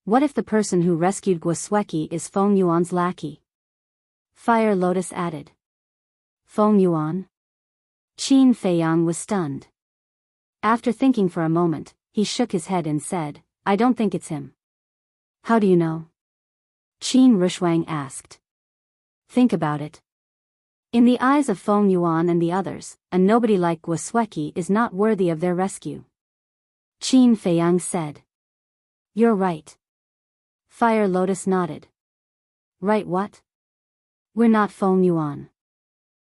What if the person who rescued Guosweki is Feng Yuan's lackey?" Fire Lotus added. "Feng Yuan?" Qin Feiyang was stunned. After thinking for a moment, he shook his head and said, "I don't think it's him." "How do you know?" Qin Rushwang asked. "Think about it. In the eyes of Feng Yuan and the others, a nobody like Guosweki is not worthy of their rescue." Qin Feiyang said. "You're right." Fire Lotus nodded. "Right what? We're not Feng Yuan.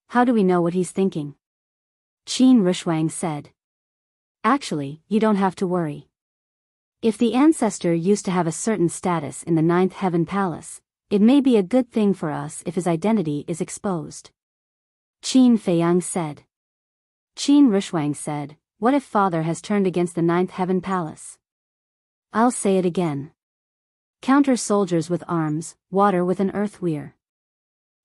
How do we know what he's thinking?" Qin Rushwang said. "Actually, you don't have to worry. If the ancestor used to have a certain status in the Ninth Heaven Palace, it may be a good thing for us if his identity is exposed." Qin Feiyang said. Qin Rushwang said, "What if father has turned against the Ninth Heaven Palace?" "I'll say it again. Counter soldiers with arms, water with an earth weir.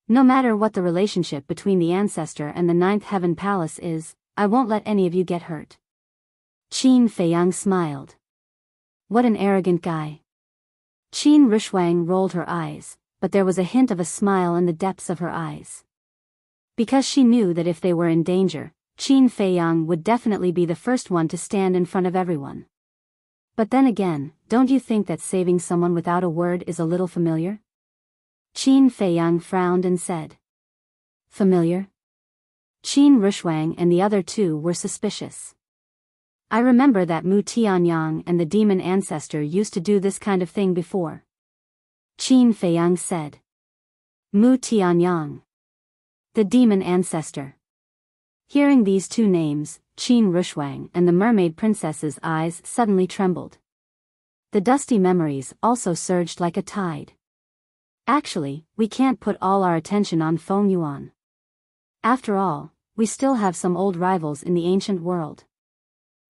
No matter what the relationship between the ancestor and the Ninth Heaven Palace is, I won't let any of you get hurt." Qin Feiyang smiled. What an arrogant guy. Qin Rushwang rolled her eyes, but there was a hint of a smile in the depths of her eyes. Because she knew that if they were in danger, Qin Feiyang would definitely be the first one to stand in front of everyone. But then again, don't you think that saving someone without a word is a little familiar? Qin Feiyang frowned and said. Familiar? Qin Rushwang and the other two were suspicious. I remember that Mu Tianyang and the demon ancestor used to do this kind of thing before. Qin Feiyang said. Mu Tianyang. The demon ancestor. Hearing these two names, Qin Rushwang and the mermaid princess's eyes suddenly trembled. The dusty memories also surged like a tide. Actually, we can't put all our attention on Feng Yuan. After all, we still have some old rivals in the ancient world.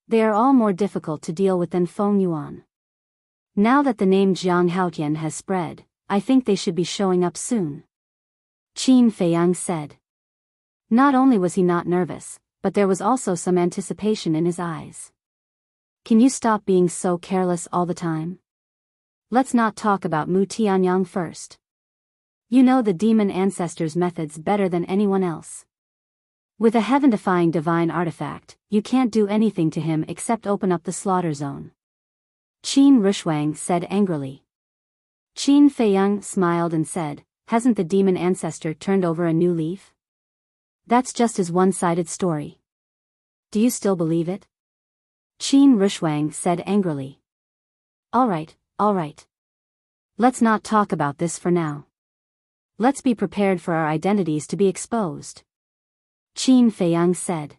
They are all more difficult to deal with than Feng Yuan. Now that the name Jiang Haotian has spread, I think they should be showing up soon. Qin Feiyang said. Not only was he not nervous, but there was also some anticipation in his eyes. Can you stop being so careless all the time? Let's not talk about Mu Tianyang first. You know the demon ancestor's methods better than anyone else. With a heaven-defying divine artifact, you can't do anything to him except open up the slaughter zone. Qin Rushwang said angrily. Qin Feiyang smiled and said, hasn't the demon ancestor turned over a new leaf? That's just his one-sided story. Do you still believe it? Qin Rushwang said angrily. All right. Let's not talk about this for now. Let's be prepared for our identities to be exposed. Qin Feiyang said.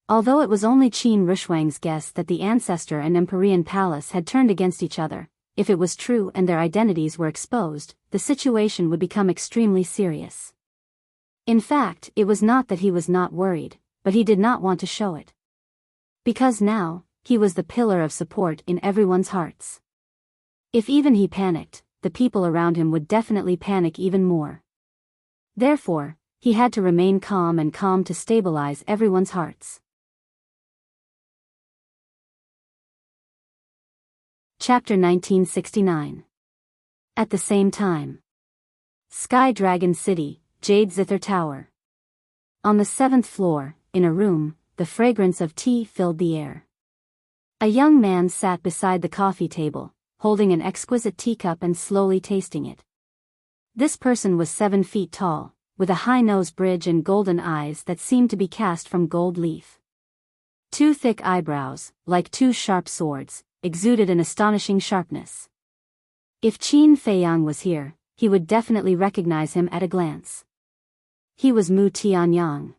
Although it was only Qin Rushwang's guess that the ancestor and Empyrean Palace had turned against each other, if it was true and their identities were exposed, the situation would become extremely serious. In fact, it was not that he was not worried, but he did not want to show it. Because now, he was the pillar of support in everyone's hearts. If even he panicked, the people around him would definitely panic even more. Therefore, he had to remain calm to stabilize everyone's hearts. Chapter 1969. At the same time. Sky Dragon City, Jade Zither Tower. On the 7th floor, in a room, the fragrance of tea filled the air. A young man sat beside the coffee table, holding an exquisite teacup and slowly tasting it. This person was 7 feet tall, with a high nose bridge and golden eyes that seemed to be cast from gold leaf. 2 thick eyebrows, like 2 sharp swords, exuded an astonishing sharpness. If Qin Feiyang was here, he would definitely recognize him at a glance. He was Mu Tianyang.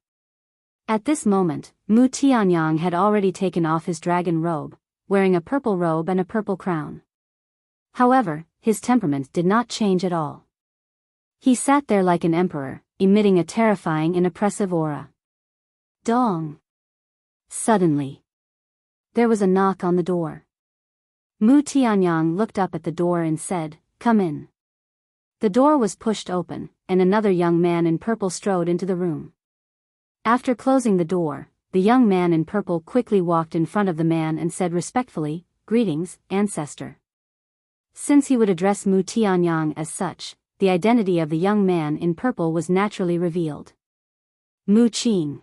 At this moment, Mu Tianyang had already taken off his dragon robe, wearing a purple robe and a purple crown. However, his temperament did not change at all. He sat there like an emperor, emitting a terrifying and oppressive aura. Dong! Suddenly, there was a knock on the door. Mu Tianyang looked up at the door and said, "Come in." The door was pushed open, and another young man in purple strode into the room. After closing the door, the young man in purple quickly walked in front of the man and said respectfully, "Greetings, ancestor." Since he would address Mu Tianyang as such, the identity of the young man in purple was naturally revealed. Mu Qing.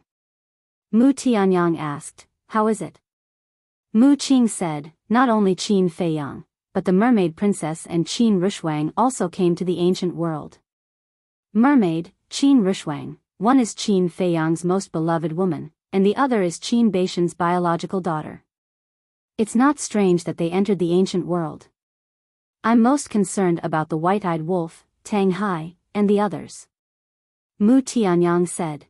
Mu Tianyang asked, "How is it?" Mu Qing said, "Not only Qin Feiyang, but the mermaid princess and Qin Rushwang also came to the ancient world. Mermaid, Qin Rushwang, one is Qin Feiyang's most beloved woman, and the other is Qin Beishan's biological daughter. It's not strange that they entered the ancient world. I'm most concerned about the white-eyed wolf, Tang Hai, and the others." Mu Tianyang said.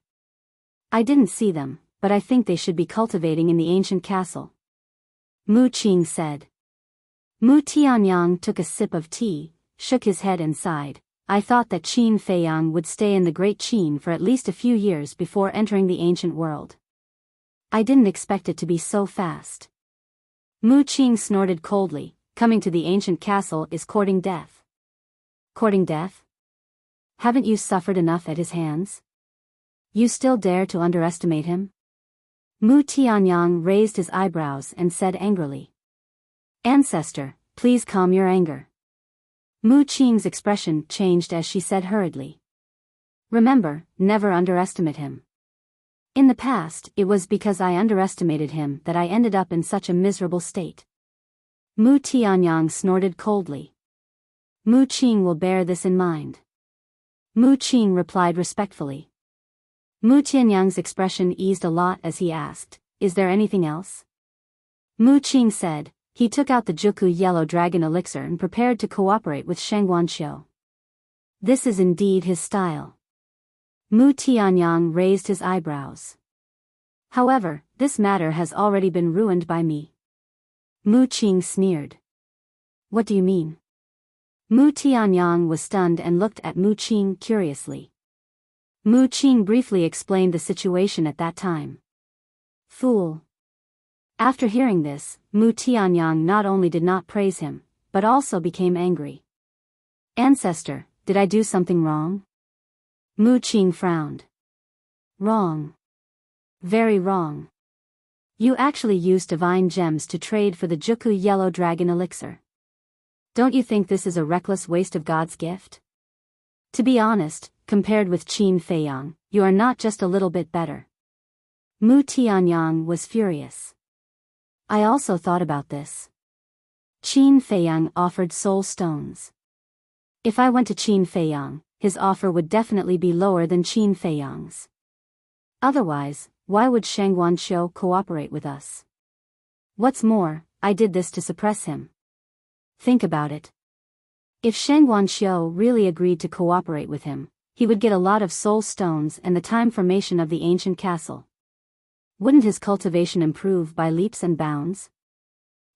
"I didn't see them, but I think they should be cultivating in the ancient castle." Mu Qing said. Mu Tianyang took a sip of tea, shook his head and sighed. "I thought that Qin Feiyang would stay in the Great Qin for at least a few years before entering the ancient world. I didn't expect it to be so fast." Mu Qing snorted coldly. "Coming to the ancient castle is courting death." "Courting death? Haven't you suffered enough at his hands? You still dare to underestimate him?" Mu Tianyang raised his eyebrows and said angrily. "Ancestor, please calm your anger." Mu Qing's expression changed as she said hurriedly. "Remember, never underestimate him. In the past, it was because I underestimated him that I ended up in such a miserable state. Mu Tianyang snorted coldly. Mu Qing will bear this in mind. Mu Qing replied respectfully. Mu Tianyang's expression eased a lot as he asked, "Is there anything else?" Mu Qing said. He took out the Juku Yellow Dragon Elixir and prepared to cooperate with Shengguanqiu. This is indeed his style. Mu Tianyang raised his eyebrows. However, this matter has already been ruined by me. Mu Qing sneered. What do you mean? Mu Tianyang was stunned and looked at Mu Qing curiously. Mu Qing briefly explained the situation at that time. Fool. After hearing this, Mu Tianyang not only did not praise him, but also became angry. Ancestor, did I do something wrong? Mu Qing frowned. Wrong. Very wrong. You actually used divine gems to trade for the Juku Yellow Dragon Elixir. Don't you think this is a reckless waste of God's gift? To be honest, compared with Qin Feiyang, you are not just a little bit better. Mu Tianyang was furious. I also thought about this. Qin Feiyang offered soul stones. If I went to Qin Feiyang, his offer would definitely be lower than Qin Feiyang's. Otherwise, why would Shengguanqiu cooperate with us? What's more, I did this to suppress him. Think about it. If Shengguanqiu really agreed to cooperate with him, he would get a lot of soul stones and the time formation of the ancient castle. Wouldn't his cultivation improve by leaps and bounds?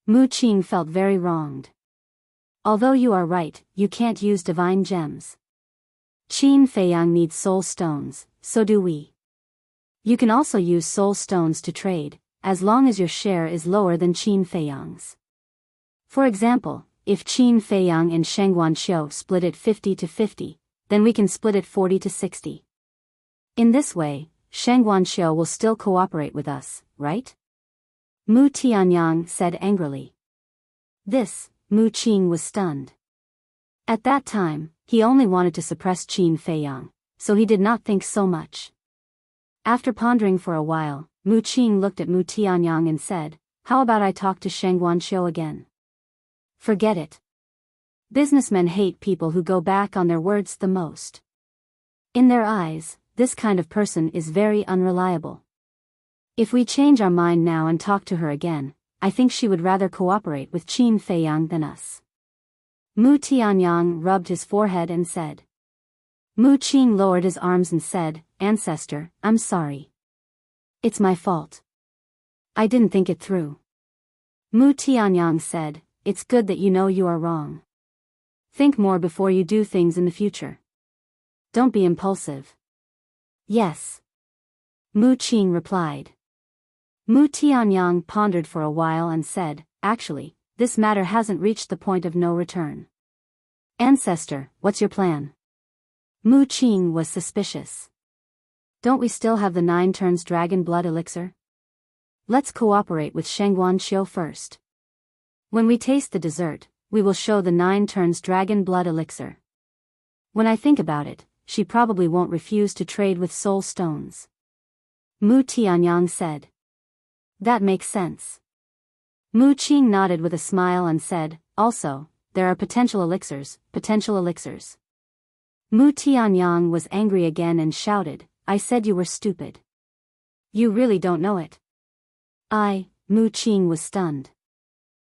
Mu Qing felt very wronged. Although you are right, you can't use divine gems. Qin Feiyang needs soul stones, so do we. You can also use soul stones to trade, as long as your share is lower than Qin Feiyang's. For example, if Qin Feiyang and Shengguanqiu split it 50-50, then we can split it 40-60. In this way, Shengguanqiu will still cooperate with us, right? Mu Tianyang said angrily. This, Mu Qing was stunned. At that time, he only wanted to suppress Qin Feiyang, so he did not think so much. After pondering for a while, Mu Qing looked at Mu Tianyang and said, "How about I talk to Shengguanqiu again?" Forget it. Businessmen hate people who go back on their words the most. In their eyes, this kind of person is very unreliable. If we change our mind now and talk to her again, I think she would rather cooperate with Qin Feiyang than us. Mu Tianyang rubbed his forehead and said. Mu Qing lowered his arms and said, "Ancestor, I'm sorry. It's my fault. I didn't think it through." Mu Tianyang said, "It's good that you know you are wrong. Think more before you do things in the future. Don't be impulsive." "Yes." Mu Qing replied. Mu Tianyang pondered for a while and said, "Actually, this matter hasn't reached the point of no return. Ancestor, what's your plan?" Mu Qing was suspicious. "Don't we still have the 9 turns dragon blood elixir? Let's cooperate with Shengguanqiu first. When we taste the dessert, we will show the 9 turns dragon blood elixir. When I think about it, she probably won't refuse to trade with soul stones." Mu Tianyang said. "That makes sense." Mu Qing nodded with a smile and said, "Also, there are potential elixirs. Mu Tianyang was angry again and shouted, "I said you were stupid. You really don't know it." Mu Qing was stunned.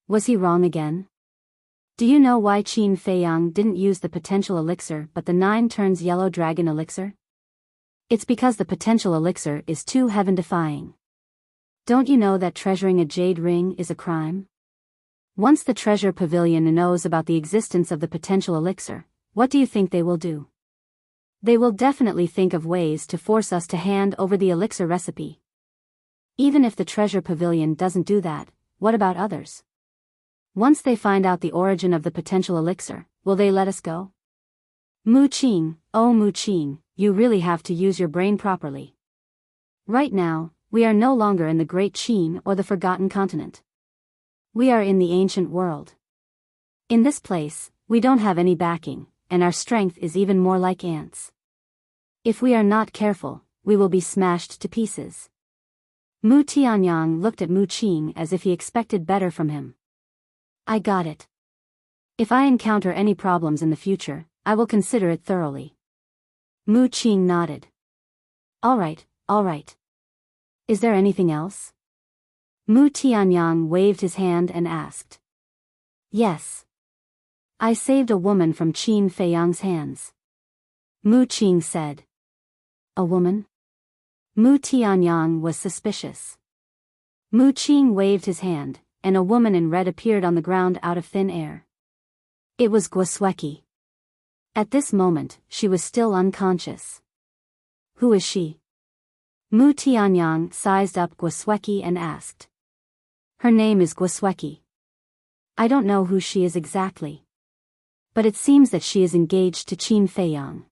Was he wrong again? Do you know why Qin Feiyang didn't use the potential elixir but the 9 turns yellow dragon elixir? It's because the potential elixir is too heaven-defying. Don't you know that treasuring a jade ring is a crime? Once the treasure pavilion knows about the existence of the potential elixir, what do you think they will do? They will definitely think of ways to force us to hand over the elixir recipe. Even if the treasure pavilion doesn't do that, what about others? Once they find out the origin of the potential elixir, will they let us go? Mu Qing, oh Mu Qing, you really have to use your brain properly. Right now, we are no longer in the Great Qin or the Forgotten Continent. We are in the ancient world. In this place, we don't have any backing, and our strength is even more like ants. If we are not careful, we will be smashed to pieces. Mu Tianyang looked at Mu Qing as if he expected better from him. I got it. If I encounter any problems in the future, I will consider it thoroughly. Mu Qing nodded. All right, all right. Is there anything else? Mu Tianyang waved his hand and asked. Yes. I saved a woman from Qin Feiyang's hands. Mu Qing said. A woman? Mu Tianyang was suspicious. Mu Qing waved his hand, and a woman in red appeared on the ground out of thin air. It was Guosweki. At this moment, she was still unconscious. Who is she? Mu Tianyang sized up Guosweki and asked. Her name is Guosweki. I don't know who she is exactly. But it seems that she is engaged to Qin Feiyang.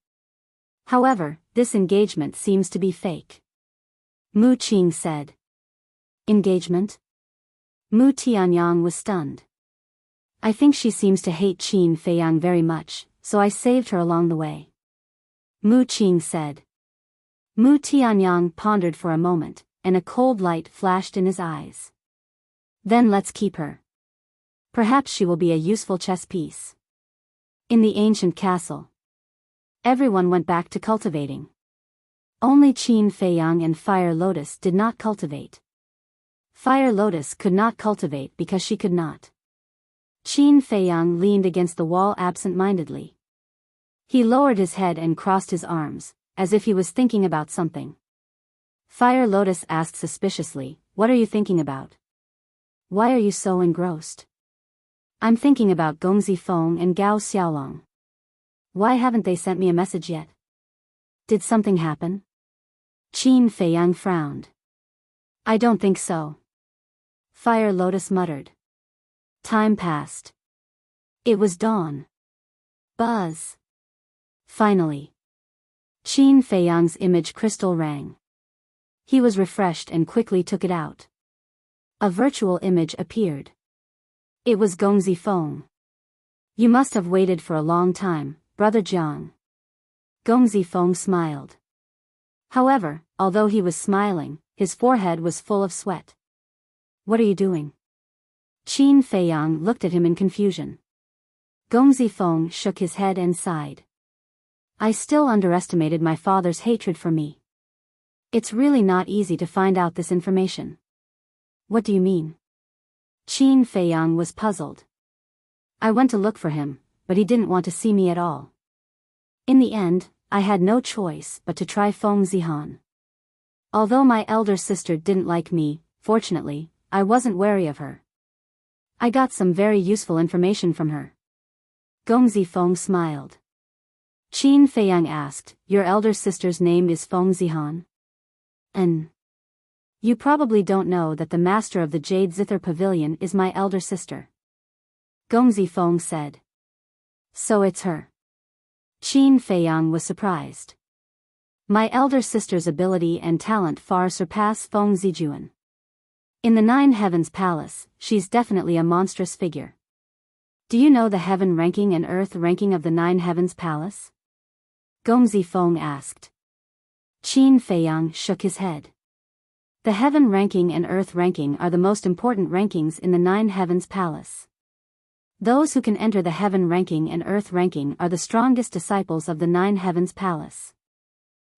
However, this engagement seems to be fake. Mu Qing said. Engagement? Mu Tianyang was stunned. I think she seems to hate Qin Feiyang very much, so I saved her along the way. Mu Qing said. Mu Tianyang pondered for a moment, and a cold light flashed in his eyes. Then let's keep her. Perhaps she will be a useful chess piece. In the ancient castle, everyone went back to cultivating. Only Qin Feiyang and Fire Lotus did not cultivate. Fire Lotus could not cultivate because she could not. Qin Feiyang leaned against the wall absent-mindedly. He lowered his head and crossed his arms, as if he was thinking about something. Fire Lotus asked suspiciously, "What are you thinking about? Why are you so engrossed?" "I'm thinking about Gongzi Feng and Gao Xiaolong. Why haven't they sent me a message yet? Did something happen?" Qin Feiyang frowned. "I don't think so." Fire Lotus muttered. Time passed. It was dawn. Buzz. Finally. Qin Feiyang's image crystal rang. He was refreshed and quickly took it out. A virtual image appeared. It was Gongzi Feng. "You must have waited for a long time, Brother Jiang." Gongzi Feng smiled. However, although he was smiling, his forehead was full of sweat. "What are you doing?" Qin Feiyang looked at him in confusion. Gongzi Feng shook his head and sighed. "I still underestimated my father's hatred for me. It's really not easy to find out this information." "What do you mean?" Qin Feiyang was puzzled. "I went to look for him, but he didn't want to see me at all. In the end, I had no choice but to try Feng Zihan. Although my elder sister didn't like me, fortunately, I wasn't wary of her. I got some very useful information from her." Gongzi Feng smiled. Qin Feiyang asked, "Your elder sister's name is Feng Zihan?" You probably don't know that the master of the Jade Zither Pavilion is my elder sister." Gongzi Feng said. "So it's her." Qin Feiyang was surprised. "My elder sister's ability and talent far surpass Feng Zijuan. In the Nine Heavens Palace, she's definitely a monstrous figure. Do you know the heaven ranking and earth ranking of the Nine Heavens Palace?" Gongzi Feng asked. Qin Feiyang shook his head. The heaven ranking and earth ranking are the most important rankings in the Nine Heavens Palace. Those who can enter the heaven ranking and earth ranking are the strongest disciples of the Nine Heavens Palace.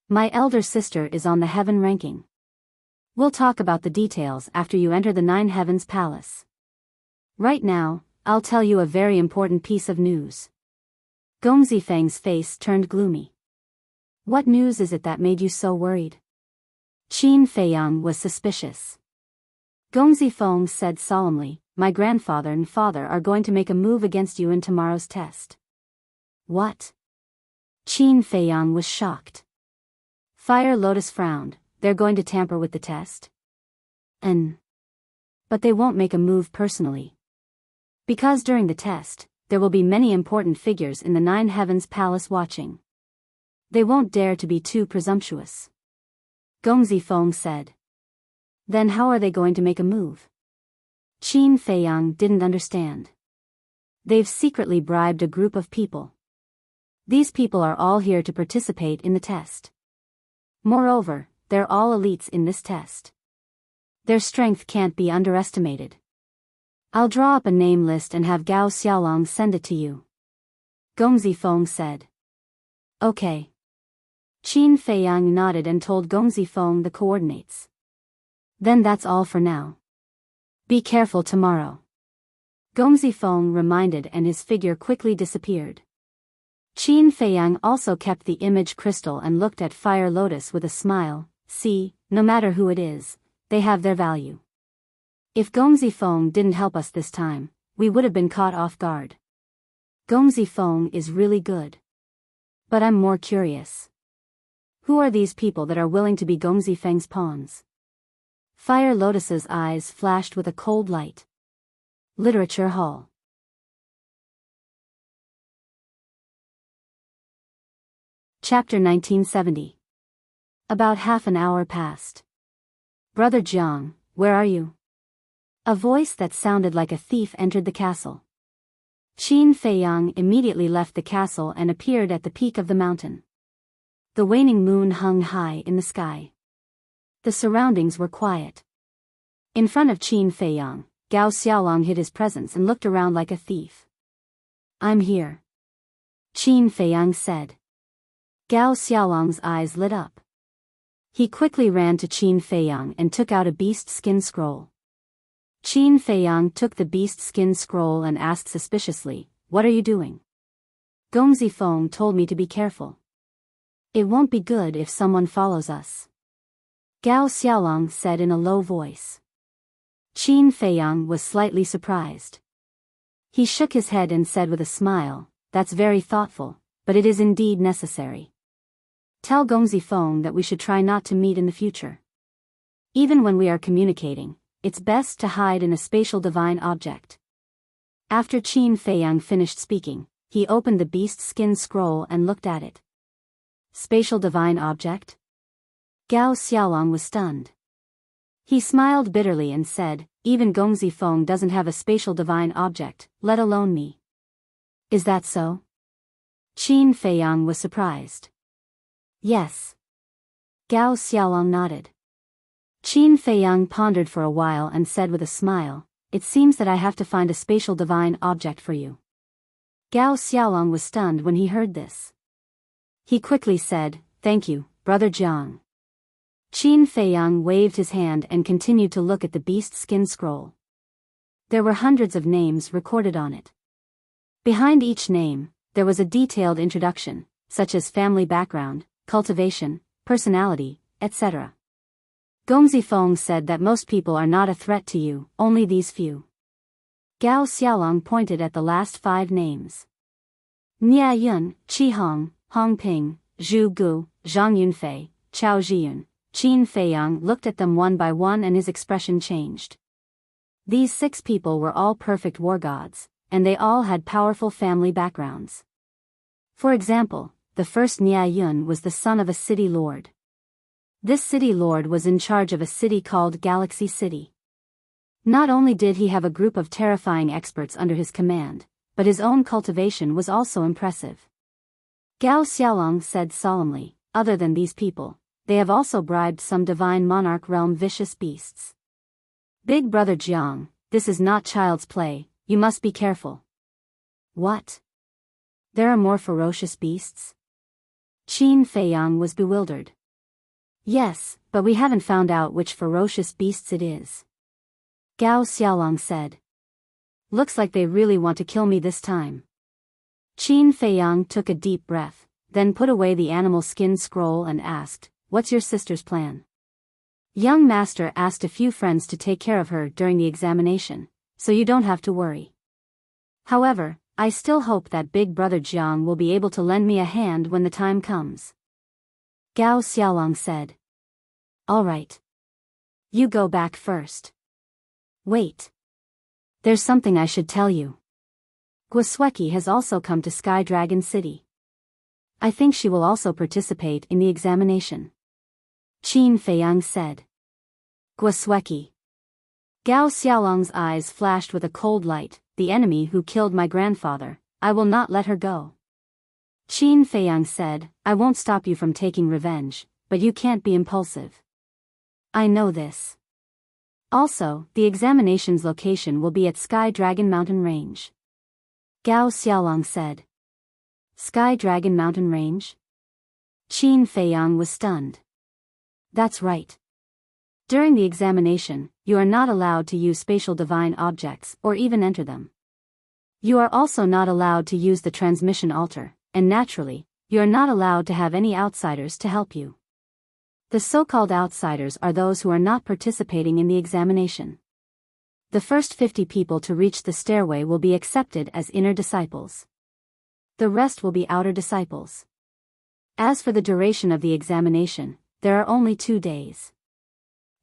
My elder sister is on the heaven ranking. We'll talk about the details after you enter the Nine Heavens Palace. Right now, I'll tell you a very important piece of news." Gongzi Feng's face turned gloomy. "What news is it that made you so worried?" Qin Feiyang was suspicious. Gongzi Feng said solemnly, "My grandfather and father are going to make a move against you in tomorrow's test." "What?" Qin Feiyang was shocked. Fire Lotus frowned. "They're going to tamper with the test?" But they won't make a move personally. Because during the test, there will be many important figures in the Nine Heavens Palace watching. They won't dare to be too presumptuous." Gongzi Feng said. "Then how are they going to make a move?" Qin Feiyang didn't understand. "They've secretly bribed a group of people. These people are all here to participate in the test. Moreover, they're all elites in this test. Their strength can't be underestimated. I'll draw up a name list and have Gao Xiaolong send it to you. Gong Zifeng said. Okay. Qin Feiyang nodded and told Gong Zifeng the coordinates. Then that's all for now. Be careful tomorrow. Gong Zifeng reminded and his figure quickly disappeared. Qin Feiyang also kept the image crystal and looked at Fire Lotus with a smile. See, no matter who it is, they have their value. If Gong Zifeng didn't help us this time, we would have been caught off guard. Gong Zifeng is really good. But I'm more curious. Who are these people that are willing to be Gong Zifeng's pawns? Fire Lotus's eyes flashed with a cold light. Literature Hall. Chapter 1970. About half an hour passed. Brother Jiang, where are you? A voice that sounded like a thief entered the castle. Qin Feiyang immediately left the castle and appeared at the peak of the mountain. The waning moon hung high in the sky. The surroundings were quiet. In front of Qin Feiyang, Gao Xiaolong hid his presence and looked around like a thief. I'm here. Qin Feiyang said. Gao Xiaolong's eyes lit up. He quickly ran to Qin Feiyang and took out a beast skin scroll. Qin Feiyang took the beast skin scroll and asked suspiciously, "What are you doing?" Gong Zifeng told me to be careful. It won't be good if someone follows us. Gao Xiaolong said in a low voice. Qin Feiyang was slightly surprised. He shook his head and said with a smile, "That's very thoughtful, but it is indeed necessary. Tell Gong Zifeng that we should try not to meet in the future. Even when we are communicating, it's best to hide in a spatial divine object." After Qin Feiyang finished speaking, he opened the beast skin scroll and looked at it. Spatial divine object? Gao Xiaolong was stunned. He smiled bitterly and said, "Even Gong Zifeng doesn't have a spatial divine object, let alone me." Is that so? Qin Feiyang was surprised. Yes. Gao Xiaolong nodded. Qin Feiyang pondered for a while and said with a smile, "It seems that I have to find a spatial divine object for you." Gao Xiaolong was stunned when he heard this. He quickly said, "Thank you, Brother Jiang." Qin Feiyang waved his hand and continued to look at the beast skin scroll. There were hundreds of names recorded on it. Behind each name, there was a detailed introduction, such as family background, cultivation, personality, etc. Gong Zifeng said that most people are not a threat to you, only these few. Gao Xiaolong pointed at the last 5 names. Nia Yun, Qi Hong, Hong Ping, Zhu Gu, Zhang Yunfei, Chao Zhiyun. Qin Feiyang looked at them one by one and his expression changed. These 6 people were all perfect war gods, and they all had powerful family backgrounds. For example, the first Nia Yun was the son of a city lord. This city lord was in charge of a city called Galaxy City. Not only did he have a group of terrifying experts under his command, but his own cultivation was also impressive. Gao Xiaolong said solemnly, "Other than these people, they have also bribed some divine monarch realm vicious beasts. Big Brother Jiang, this is not child's play, you must be careful." What? There are more ferocious beasts? Qin Feiyang was bewildered. Yes, but we haven't found out which ferocious beasts it is. Gao Xiaolong said. Looks like they really want to kill me this time. Qin Feiyang took a deep breath, then put away the animal skin scroll and asked, "What's your sister's plan?" Young master asked a few friends to take care of her during the examination, so you don't have to worry. However, I still hope that Big Brother Jiang will be able to lend me a hand when the time comes. Gao Xiaolong said. All right. You go back first. Wait. There's something I should tell you. Guosweki has also come to Sky Dragon City. I think she will also participate in the examination. Qin Feiyang said. Guosweki. Gao Xiaolong's eyes flashed with a cold light. The enemy who killed my grandfather, I will not let her go. Qin Feiyang said, I won't stop you from taking revenge, but you can't be impulsive. I know this. Also, the examination's location will be at Sky Dragon Mountain Range. Gao Xiaolong said. Sky Dragon Mountain Range? Qin Feiyang was stunned. That's right. During the examination, you are not allowed to use spatial divine objects or even enter them. You are also not allowed to use the transmission altar, and naturally, you are not allowed to have any outsiders to help you. The so-called outsiders are those who are not participating in the examination. The first 50 people to reach the stairway will be accepted as inner disciples. The rest will be outer disciples. As for the duration of the examination, there are only 2 days.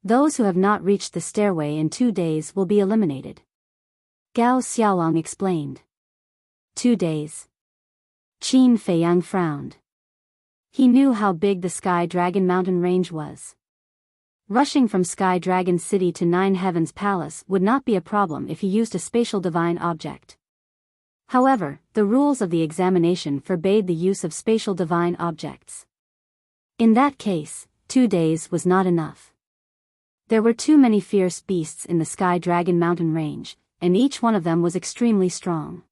Those who have not reached the stairway in 2 days will be eliminated. Gao Xiaolong explained. 2 days. Qin Feiyang frowned. He knew how big the Sky Dragon Mountain Range was. Rushing from Sky Dragon City to Nine Heavens Palace would not be a problem if he used a spatial divine object. However, the rules of the examination forbade the use of spatial divine objects. In that case, 2 days was not enough. There were too many fierce beasts in the Sky Dragon Mountain Range, and each one of them was extremely strong.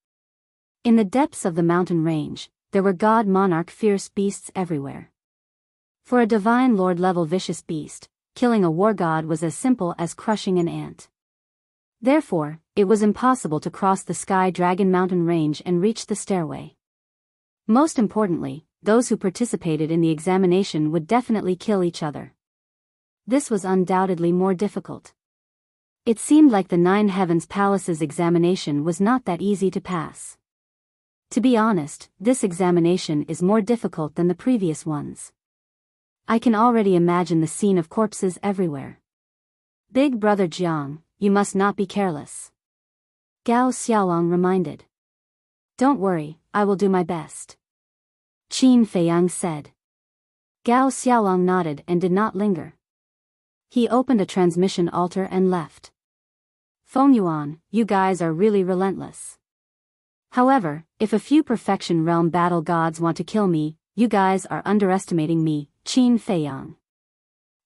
In the depths of the mountain range, there were god monarch fierce beasts everywhere. For a divine lord level vicious beast, killing a war god was as simple as crushing an ant. Therefore, it was impossible to cross the Sky Dragon Mountain Range and reach the stairway. Most importantly, those who participated in the examination would definitely kill each other. This was undoubtedly more difficult. It seemed like the Nine Heavens Palace's examination was not that easy to pass. To be honest, this examination is more difficult than the previous ones. I can already imagine the scene of corpses everywhere. Big brother Jiang, you must not be careless. Gao Xiaolong reminded. Don't worry, I will do my best. Qin Feiyang said. Gao Xiaolong nodded and did not linger. He opened a transmission altar and left. Feng Yuan, you guys are really relentless. However, if a few Perfection Realm battle gods want to kill me, you guys are underestimating me, Qin Feiyang.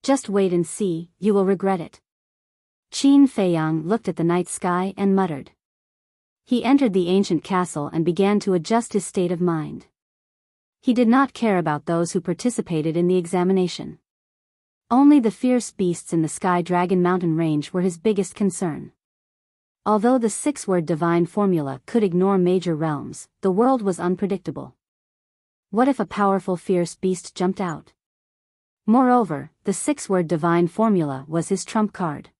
Just wait and see, you will regret it. Qin Feiyang looked at the night sky and muttered. He entered the ancient castle and began to adjust his state of mind. He did not care about those who participated in the examination. Only the fierce beasts in the Sky Dragon Mountain Range were his biggest concern. Although the 6-word divine formula could ignore major realms, the world was unpredictable. What if a powerful fierce beast jumped out? Moreover, the 6-word divine formula was his trump card.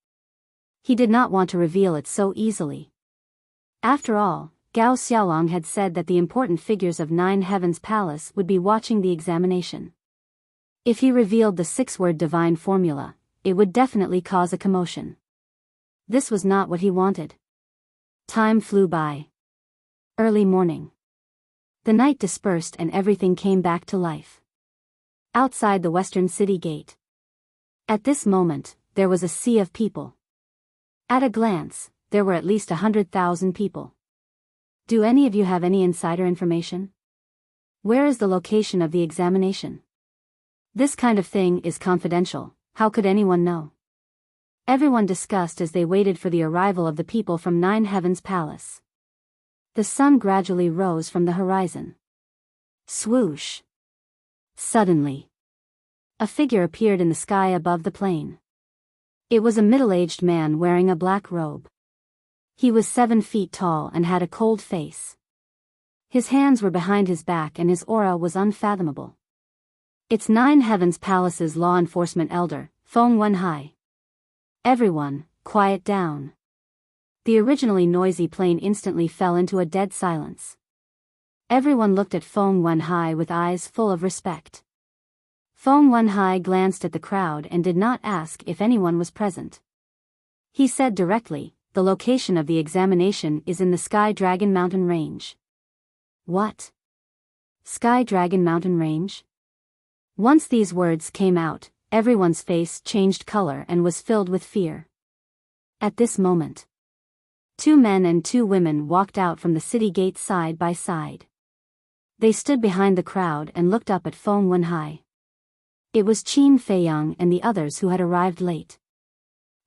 He did not want to reveal it so easily. After all, Gao Xiaolong had said that the important figures of Nine Heavens Palace would be watching the examination. If he revealed the 6-word divine formula, it would definitely cause a commotion. This was not what he wanted. Time flew by. Early morning. The night dispersed and everything came back to life. Outside the western city gate. At this moment, there was a sea of people. At a glance, there were at least 100,000 people. Do any of you have any insider information? Where is the location of the examination? This kind of thing is confidential, how could anyone know? Everyone discussed as they waited for the arrival of the people from Nine Heavens Palace. The sun gradually rose from the horizon. Swoosh! Suddenly, a figure appeared in the sky above the plain. It was a middle-aged man wearing a black robe. He was 7 feet tall and had a cold face. His hands were behind his back and his aura was unfathomable. It's Nine Heavens Palace's law enforcement elder, Feng Wenhai. Everyone, quiet down. The originally noisy plane instantly fell into a dead silence. Everyone looked at Feng Wenhai with eyes full of respect. Feng Wenhai glanced at the crowd and did not ask if anyone was present. He said directly, the location of the examination is in the Sky Dragon Mountain Range. What? Sky Dragon Mountain Range? Once these words came out, everyone's face changed color and was filled with fear. At this moment, 2 men and 2 women walked out from the city gate side by side. They stood behind the crowd and looked up at Feng Wenhai. It was Qin Feiyang and the others who had arrived late.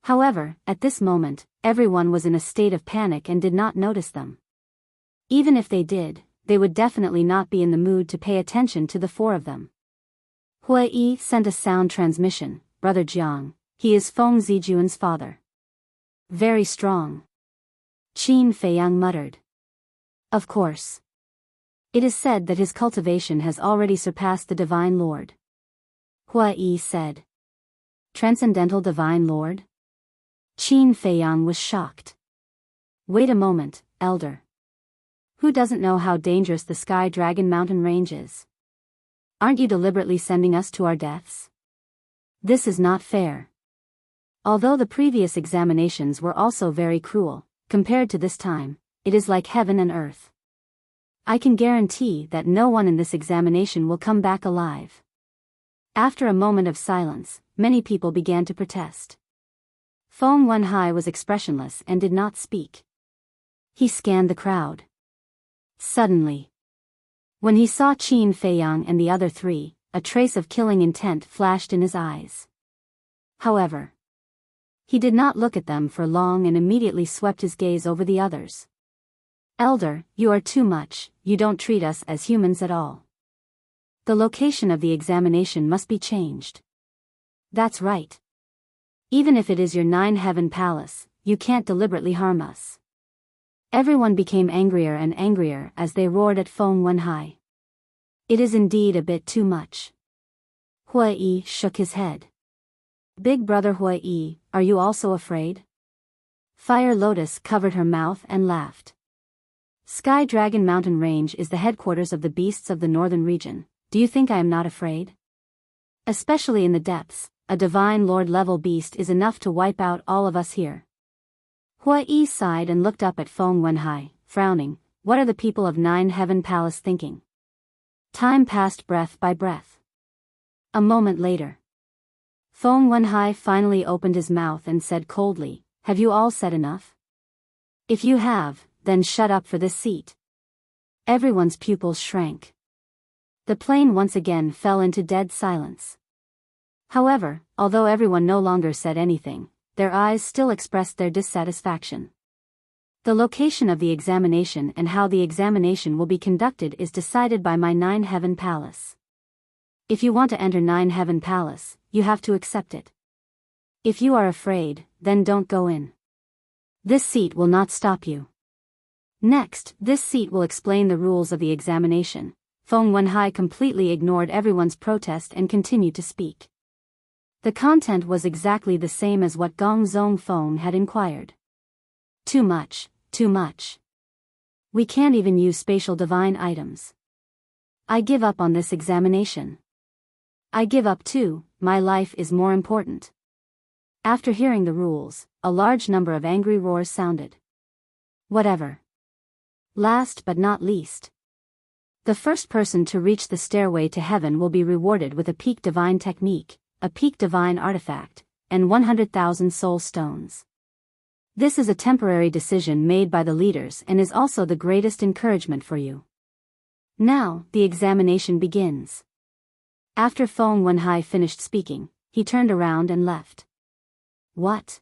However, at this moment, everyone was in a state of panic and did not notice them. Even if they did, they would definitely not be in the mood to pay attention to the four of them. Hui sent a sound transmission, Brother Jiang, he is Feng Zijuan's father. Very strong. Qin Feiyang muttered. Of course. It is said that his cultivation has already surpassed the Divine Lord. Hui said. Transcendental Divine Lord? Qin Feiyang was shocked. Wait a moment, Elder. Who doesn't know how dangerous the Sky Dragon mountain range is? Aren't you deliberately sending us to our deaths? This is not fair. Although the previous examinations were also very cruel, compared to this time, it is like heaven and earth. I can guarantee that no one in this examination will come back alive. After a moment of silence, many people began to protest. Feng Wenhai was expressionless and did not speak. He scanned the crowd. Suddenly, when he saw Qin Feiyang and the other three, a trace of killing intent flashed in his eyes. However, he did not look at them for long and immediately swept his gaze over the others. Elder, you are too much, you don't treat us as humans at all. The location of the examination must be changed. That's right. Even if it is your 9-heaven palace, you can't deliberately harm us. Everyone became angrier and angrier as they roared at Feng Wenhai. It is indeed a bit too much. Hui shook his head. Big brother Hui, are you also afraid? Fire Lotus covered her mouth and laughed. Sky Dragon Mountain Range is the headquarters of the beasts of the northern region. Do you think I am not afraid? Especially in the depths, a divine lord level beast is enough to wipe out all of us here. Hui sighed and looked up at Feng Wenhai, frowning. What are the people of 9-heaven palace thinking? Time passed breath by breath. A moment later, Feng Wenhai finally opened his mouth and said coldly, have you all said enough? If you have, then shut up for this seat. Everyone's pupils shrank. The plane once again fell into dead silence. However, although everyone no longer said anything, their eyes still expressed their dissatisfaction. The location of the examination and how the examination will be conducted is decided by my 9-heaven palace. If you want to enter 9-heaven palace, you have to accept it. If you are afraid, then don't go in. This seat will not stop you. Next, this seat will explain the rules of the examination. Feng Wenhai completely ignored everyone's protest and continued to speak. The content was exactly the same as what Gong Zong Feng had inquired. Too much, too much. We can't even use spatial divine items. I give up on this examination. I give up too, my life is more important. After hearing the rules, a large number of angry roars sounded. Whatever. Last but not least. The first person to reach the stairway to heaven will be rewarded with a peak divine technique, a peak divine artifact, and 100,000 soul stones. This is a temporary decision made by the leaders and is also the greatest encouragement for you. Now, the examination begins. After Feng Wenhai finished speaking, he turned around and left. What?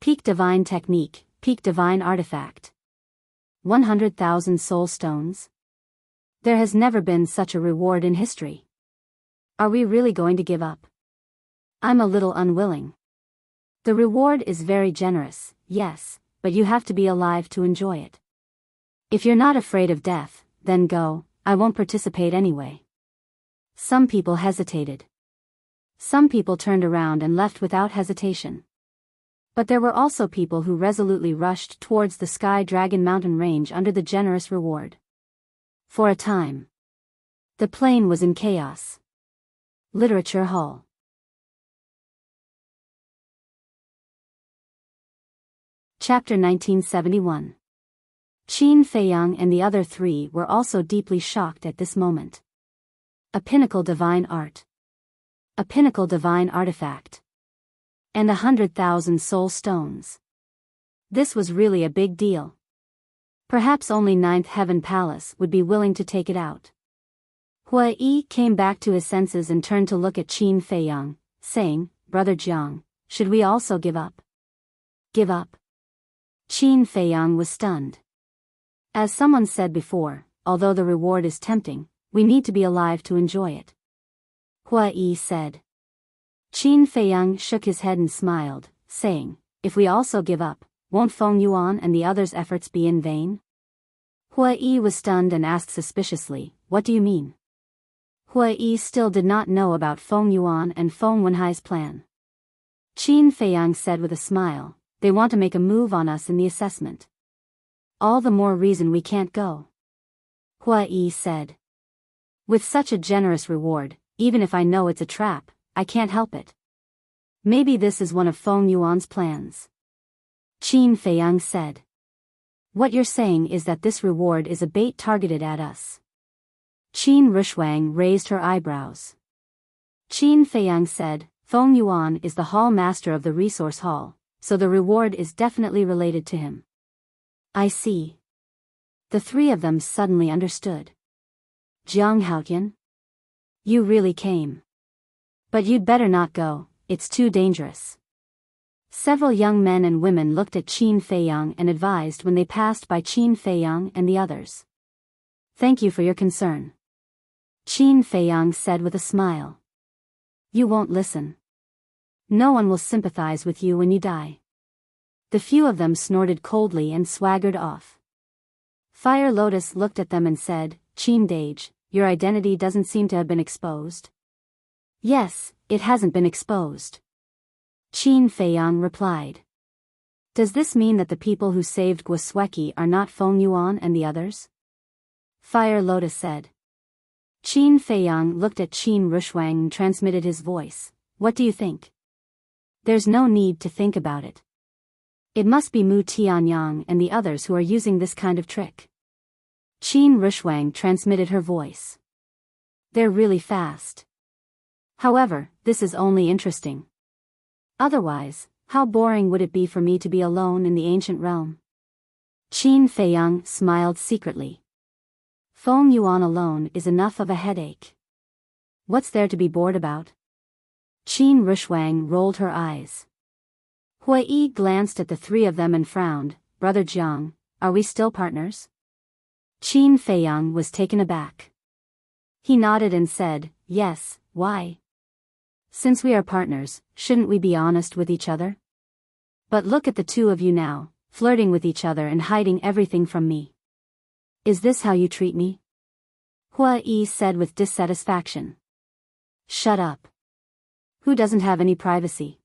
Peak divine technique, peak divine artifact. 100,000 soul stones? There has never been such a reward in history. Are we really going to give up? I'm a little unwilling. The reward is very generous, yes, but you have to be alive to enjoy it. If you're not afraid of death, then go, I won't participate anyway. Some people hesitated. Some people turned around and left without hesitation. But there were also people who resolutely rushed towards the Sky Dragon Mountain Range under the generous reward. For a time, the plane was in chaos. Literature Hall. Chapter 1971. Qin Feiyang and the other three were also deeply shocked at this moment. A pinnacle divine art. A pinnacle divine artifact. And 100,000 soul stones. This was really a big deal. Perhaps only 9th Heaven Palace would be willing to take it out. Hui came back to his senses and turned to look at Qin Feiyang, saying, Brother Jiang, should we also give up? Give up? Qin Feiyang was stunned. As someone said before, although the reward is tempting, we need to be alive to enjoy it. Hua Yi said. Qin Feiyang shook his head and smiled, saying, if we also give up, won't Feng Yuan and the others' efforts be in vain? Hua Yi was stunned and asked suspiciously, what do you mean? Hua Yi still did not know about Feng Yuan and Feng Wenhai's plan. Qin Feiyang said with a smile, they want to make a move on us in the assessment. All the more reason we can't go. Hua Yi said. With such a generous reward, even if I know it's a trap, I can't help it. Maybe this is one of Feng Yuan's plans. Qin Feiyang said. What you're saying is that this reward is a bait targeted at us. Qin Rushuang raised her eyebrows. Qin Feiyang said, Feng Yuan is the hall master of the resource hall, so the reward is definitely related to him. I see. The three of them suddenly understood. Jiang Haotian? You really came. But you'd better not go, it's too dangerous. Several young men and women looked at Qin Feiyang and advised when they passed by Qin Feiyang and the others. Thank you for your concern. Qin Feiyang said with a smile. You won't listen. No one will sympathize with you when you die. The few of them snorted coldly and swaggered off. Fire Lotus looked at them and said, Qin Dage, your identity doesn't seem to have been exposed. Yes, it hasn't been exposed. Qin Feiyang replied. Does this mean that the people who saved Guosweki are not Feng Yuan and the others? Fire Lotus said. Qin Feiyang looked at Qin Rushuang and transmitted his voice. What do you think? There's no need to think about it. It must be Mu Tianyang and the others who are using this kind of trick. Qin Rushuang transmitted her voice. They're really fast. However, this is only interesting. Otherwise, how boring would it be for me to be alone in the ancient realm? Qin Feiyang smiled secretly. Feng Yuan alone is enough of a headache. What's there to be bored about? Qin Rushuang rolled her eyes. Hua Yi glanced at the three of them and frowned. Brother Jiang, are we still partners? Qin Feiyang was taken aback. He nodded and said, yes, why? Since we are partners, shouldn't we be honest with each other? But look at the two of you now, flirting with each other and hiding everything from me. Is this how you treat me? Hua Yi said with dissatisfaction. Shut up. Who doesn't have any privacy?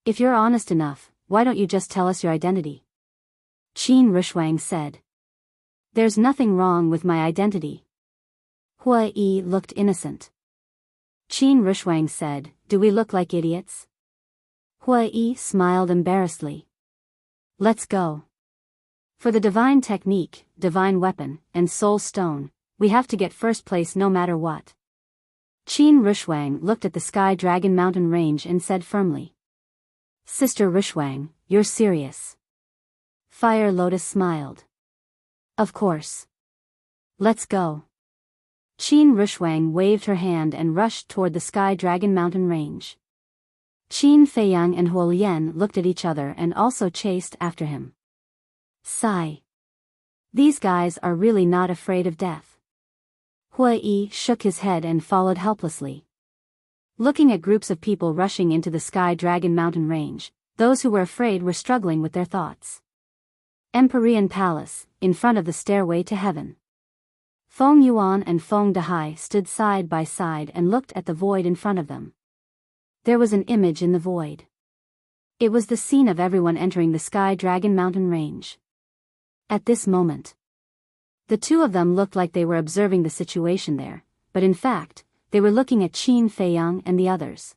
If you're honest enough, why don't you just tell us your identity? Qin Rushuang said. There's nothing wrong with my identity. Hua Yi looked innocent. Qin Rushuang said, do we look like idiots? Hua Yi smiled embarrassedly. Let's go. For the divine technique, divine weapon, and soul stone, we have to get first place no matter what. Qin Rushuang looked at the Sky Dragon mountain range and said firmly. Sister Rushuang, you're serious. Fire Lotus smiled. Of course. Let's go. Qin Rushuang waved her hand and rushed toward the Sky Dragon mountain range. Qin Feiyang and Huolian looked at each other and also chased after him. Sigh. These guys are really not afraid of death. Hua Yi shook his head and followed helplessly. Looking at groups of people rushing into the Sky Dragon mountain range, those who were afraid were struggling with their thoughts. Empyrean Palace, in front of the stairway to heaven. Feng Yuan and Feng Dahai stood side by side and looked at the void in front of them. There was an image in the void. It was the scene of everyone entering the Sky Dragon mountain range. At this moment, the two of them looked like they were observing the situation there, but in fact, they were looking at Qin Feiyang and the others.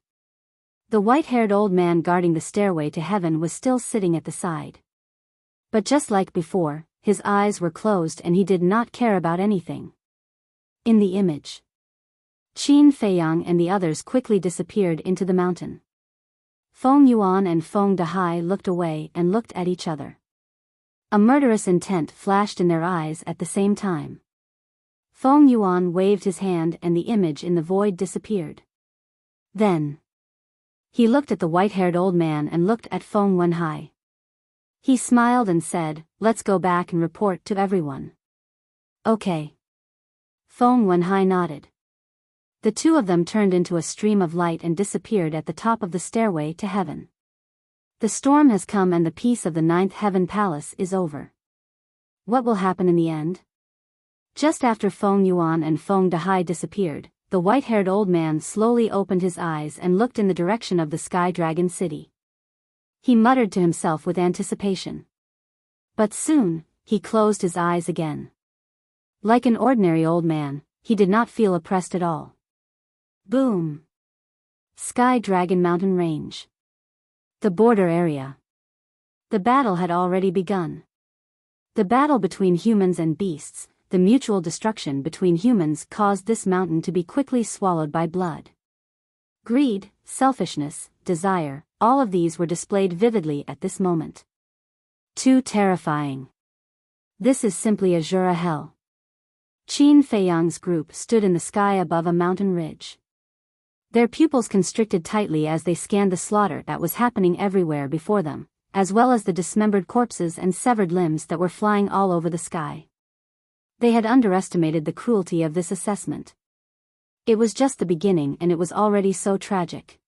The white-haired old man guarding the stairway to heaven was still sitting at the side. But just like before, his eyes were closed and he did not care about anything. In the image, Qin Feiyang and the others quickly disappeared into the mountain. Feng Yuan and Feng Dahai looked away and looked at each other. A murderous intent flashed in their eyes at the same time. Feng Yuan waved his hand and the image in the void disappeared. Then, He looked at the white-haired old man and looked at Feng Wenhai. He smiled and said, "Let's go back and report to everyone." "Okay." Feng Wenhai nodded. The two of them turned into a stream of light and disappeared at the top of the stairway to heaven. The storm has come and the peace of the ninth heaven palace is over. What will happen in the end? Just after Feng Yuan and Feng Dahai disappeared, the white-haired old man slowly opened his eyes and looked in the direction of the Sky Dragon City. He muttered to himself with anticipation. But soon, he closed his eyes again. Like an ordinary old man, he did not feel oppressed at all. Boom! Sky Dragon Mountain Range. The border area. The battle had already begun. The battle between humans and beasts, the mutual destruction between humans caused this mountain to be quickly swallowed by blood. Greed, selfishness, desire, all of these were displayed vividly at this moment. Too terrifying. This is simply Azura hell. Qin Feiyang's group stood in the sky above a mountain ridge. Their pupils constricted tightly as they scanned the slaughter that was happening everywhere before them, as well as the dismembered corpses and severed limbs that were flying all over the sky. They had underestimated the cruelty of this assessment. It was just the beginning and it was already so tragic.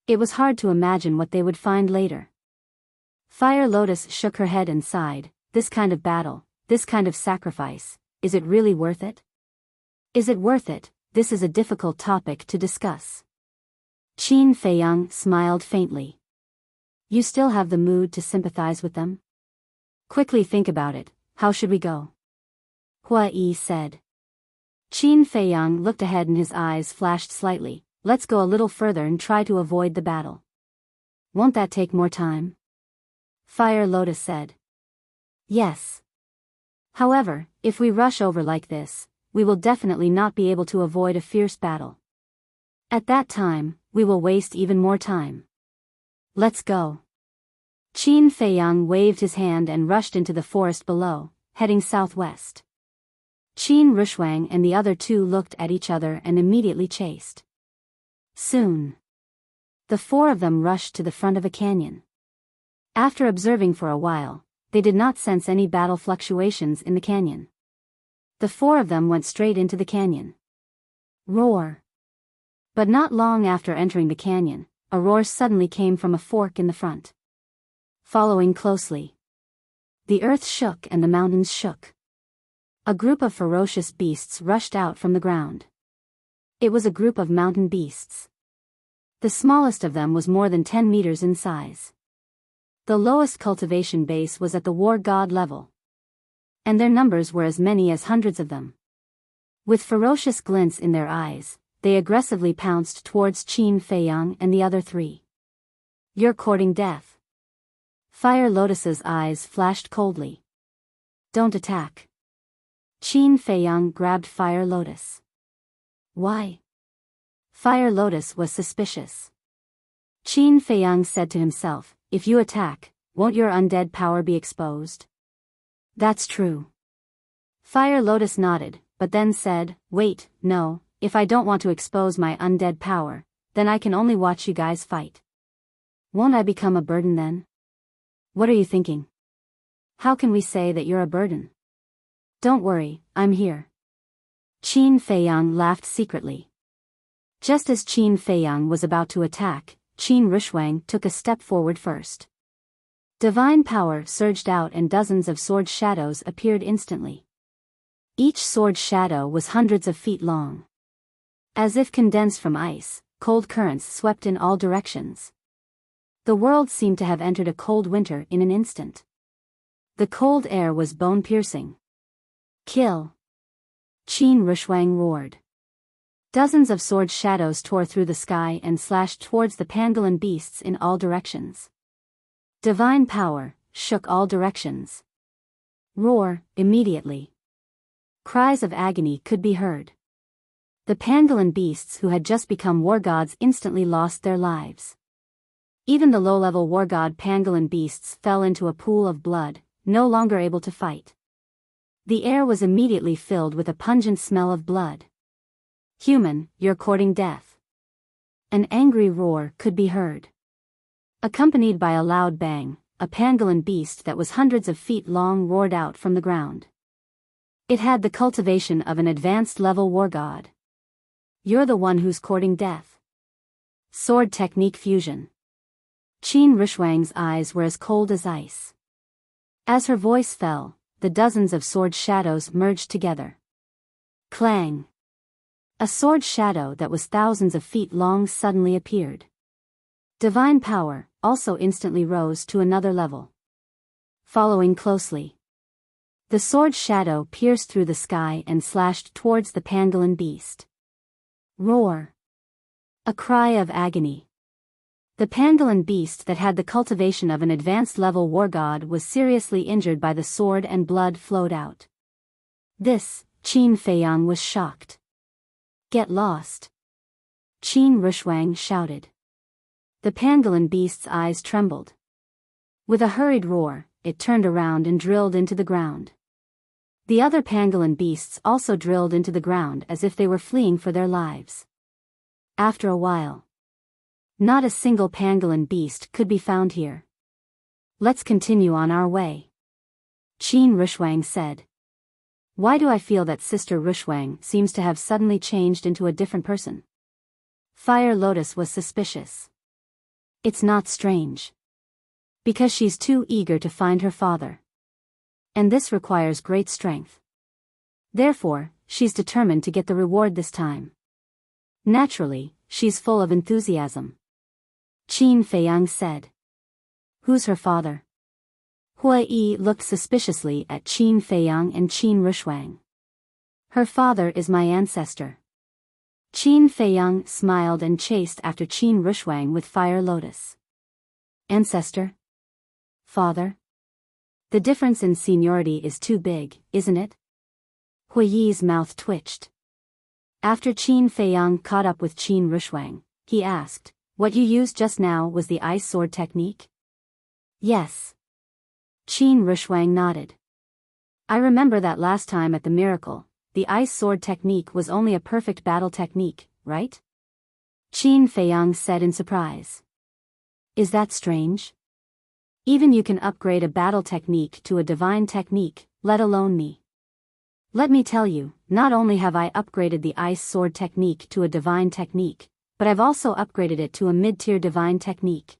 It was hard to imagine what they would find later. Fire Lotus shook her head and sighed. This kind of battle, this kind of sacrifice, is it really worth it? Is it worth it? This is a difficult topic to discuss. Qin Feiyang smiled faintly. You still have the mood to sympathize with them? Quickly think about it. How should we go? Hua Yi said. Qin Feiyang looked ahead and his eyes flashed slightly. Let's go a little further and try to avoid the battle. Won't that take more time? Fire Lotus said. Yes. However, if we rush over like this, we will definitely not be able to avoid a fierce battle. At that time, we will waste even more time. Let's go. Qin Feiyang waved his hand and rushed into the forest below, heading southwest. Qin Rushuang and the other two looked at each other and immediately chased. Soon, the four of them rushed to the front of a canyon. After observing for a while, they did not sense any battle fluctuations in the canyon. The four of them went straight into the canyon. Roar! But not long after entering the canyon, a roar suddenly came from a fork in the front. Following closely, the earth shook and the mountains shook. A group of ferocious beasts rushed out from the ground. It was a group of mountain beasts. The smallest of them was more than 10 meters in size. The lowest cultivation base was at the war god level. And their numbers were as many as hundreds of them. With ferocious glints in their eyes, they aggressively pounced towards Qin Feiyang and the other three. You're courting death. Fire Lotus's eyes flashed coldly. Don't attack. Qin Feiyang grabbed Fire Lotus. Why? Fire Lotus was suspicious. Qin Feiyang said to himself, if you attack, won't your undead power be exposed? That's true. Fire Lotus nodded, but then said, wait, no, if I don't want to expose my undead power, then I can only watch you guys fight. Won't I become a burden then? What are you thinking? How can we say that you're a burden? Don't worry, I'm here. Qin Feiyang laughed secretly. Just as Qin Feiyang was about to attack, Qin Rushuang took a step forward first. Divine power surged out and dozens of sword shadows appeared instantly. Each sword shadow was hundreds of feet long. As if condensed from ice, cold currents swept in all directions. The world seemed to have entered a cold winter in an instant. The cold air was bone-piercing. Kill! Qin Rushuang roared. Dozens of sword shadows tore through the sky and slashed towards the pangolin beasts in all directions. Divine power shook all directions. Roar, immediately. Cries of agony could be heard. The pangolin beasts who had just become war gods instantly lost their lives. Even the low-level war god pangolin beasts fell into a pool of blood, no longer able to fight. The air was immediately filled with a pungent smell of blood. Human, you're courting death. An angry roar could be heard. Accompanied by a loud bang, a pangolin beast that was hundreds of feet long roared out from the ground. It had the cultivation of an advanced-level war god. You're the one who's courting death. Sword technique fusion. Qin Rushwang's eyes were as cold as ice. As her voice fell, the dozens of sword shadows merged together. Clang! A sword shadow that was thousands of feet long suddenly appeared. Divine power also instantly rose to another level. Following closely, the sword shadow pierced through the sky and slashed towards the pangolin beast. Roar! A cry of agony. The pangolin beast that had the cultivation of an advanced-level war god was seriously injured by the sword and blood flowed out. This, Qin Feiyang was shocked. Get lost! Qin Rushwang shouted. The pangolin beast's eyes trembled. With a hurried roar, it turned around and drilled into the ground. The other pangolin beasts also drilled into the ground as if they were fleeing for their lives. After a while, not a single pangolin beast could be found here. Let's continue on our way. Qin Rushwang said. Why do I feel that Sister Rushwang seems to have suddenly changed into a different person? Fire Lotus was suspicious. It's not strange. Because she's too eager to find her father. And this requires great strength. Therefore, she's determined to get the reward this time. Naturally, she's full of enthusiasm. Qin Feiyang said. Who's her father? Hua Yi looked suspiciously at Qin Feiyang and Qin Rushwang. Her father is my ancestor. Qin Feiyang smiled and chased after Qin Rushwang with Fire Lotus. Ancestor? Father? The difference in seniority is too big, isn't it? Hua Yi's mouth twitched. After Qin Feiyang caught up with Qin Rushwang, he asked, what you used just now was the ice sword technique? Yes. Qin Rushwang nodded. I remember that last time at the miracle, the ice sword technique was only a perfect battle technique, right? Qin Feiyang said in surprise. Is that strange? Even you can upgrade a battle technique to a divine technique, let alone me. Let me tell you, not only have I upgraded the ice sword technique to a divine technique, but I've also upgraded it to a mid-tier divine technique.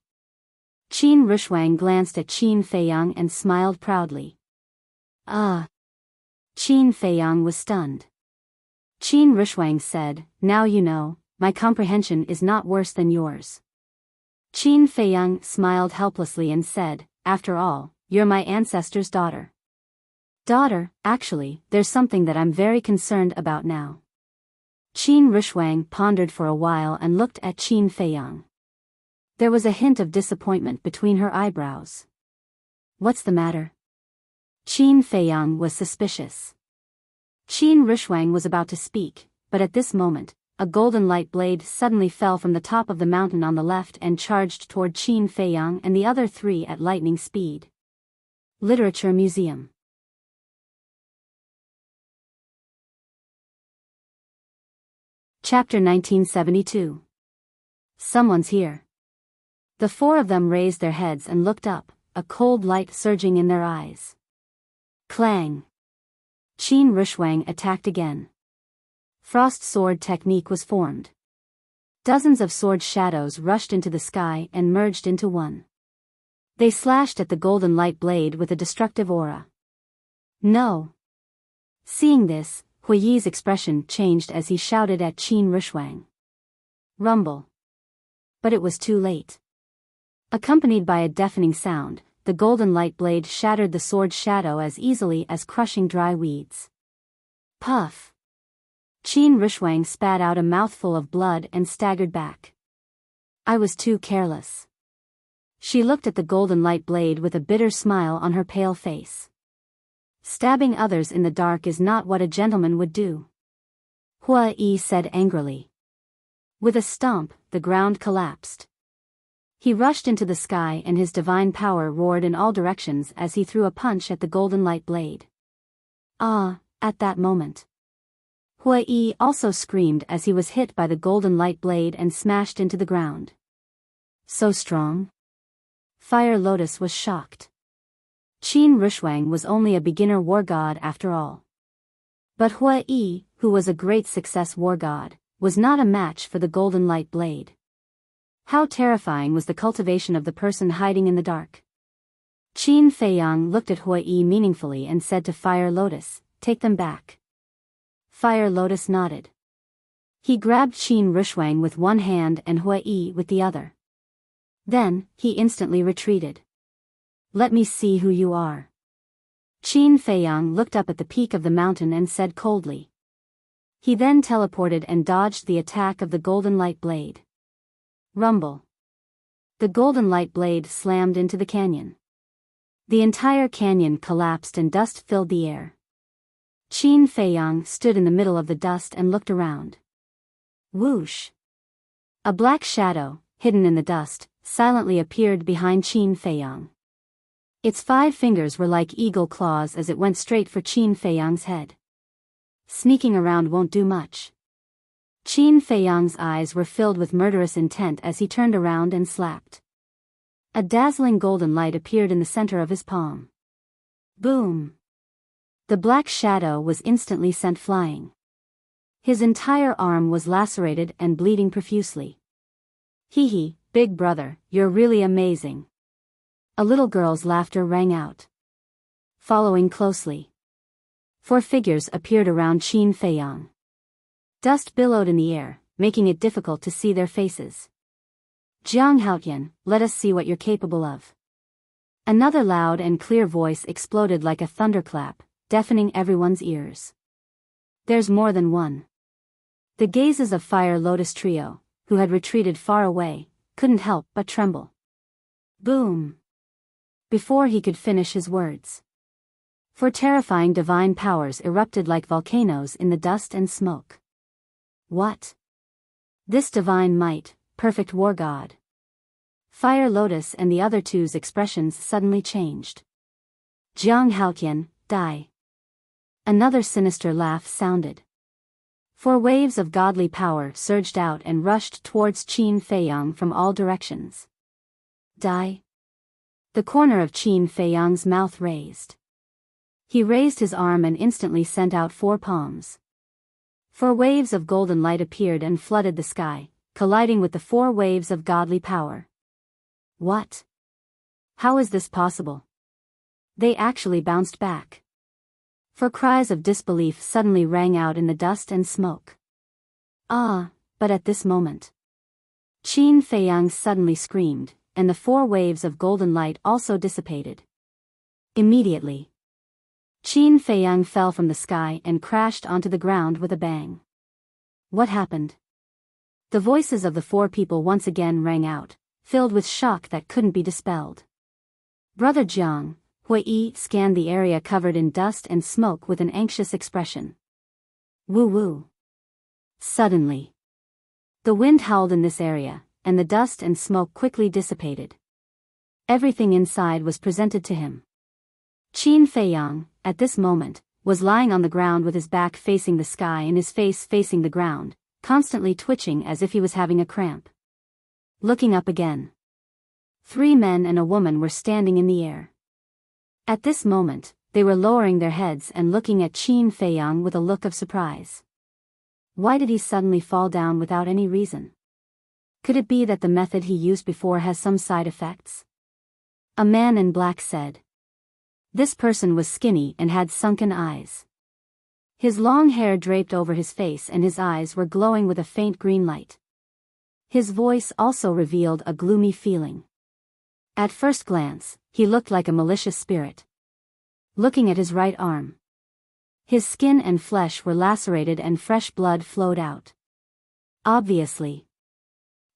Qin Rushwang glanced at Qin Feiyang and smiled proudly. Ah! Qin Feiyang was stunned. Qin Rushwang said, now you know, my comprehension is not worse than yours. Qin Feiyang smiled helplessly and said, after all, you're my ancestor's daughter. Daughter, actually, there's something that I'm very concerned about now. Qin Rushwang pondered for a while and looked at Qin Feiyang. There was a hint of disappointment between her eyebrows. What's the matter? Qin Feiyang was suspicious. Qin Rushwang was about to speak, but at this moment, a golden light blade suddenly fell from the top of the mountain on the left and charged toward Qin Feiyang and the other three at lightning speed. Literature Museum. Chapter 1972. Someone's here. The four of them raised their heads and looked up, a cold light surging in their eyes. Clang! Qin Rushwang attacked again. Frost sword technique was formed. Dozens of sword shadows rushed into the sky and merged into one. They slashed at the golden light blade with a destructive aura. No! Seeing this, Hua Yi's expression changed as he shouted at Qin Rushwang. Rumble! But it was too late. Accompanied by a deafening sound, the golden light blade shattered the sword shadow as easily as crushing dry weeds. Puff! Qin Rushwang spat out a mouthful of blood and staggered back. I was too careless. She looked at the golden light blade with a bitter smile on her pale face. Stabbing others in the dark is not what a gentleman would do. Hua Yi said angrily. With a stomp, the ground collapsed. He rushed into the sky and his divine power roared in all directions as he threw a punch at the golden light blade. Ah, at that moment. Hui also screamed as he was hit by the golden light blade and smashed into the ground. So strong? Fire Lotus was shocked. Qin Rushuang was only a beginner war god after all. But Hui, who was a great success war god, was not a match for the golden light blade. How terrifying was the cultivation of the person hiding in the dark. Qin Feiyang looked at Hui meaningfully and said to Fire Lotus, "Take them back." Fire Lotus nodded. He grabbed Qin Rushuang with one hand and Hui with the other. Then, he instantly retreated. "Let me see who you are." Qin Feiyang looked up at the peak of the mountain and said coldly. He then teleported and dodged the attack of the golden light blade. Rumble. The golden light blade slammed into the canyon. The entire canyon collapsed and dust filled the air. Qin Feiyang stood in the middle of the dust and looked around. Whoosh! A black shadow, hidden in the dust, silently appeared behind Qin Feiyang. Its 5 fingers were like eagle claws as it went straight for Qin Feiyang's head. Sneaking around won't do much. Qin Feiyang's eyes were filled with murderous intent as he turned around and slapped. A dazzling golden light appeared in the center of his palm. Boom! The black shadow was instantly sent flying. His entire arm was lacerated and bleeding profusely. Hee hee, big brother, you're really amazing. A little girl's laughter rang out. Following closely, 4 figures appeared around Qin Feiyang. Dust billowed in the air, making it difficult to see their faces. "Jiang Haotian, let us see what you're capable of." Another loud and clear voice exploded like a thunderclap, deafening everyone's ears. "There's more than one." The gazes of Fire Lotus Trio, who had retreated far away, couldn't help but tremble. Boom! Before he could finish his words, 4 terrifying divine powers erupted like volcanoes in the dust and smoke. What? This divine might, perfect war god. Fire Lotus and the other two's expressions suddenly changed. "Jiang Haotian, die." Another sinister laugh sounded. 4 waves of godly power surged out and rushed towards Qin Feiyang from all directions. Die? The corner of Qin Feiyang's mouth raised. He raised his arm and instantly sent out 4 palms. 4 waves of golden light appeared and flooded the sky, colliding with the 4 waves of godly power. What? How is this possible? They actually bounced back. 4 cries of disbelief suddenly rang out in the dust and smoke. But at this moment, Qin Feiyang suddenly screamed, and the 4 waves of golden light also dissipated. Immediately, Qin Feiyang fell from the sky and crashed onto the ground with a bang. What happened? The voices of the 4 people once again rang out, filled with shock that couldn't be dispelled. Brother Jiang, Hui scanned the area covered in dust and smoke with an anxious expression. Woo-woo. Suddenly, the wind howled in this area, and the dust and smoke quickly dissipated. Everything inside was presented to him. Qin Feiyang, at this moment, was lying on the ground with his back facing the sky and his face facing the ground, constantly twitching as if he was having a cramp. Looking up again, 3 men and a woman were standing in the air. At this moment, they were lowering their heads and looking at Qin Feiyang with a look of surprise. Why did he suddenly fall down without any reason? Could it be that the method he used before has some side effects? A man in black said. This person was skinny and had sunken eyes. His long hair draped over his face and his eyes were glowing with a faint green light. His voice also revealed a gloomy feeling. At first glance, he looked like a malicious spirit. Looking at his right arm, his skin and flesh were lacerated and fresh blood flowed out. Obviously,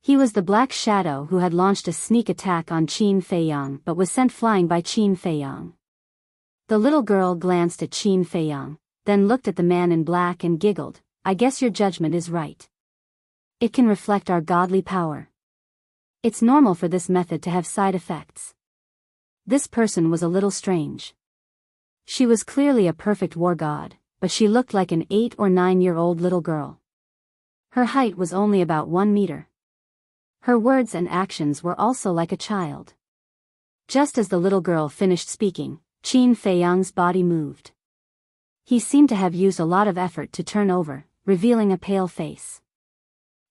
he was the Black Shadow who had launched a sneak attack on Qin Feiyang but was sent flying by Qin Feiyang. The little girl glanced at Qin Feiyang, then looked at the man in black and giggled. I guess your judgment is right. It can reflect our godly power. It's normal for this method to have side effects. This person was a little strange. She was clearly a perfect war god, but she looked like an 8 or 9-year-old little girl. Her height was only about 1 meter. Her words and actions were also like a child. Just as the little girl finished speaking, Qin Feiyang's body moved. He seemed to have used a lot of effort to turn over, revealing a pale face.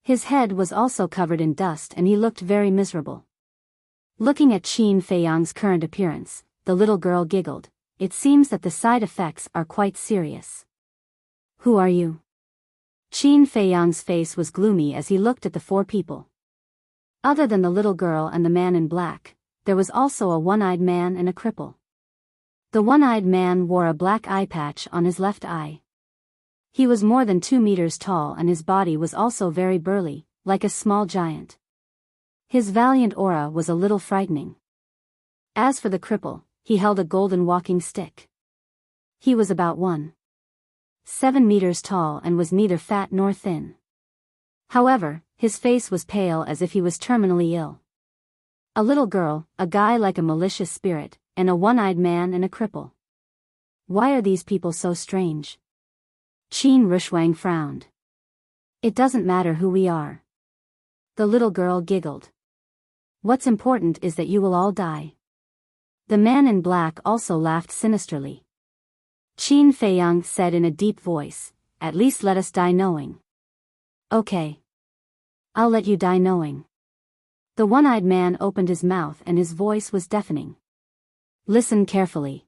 His head was also covered in dust and he looked very miserable. Looking at Qin Feiyang's current appearance, the little girl giggled. It seems that the side effects are quite serious. Who are you? Qin Feiyang's face was gloomy as he looked at the 4 people. Other than the little girl and the man in black, there was also a one-eyed man and a cripple. The one-eyed man wore a black eye patch on his left eye. He was more than 2 meters tall and his body was also very burly, like a small giant. His valiant aura was a little frightening. As for the cripple, he held a golden walking stick. He was about 1.7 meters tall and was neither fat nor thin. However, his face was pale as if he was terminally ill. A little girl, a guy like a malicious spirit, and a one-eyed man and a cripple. Why are these people so strange? Qin Rushuang frowned. It doesn't matter who we are. The little girl giggled. What's important is that you will all die. The man in black also laughed sinisterly. Qin Feiyang said in a deep voice, at least let us die knowing. Okay. I'll let you die knowing. The one-eyed man opened his mouth and his voice was deafening. Listen carefully.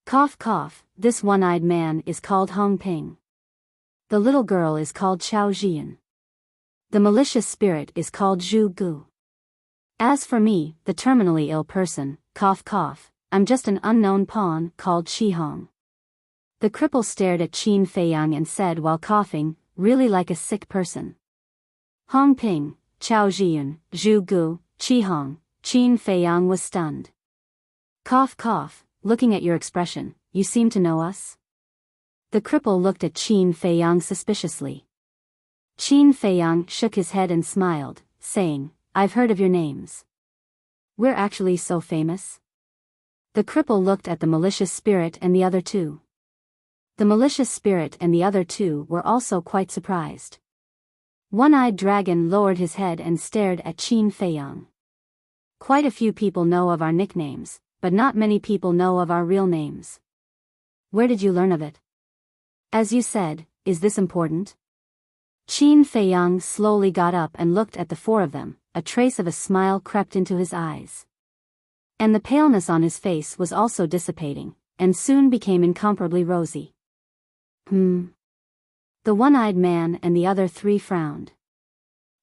Cough cough, this one-eyed man is called Hong Ping. The little girl is called Chao Jian. The malicious spirit is called Zhu Gu. As for me, the terminally ill person, cough cough, I'm just an unknown pawn called Shi Hong. The cripple stared at Qin Feiyang and said while coughing, really like a sick person. Hong Ping, Chao Jian, Zhu Gu, Qi Hong, Qin Feiyang was stunned. Cough cough, looking at your expression, you seem to know us? The cripple looked at Qin Feiyang suspiciously. Qin Feiyang shook his head and smiled, saying, I've heard of your names. We're actually so famous? The cripple looked at the malicious spirit and the other 2. The malicious spirit and the other 2 were also quite surprised. One-eyed dragon lowered his head and stared at Qin Feiyang. Quite a few people know of our nicknames, but not many people know of our real names. Where did you learn of it? As you said, is this important? Qin Feiyang slowly got up and looked at the 4 of them, a trace of a smile crept into his eyes. And the paleness on his face was also dissipating, and soon became incomparably rosy. The one-eyed man and the other 3 frowned.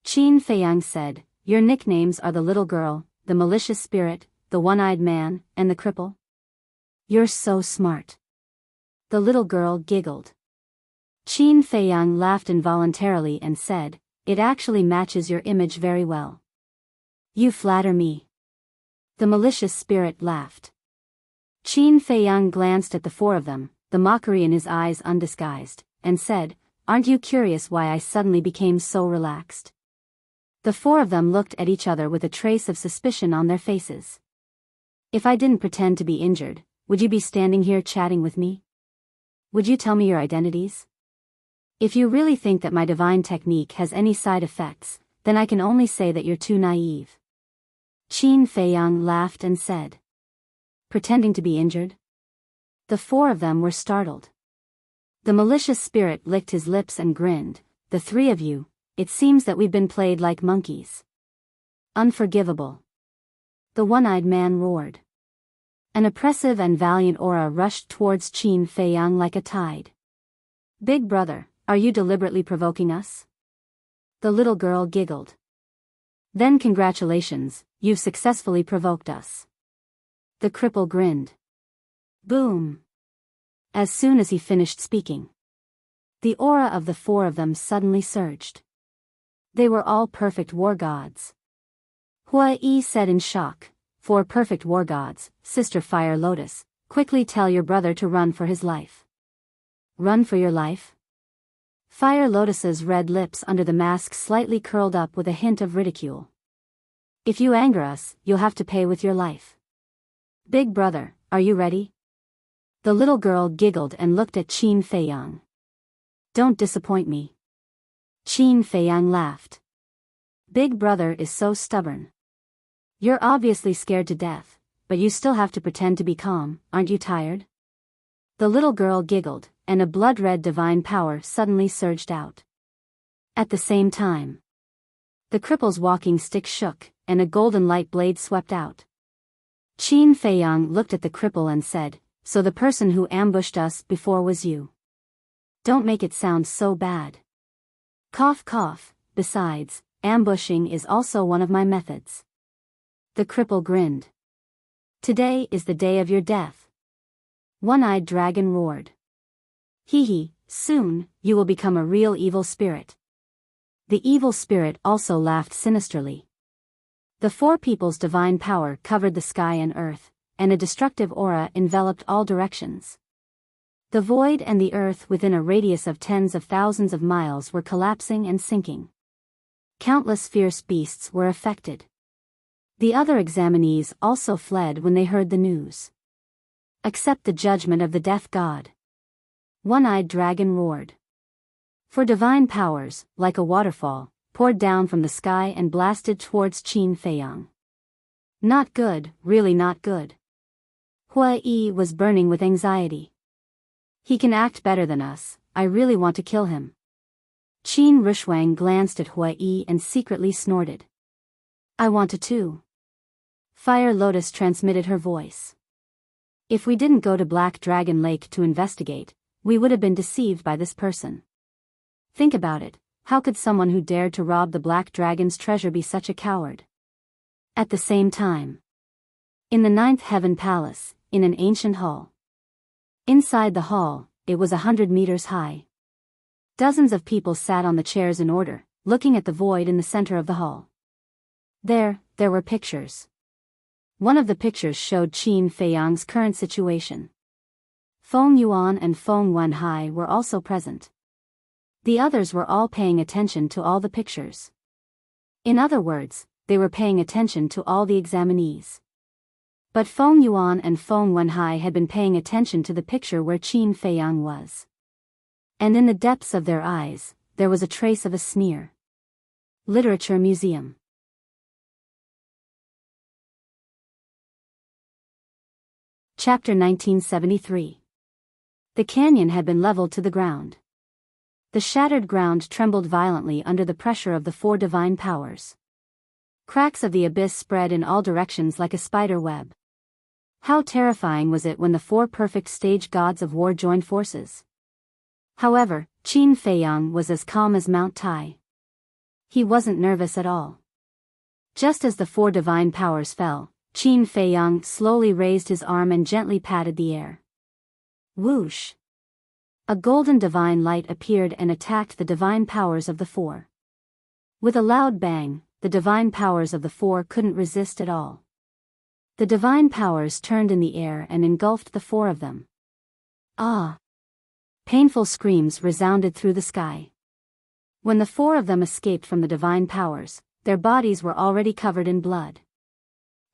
Qin Feiyang said, your nicknames are the little girl, the malicious spirit, the one-eyed man, and the cripple? You're so smart. The little girl giggled. Qin Feiyang laughed involuntarily and said, it actually matches your image very well. You flatter me. The malicious spirit laughed. Qin Feiyang glanced at the 4 of them, the mockery in his eyes undisguised, and said, aren't you curious why I suddenly became so relaxed? The 4 of them looked at each other with a trace of suspicion on their faces. If I didn't pretend to be injured, would you be standing here chatting with me? Would you tell me your identities? If you really think that my divine technique has any side effects, then I can only say that you're too naive. Qin Feiyang laughed and said. Pretending to be injured? The 4 of them were startled. The malicious spirit licked his lips and grinned, the 3 of you, it seems that we've been played like monkeys. Unforgivable. The one-eyed man roared. An oppressive and valiant aura rushed towards Qin Feiyang like a tide. Big brother, are you deliberately provoking us? The little girl giggled. Then congratulations, you've successfully provoked us. The cripple grinned. Boom. As soon as he finished speaking, the aura of the 4 of them suddenly surged. They were all perfect war gods. Hua Yi said in shock, 4 perfect war gods, Sister Fire Lotus, quickly tell your brother to run for his life. Run for your life? Fire Lotus's red lips under the mask slightly curled up with a hint of ridicule. If you anger us, you'll have to pay with your life. Big brother, are you ready? The little girl giggled and looked at Qin Feiyang. Don't disappoint me. Qin Feiyang laughed. Big brother is so stubborn. You're obviously scared to death, but you still have to pretend to be calm, aren't you tired? The little girl giggled, and a blood-red divine power suddenly surged out. At the same time, the cripple's walking stick shook, and a golden light blade swept out. Qin Feiyang looked at the cripple and said, "So the person who ambushed us before was you. Don't make it sound so bad." Cough cough, besides, ambushing is also one of my methods. The cripple grinned. Today is the day of your death. One-eyed dragon roared. Hee hee, soon, you will become a real evil spirit. The evil spirit also laughed sinisterly. The four people's divine power covered the sky and earth, and a destructive aura enveloped all directions. The void and the earth within a radius of tens of thousands of miles were collapsing and sinking. Countless fierce beasts were affected. The other examinees also fled when they heard the news. Accept the judgment of the death god. One-eyed dragon roared. For divine powers, like a waterfall, poured down from the sky and blasted towards Qin Feiyang. Not good, really not good. Hua Yi was burning with anxiety. He can act better than us, I really want to kill him. Qin Rushuang glanced at Hua Yi and secretly snorted. I want to too. Fire Lotus transmitted her voice. If we didn't go to Black Dragon Lake to investigate, we would have been deceived by this person. Think about it, how could someone who dared to rob the Black Dragon's treasure be such a coward? At the same time, in the Ninth Heaven Palace, in an ancient hall. Inside the hall, it was 100 meters high. Dozens of people sat on the chairs in order, looking at the void in the center of the hall. There were pictures. One of the pictures showed Qin Feiyang's current situation. Feng Yuan and Feng Wenhai were also present. The others were all paying attention to all the pictures. In other words, they were paying attention to all the examinees. But Feng Yuan and Feng Wenhai had been paying attention to the picture where Qin Feiyang was. And in the depths of their eyes, there was a trace of a sneer. Literature Museum. Chapter 1973. The canyon had been leveled to the ground. The shattered ground trembled violently under the pressure of the four divine powers. Cracks of the abyss spread in all directions like a spider web. How terrifying was it when the four perfect stage gods of war joined forces? However, Qin Feiyang was as calm as Mount Tai. He wasn't nervous at all. Just as the four divine powers fell, Qin Feiyang slowly raised his arm and gently patted the air. Whoosh! A golden divine light appeared and attacked the divine powers of the four. With a loud bang, the divine powers of the four couldn't resist at all. The divine powers turned in the air and engulfed the four of them. Ah! Painful screams resounded through the sky. When the four of them escaped from the divine powers, their bodies were already covered in blood.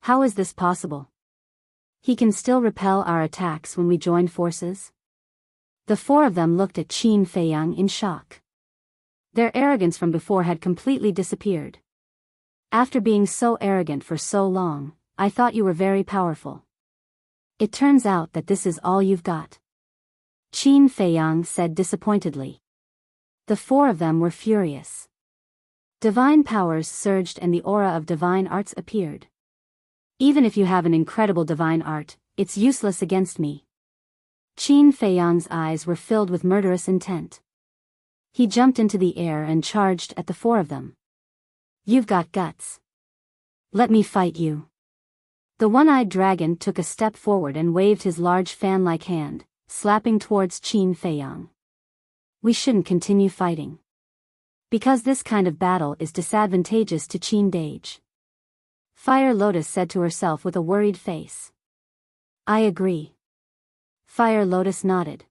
How is this possible? He can still repel our attacks when we join forces? The four of them looked at Qin Feiyang in shock. Their arrogance from before had completely disappeared. After being so arrogant for so long, I thought you were very powerful. It turns out that this is all you've got. Qin Feiyang said disappointedly. The four of them were furious. Divine powers surged and the aura of divine arts appeared. Even if you have an incredible divine art, it's useless against me. Qin Feiyang's eyes were filled with murderous intent. He jumped into the air and charged at the four of them. You've got guts. Let me fight you. The one-eyed dragon took a step forward and waved his large fan-like hand, slapping towards Qin Feiyang. We shouldn't continue fighting. Because this kind of battle is disadvantageous to Qin Dage. Fire Lotus said to herself with a worried face. I agree. Fire Lotus nodded.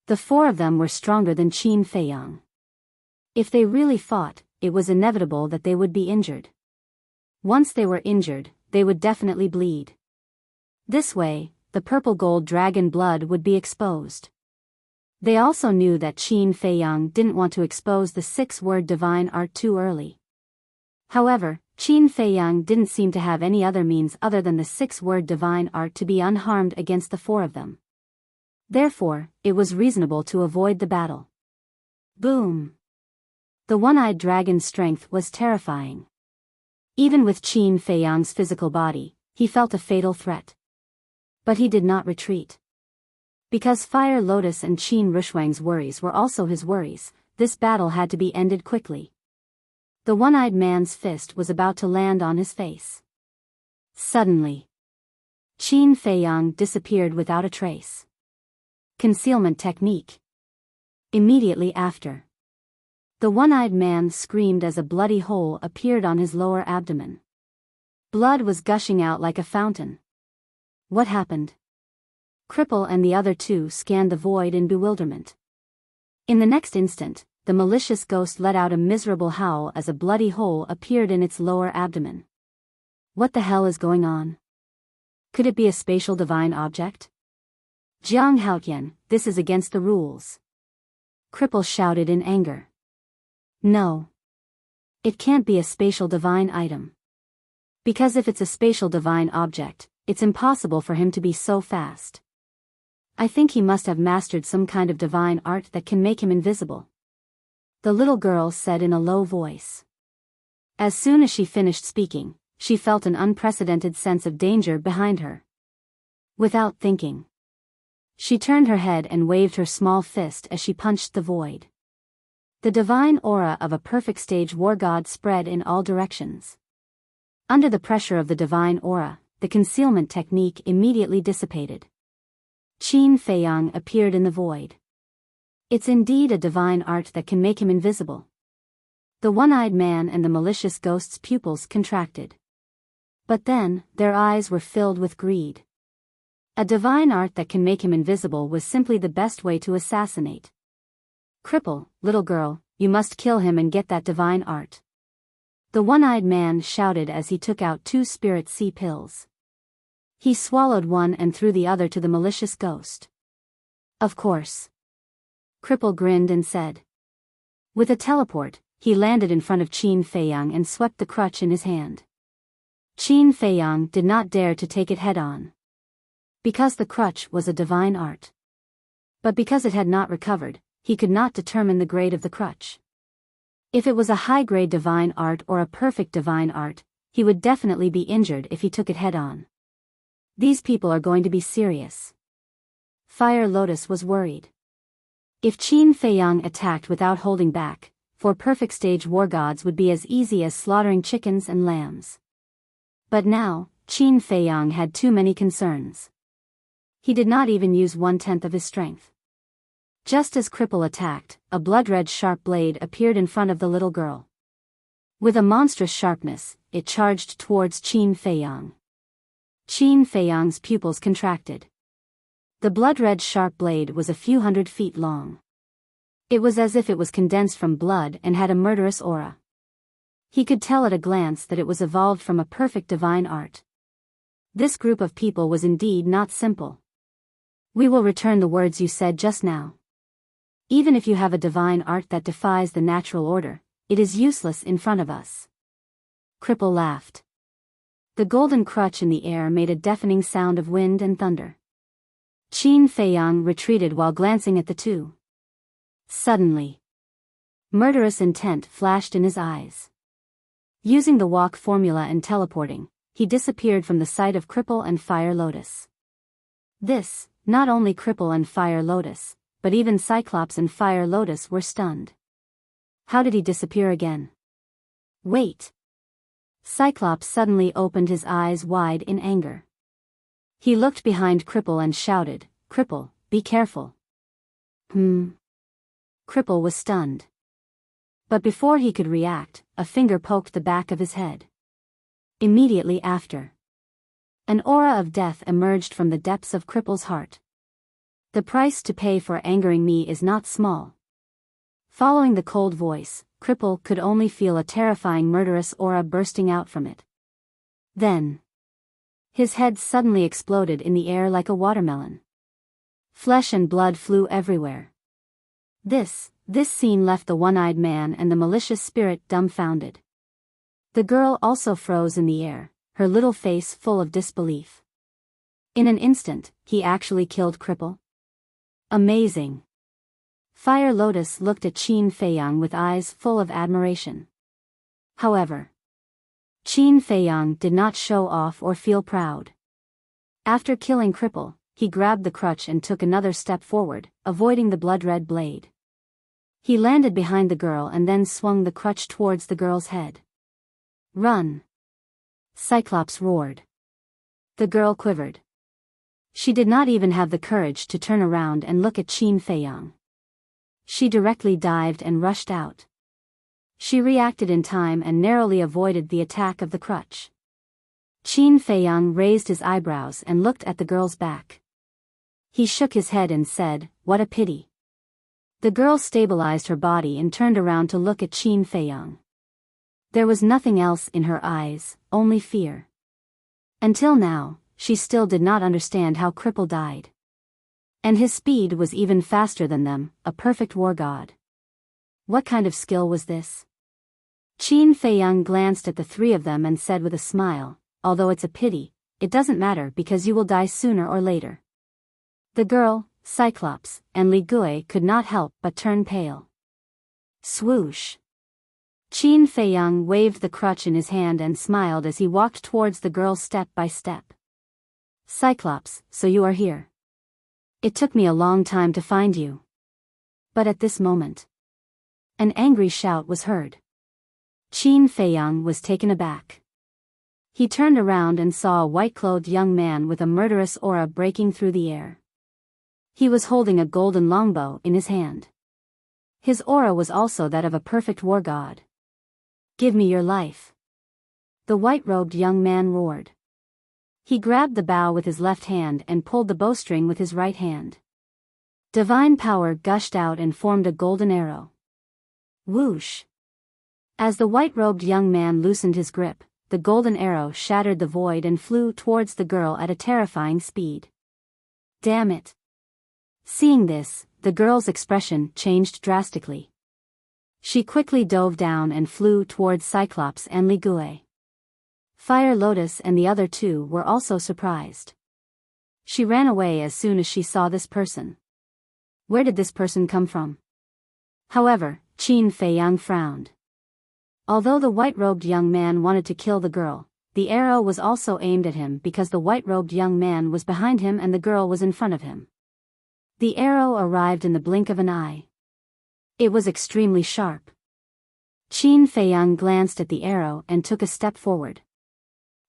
The four of them were stronger than Qin Feiyang. If they really fought, it was inevitable that they would be injured. Once they were injured, they would definitely bleed. This way, the purple-gold dragon blood would be exposed. They also knew that Qin Feiyang didn't want to expose the six-word divine art too early. However, Qin Feiyang didn't seem to have any other means other than the six-word divine art to be unharmed against the four of them. Therefore, it was reasonable to avoid the battle. Boom! The one-eyed dragon's strength was terrifying. Even with Qin Feiyang's physical body, he felt a fatal threat. But he did not retreat. Because Fire Lotus and Qin Rushuang's worries were also his worries, this battle had to be ended quickly. The one-eyed man's fist was about to land on his face. Suddenly, Qin Feiyang disappeared without a trace. Concealment technique. Immediately after, the one-eyed man screamed as a bloody hole appeared on his lower abdomen. Blood was gushing out like a fountain. What happened? Cripple and the other two scanned the void in bewilderment. In the next instant, the malicious ghost let out a miserable howl as a bloody hole appeared in its lower abdomen. What the hell is going on? Could it be a spatial divine object? Jiang Haotian, this is against the rules. Cripple shouted in anger. No. It can't be a spatial divine item. Because if it's a spatial divine object, it's impossible for him to be so fast. I think he must have mastered some kind of divine art that can make him invisible. The little girl said in a low voice. As soon as she finished speaking, she felt an unprecedented sense of danger behind her. Without thinking, she turned her head and waved her small fist as she punched the void. The divine aura of a perfect stage war god spread in all directions. Under the pressure of the divine aura, the concealment technique immediately dissipated. Qin Feiyang appeared in the void. It's indeed a divine art that can make him invisible. The one-eyed man and the malicious ghost's pupils contracted. But then, their eyes were filled with greed. A divine art that can make him invisible was simply the best way to assassinate. Cripple, little girl, you must kill him and get that divine art. The one-eyed man shouted as he took out 2 spirit sea pills. He swallowed one and threw the other to the malicious ghost. Of course. Cripple grinned and said. With a teleport, he landed in front of Qin Feiyang and swept the crutch in his hand. Qin Feiyang did not dare to take it head-on. Because the crutch was a divine art. But because it had not recovered, he could not determine the grade of the crutch. If it was a high-grade divine art or a perfect divine art, he would definitely be injured if he took it head-on. These people are going to be serious. Fire Lotus was worried. If Qin Feiyang attacked without holding back, 4 perfect stage war gods would be as easy as slaughtering chickens and lambs. But now, Qin Feiyang had too many concerns. He did not even use 1/10 of his strength. Just as Cripple attacked, a blood-red sharp blade appeared in front of the little girl. With a monstrous sharpness, it charged towards Qin Feiyang. Qin Feiyang's pupils contracted. The blood-red sharp blade was a few hundred feet long. It was as if it was condensed from blood and had a murderous aura. He could tell at a glance that it was evolved from a perfect divine art. This group of people was indeed not simple. We will return the words you said just now. Even if you have a divine art that defies the natural order, it is useless in front of us. Cripple laughed. The golden crutch in the air made a deafening sound of wind and thunder. Qin Feiyang retreated while glancing at the two. Suddenly, murderous intent flashed in his eyes. Using the walk formula and teleporting, he disappeared from the sight of Cripple and Fire Lotus. This, not only Cripple and Fire Lotus, but even Cyclops and Fire Lotus were stunned. How did he disappear again? Wait! Cyclops suddenly opened his eyes wide in anger. He looked behind Cripple and shouted, "Cripple, be careful." Cripple was stunned. But before he could react, a finger poked the back of his head. Immediately after, an aura of death emerged from the depths of Cripple's heart. The price to pay for angering me is not small. Following the cold voice, Cripple could only feel a terrifying murderous aura bursting out from it. Then, His head suddenly exploded in the air like a watermelon. Flesh and blood flew everywhere. This scene left the one-eyed man and the malicious spirit dumbfounded. The girl also froze in the air, her little face full of disbelief. In an instant, he actually killed Cripple? Amazing! Fire Lotus looked at Qin Feiyang with eyes full of admiration. However, Qin Feiyang did not show off or feel proud. After killing Cripple, he grabbed the crutch and took another step forward, avoiding the blood-red blade. He landed behind the girl and then swung the crutch towards the girl's head. "Run!" Cyclops roared. The girl quivered. She did not even have the courage to turn around and look at Qin Feiyang. She directly dived and rushed out. She reacted in time and narrowly avoided the attack of the crutch. Qin Feiyang raised his eyebrows and looked at the girl's back. He shook his head and said, "What a pity." The girl stabilized her body and turned around to look at Qin Feiyang. There was nothing else in her eyes, only fear. Until now, she still did not understand how Cripple died. And his speed was even faster than them, a perfect war god. What kind of skill was this? Qin Feiyang glanced at the three of them and said with a smile, "Although it's a pity, it doesn't matter because you will die sooner or later." The girl, Cyclops, and Li Gui could not help but turn pale. Swoosh! Qin Feiyang waved the crutch in his hand and smiled as he walked towards the girl step by step. "Cyclops, so you are here. It took me a long time to find you." But at this moment, an angry shout was heard. Qin Feiyang was taken aback. He turned around and saw a white-clothed young man with a murderous aura breaking through the air. He was holding a golden longbow in his hand. His aura was also that of a perfect war god. "Give me your life!" the white-robed young man roared. He grabbed the bow with his left hand and pulled the bowstring with his right hand. Divine power gushed out and formed a golden arrow. Whoosh! As the white-robed young man loosened his grip, the golden arrow shattered the void and flew towards the girl at a terrifying speed. Damn it! Seeing this, the girl's expression changed drastically. She quickly dove down and flew towards Cyclops and Li Gui. Fire Lotus and the other two were also surprised. She ran away as soon as she saw this person. Where did this person come from? However, Qin Feiyang frowned. Although the white-robed young man wanted to kill the girl, the arrow was also aimed at him because the white-robed young man was behind him and the girl was in front of him. The arrow arrived in the blink of an eye. It was extremely sharp. Qin Feiyang glanced at the arrow and took a step forward.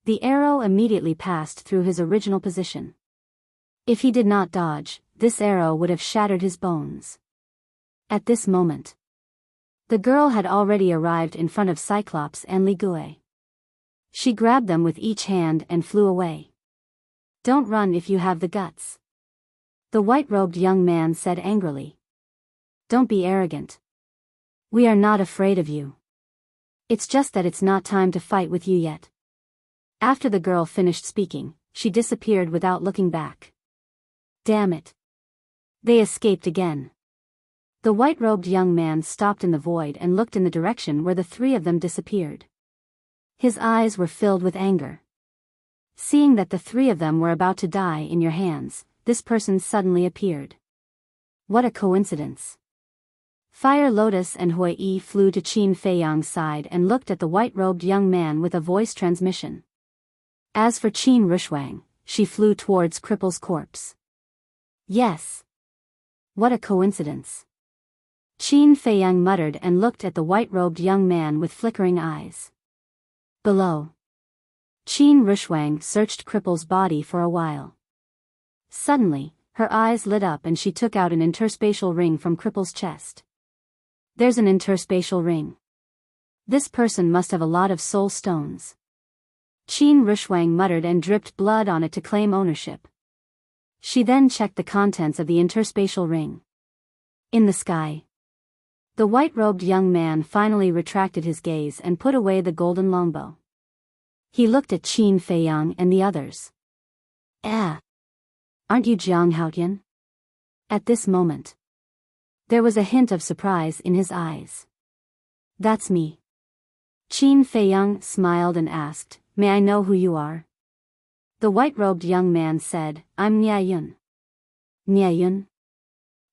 The arrow immediately passed through his original position. If he did not dodge, this arrow would have shattered his bones. At this moment, the girl had already arrived in front of Cyclops and Li Gui. She grabbed them with each hand and flew away. "Don't run if you have the guts," the white-robed young man said angrily. "Don't be arrogant. We are not afraid of you. It's just that it's not time to fight with you yet." After the girl finished speaking, she disappeared without looking back. Damn it! They escaped again. The white-robed young man stopped in the void and looked in the direction where the three of them disappeared. His eyes were filled with anger. Seeing that the three of them were about to die in your hands, this person suddenly appeared. What a coincidence! Fire Lotus and Hui Yi flew to Qin Feiyang's side and looked at the white-robed young man with a voice transmission. As for Qin Rushwang, she flew towards Cripple's corpse. Yes! What a coincidence! Qin Feiyang muttered and looked at the white-robed young man with flickering eyes. Below, Qin Rushwang searched Cripple's body for a while. Suddenly, her eyes lit up and she took out an interspatial ring from Cripple's chest. There's an interspatial ring. This person must have a lot of soul stones. Qin Rushwang muttered and dripped blood on it to claim ownership. She then checked the contents of the interspatial ring. In the sky, the white-robed young man finally retracted his gaze and put away the golden longbow. He looked at Qin Feiyang and the others. Eh. Aren't you Jiang Haotian? At this moment, there was a hint of surprise in his eyes. That's me. Qin Feiyang smiled and asked, may I know who you are? The white-robed young man said, I'm Niayun. Niayun?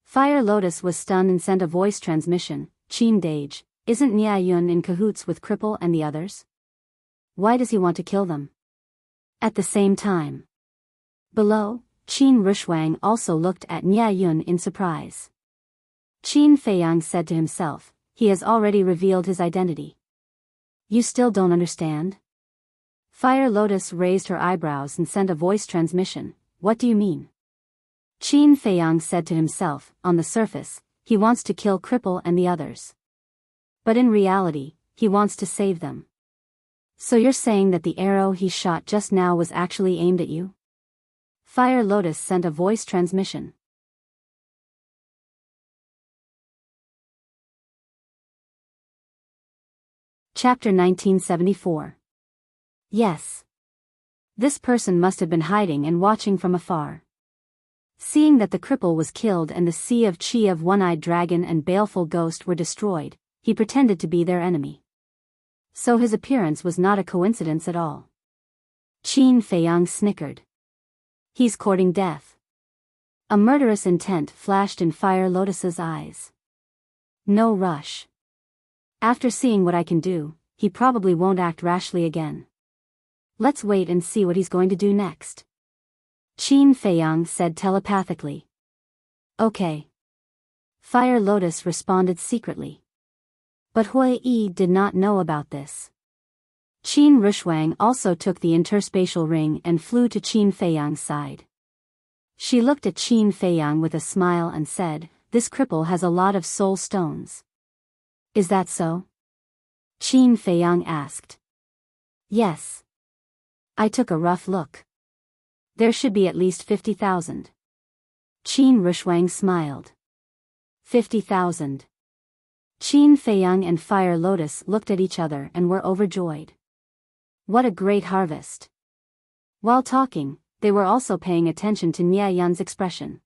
Fire Lotus was stunned and sent a voice transmission, Qin Dage, isn't Niayun in cahoots with Cripple and the others? Why does he want to kill them? At the same time, below, Qin Rushwang also looked at Niayun in surprise. Qin Feiyang said to himself, he has already revealed his identity. You still don't understand? Fire Lotus raised her eyebrows and sent a voice transmission, what do you mean? Qin Feiyang said to himself, on the surface, he wants to kill Cripple and the others. But in reality, he wants to save them. So you're saying that the arrow he shot just now was actually aimed at you? Fire Lotus sent a voice transmission. Chapter 1974. Yes. This person must have been hiding and watching from afar. Seeing that the cripple was killed and the sea of chi of one-eyed dragon and baleful ghost were destroyed, he pretended to be their enemy. So his appearance was not a coincidence at all. Qin Feiyang snickered. He's courting death. A murderous intent flashed in Fire Lotus's eyes. No rush. After seeing what I can do, he probably won't act rashly again. Let's wait and see what he's going to do next. Qin Feiyang said telepathically. Okay. Fire Lotus responded secretly. But Hui Yi did not know about this. Qin Rushwang also took the interspatial ring and flew to Qin Feiyang's side. She looked at Qin Feiyang with a smile and said, this cripple has a lot of soul stones. Is that so? Qin Feiyang asked. Yes. I took a rough look. There should be at least 50,000. Qin Rushwang smiled. 50,000. Qin Feiyang and Fire Lotus looked at each other and were overjoyed. What a great harvest. While talking, they were also paying attention to Niayun's expression.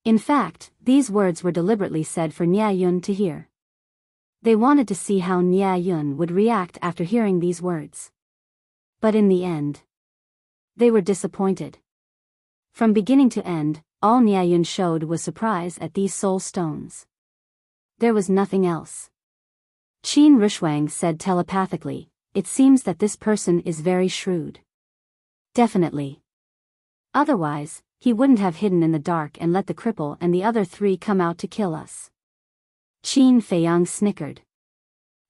In fact, these words were deliberately said for Niayun to hear. They wanted to see how Niayun would react after hearing these words. But in the end, they were disappointed. From beginning to end, all Niayun showed was surprise at these soul stones. There was nothing else. Qin Rushwang said telepathically, it seems that this person is very shrewd. Definitely. Otherwise, he wouldn't have hidden in the dark and let the cripple and the other three come out to kill us. Qin Feiyang snickered.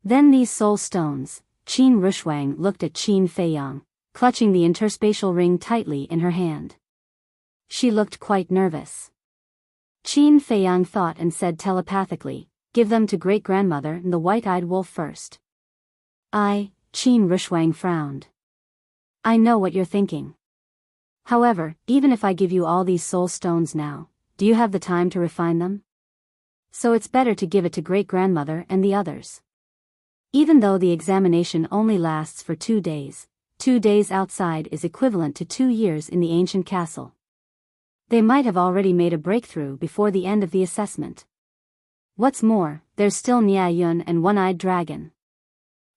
Then these soul stones, Qin Rushwang looked at Qin Feiyang, clutching the interspatial ring tightly in her hand. She looked quite nervous. Qin Feiyang thought and said telepathically, give them to great-grandmother and the white-eyed wolf first. Qin Rushwang frowned. I know what you're thinking. However, even if I give you all these soul stones now, do you have the time to refine them? So it's better to give it to great-grandmother and the others. Even though the examination only lasts for 2 days, 2 days outside is equivalent to 2 years in the ancient castle. They might have already made a breakthrough before the end of the assessment. What's more, there's still Niayun and One-Eyed Dragon.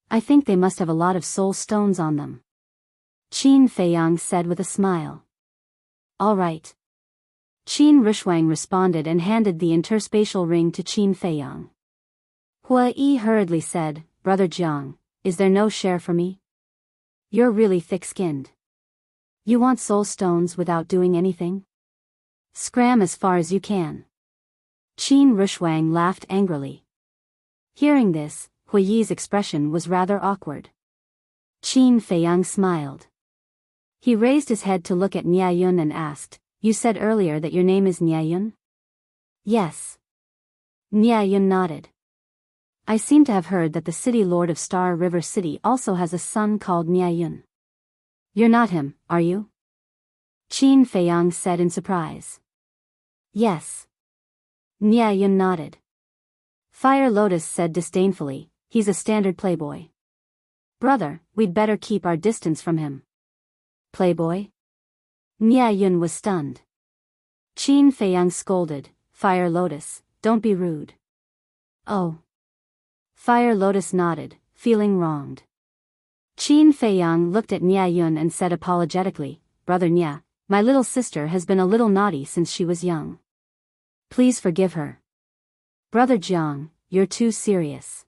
I think they must have a lot of soul stones on them. Qin Feiyang said with a smile. All right. Qin Rushwang responded and handed the interspatial ring to Qin Feiyang. Hui Yi hurriedly said, Brother Jiang, is there no share for me? You're really thick-skinned. You want soul stones without doing anything? Scram as far as you can. Qin Rushwang laughed angrily. Hearing this, Hui Yi's expression was rather awkward. Qin Feiyang smiled. He raised his head to look at Niayun and asked, you said earlier that your name is Niayun? Yes. Niayun nodded. I seem to have heard that the city lord of Star River City also has a son called Niayun. You're not him, are you? Qin Feiyang said in surprise. Yes. Niayun nodded. Fire Lotus said disdainfully, he's a standard playboy. Brother, we'd better keep our distance from him. Playboy? Nia Yun was stunned. Qin Feiyang scolded, Fire Lotus, don't be rude. Oh. Fire Lotus nodded, feeling wronged. Qin Feiyang looked at Nia Yun and said apologetically, Brother Nia, my little sister has been a little naughty since she was young. Please forgive her. Brother Jiang, you're too serious.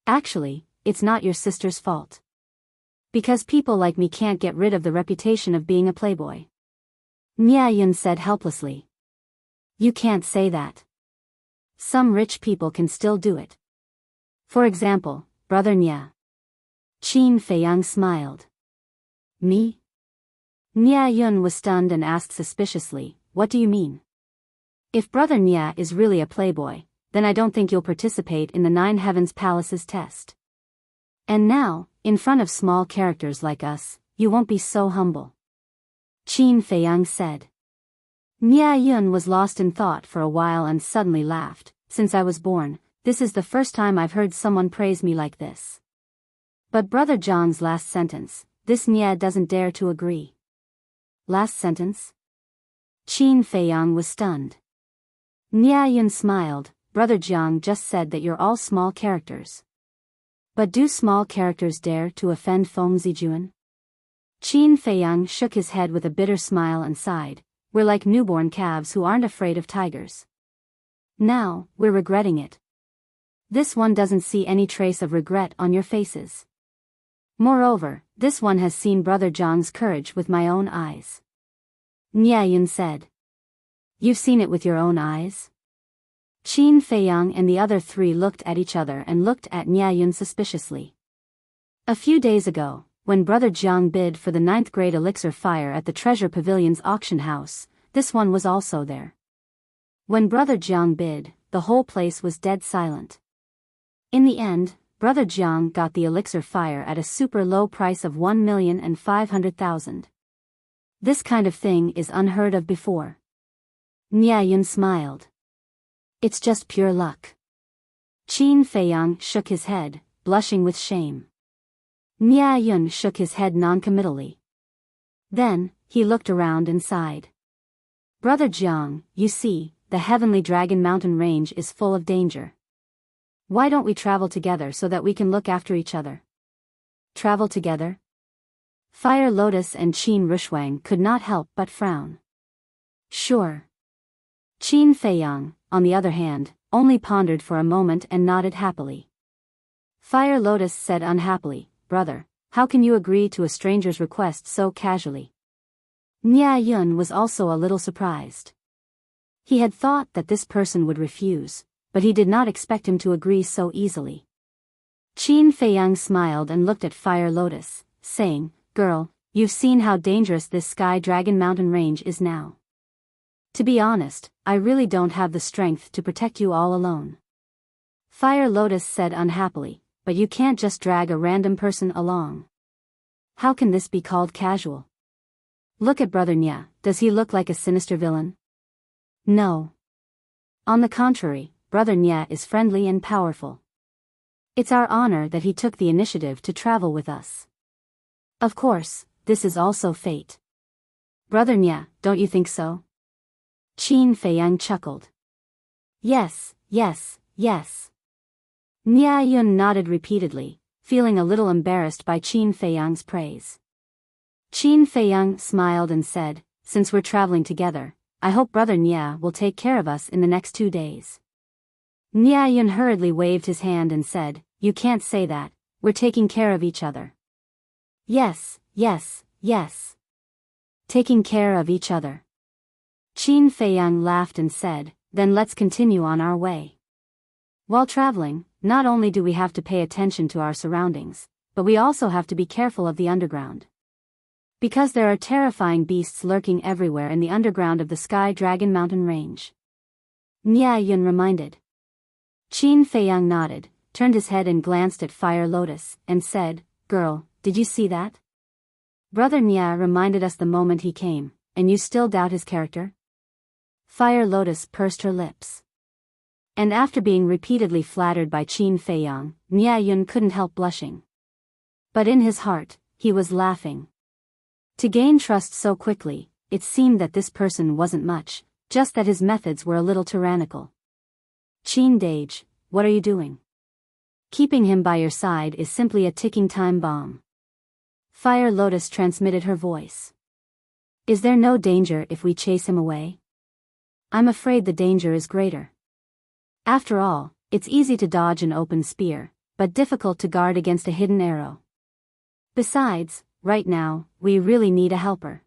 Actually, it's not your sister's fault. Because people like me can't get rid of the reputation of being a playboy. Nia Yun said helplessly. You can't say that. Some rich people can still do it. For example, Brother Nia. Qin Feiyang smiled. Me? Nia Yun was stunned and asked suspiciously, what do you mean? If Brother Nia is really a playboy, then I don't think you'll participate in the Nine Heavens Palaces test. And now, in front of small characters like us, you won't be so humble. Qin Feiyang said. Nia Yun was lost in thought for a while and suddenly laughed. Since I was born, this is the first time I've heard someone praise me like this. But Brother Zhang's last sentence, this Nia doesn't dare to agree. Last sentence? Qin Feiyang was stunned. Nia Yun smiled, Brother Jiang just said that you're all small characters. But do small characters dare to offend Feng Zijuan? Qin Feiyang shook his head with a bitter smile and sighed, we're like newborn calves who aren't afraid of tigers. Now, we're regretting it. This one doesn't see any trace of regret on your faces. Moreover, this one has seen Brother Zhang's courage with my own eyes. Nia Yun said. You've seen it with your own eyes? Qin Feiyang and the other three looked at each other and looked at Nia Yun suspiciously. A few days ago, when Brother Jiang bid for the 9th grade elixir fire at the Treasure Pavilion's auction house, this one was also there. When Brother Jiang bid, the whole place was dead silent. In the end, Brother Jiang got the elixir fire at a super low price of 1,500,000. This kind of thing is unheard of before. Nia Yun smiled. It's just pure luck. Qin Feiyang shook his head, blushing with shame. Nia Yun shook his head noncommittally. Then, he looked around and sighed. Brother Jiang, you see, the Heavenly Dragon Mountain Range is full of danger. Why don't we travel together so that we can look after each other? Travel together? Fire Lotus and Qin Rushwang could not help but frown. Sure. Qin Feiyang, on the other hand, only pondered for a moment and nodded happily. Fire Lotus said unhappily, Brother, how can you agree to a stranger's request so casually? Nia Yun was also a little surprised. He had thought that this person would refuse, but he did not expect him to agree so easily. Qin Feiyang smiled and looked at Fire Lotus, saying, Girl, you've seen how dangerous this Sky Dragon Mountain Range is now. To be honest, I really don't have the strength to protect you all alone. Fire Lotus said unhappily, but you can't just drag a random person along. How can this be called casual? Look at Brother Nia, does he look like a sinister villain? No. On the contrary, Brother Nia is friendly and powerful. It's our honor that he took the initiative to travel with us. Of course, this is also fate. Brother Nia, don't you think so? Qin Feiyang chuckled. Yes, yes, yes. Nia Yun nodded repeatedly, feeling a little embarrassed by Qin Feiyang's praise. Qin Feiyang smiled and said, Since we're traveling together, I hope Brother Nia will take care of us in the next 2 days. Nia Yun hurriedly waved his hand and said, You can't say that, we're taking care of each other. Yes, yes, yes. Taking care of each other. Qin Feiyang laughed and said, Then let's continue on our way. While traveling, not only do we have to pay attention to our surroundings, but we also have to be careful of the underground. Because there are terrifying beasts lurking everywhere in the underground of the Sky Dragon Mountain Range. Nia Yun reminded. Qin Feiyang nodded, turned his head and glanced at Fire Lotus, and said, Girl, did you see that? Brother Nia reminded us the moment he came, and you still doubt his character? Fire Lotus pursed her lips. And after being repeatedly flattered by Qin Feiyang, Nia Yun couldn't help blushing. But in his heart, he was laughing. To gain trust so quickly, it seemed that this person wasn't much, just that his methods were a little tyrannical. Qin Dage, what are you doing? Keeping him by your side is simply a ticking time bomb. Fire Lotus transmitted her voice. Is there no danger if we chase him away? I'm afraid the danger is greater. After all, it's easy to dodge an open spear, but difficult to guard against a hidden arrow. Besides, right now, we really need a helper.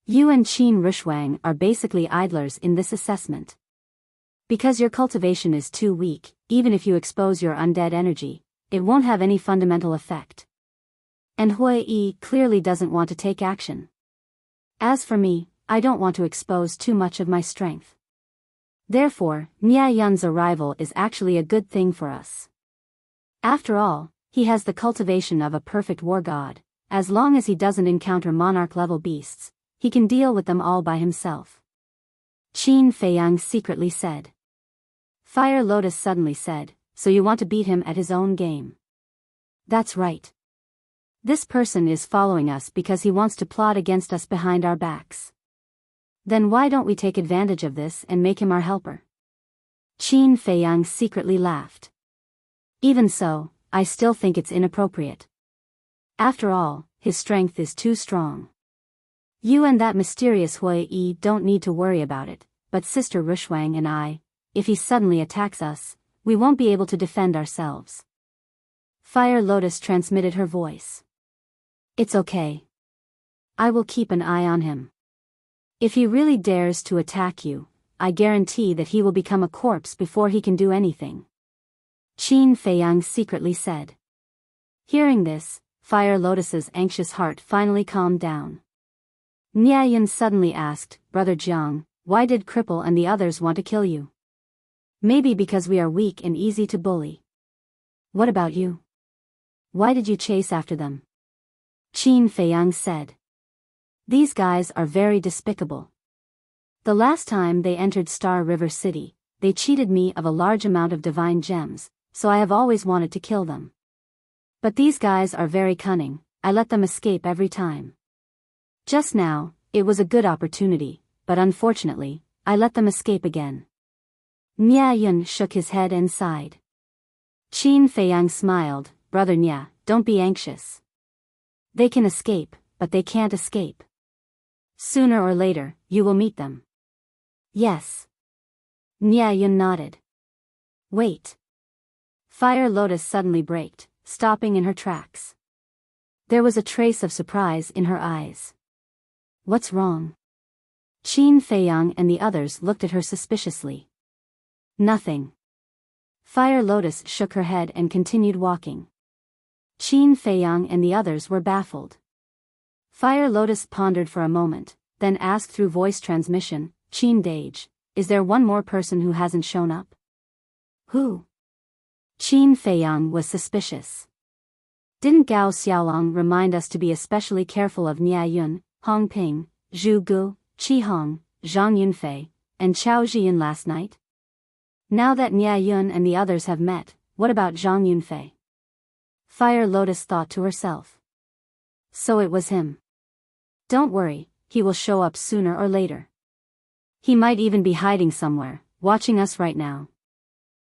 You and Qin Rushwang are basically idlers in this assessment. Because your cultivation is too weak, even if you expose your undead energy, it won't have any fundamental effect. And Hui Yi clearly doesn't want to take action. As for me, I don't want to expose too much of my strength. Therefore, Nia Yun's arrival is actually a good thing for us. After all, he has the cultivation of a perfect war god. As long as he doesn't encounter monarch-level beasts, he can deal with them all by himself. Qin Feiyang secretly said. Fire Lotus suddenly said, so you want to beat him at his own game? That's right. This person is following us because he wants to plot against us behind our backs. Then why don't we take advantage of this and make him our helper? Qin Feiyang secretly laughed. Even so, I still think it's inappropriate. After all, his strength is too strong. You and that mysterious Hui Yi don't need to worry about it, but Sister Rushwang and I, if he suddenly attacks us, we won't be able to defend ourselves. Fire Lotus transmitted her voice. It's okay. I will keep an eye on him. If he really dares to attack you, I guarantee that he will become a corpse before he can do anything. Qin Feiyang secretly said. Hearing this, Fire Lotus's anxious heart finally calmed down. Nia Yun suddenly asked, Brother Jiang, why did Cripple and the others want to kill you? Maybe because we are weak and easy to bully. What about you? Why did you chase after them? Qin Feiyang said. These guys are very despicable. The last time they entered Star River City, they cheated me of a large amount of divine gems, so I have always wanted to kill them. But these guys are very cunning, I let them escape every time. Just now, it was a good opportunity, but unfortunately, I let them escape again. Nia Yun shook his head and sighed. Qin Feiyang smiled, Brother Nia, don't be anxious. They can escape, but they can't escape. Sooner or later, you will meet them. Yes. Nia Yun nodded. Wait. Fire Lotus suddenly braked, stopping in her tracks. There was a trace of surprise in her eyes. What's wrong? Qin Feiyang and the others looked at her suspiciously. Nothing. Fire Lotus shook her head and continued walking. Qin Feiyang and the others were baffled. Fire Lotus pondered for a moment, then asked through voice transmission, Qin Dage, is there one more person who hasn't shown up? Who? Qin Feiyang was suspicious. Didn't Gao Xiaolong remind us to be especially careful of Nia Yun, Hong Ping, Zhu Gu, Qi Hong, Zhang Yunfei, and Chao Zhiyan last night? Now that Nia Yun and the others have met, what about Zhang Yunfei? Fire Lotus thought to herself. So it was him. Don't worry, he will show up sooner or later. He might even be hiding somewhere, watching us right now.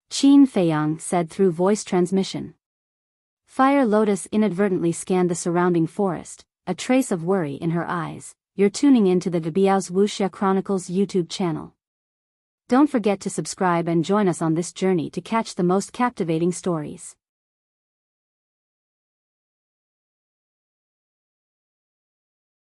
Qin Feiyang said through voice transmission. Fire Lotus inadvertently scanned the surrounding forest, a trace of worry in her eyes. You're tuning into the Biyao's Wuxia Chronicles YouTube channel. Don't forget to subscribe and join us on this journey to catch the most captivating stories.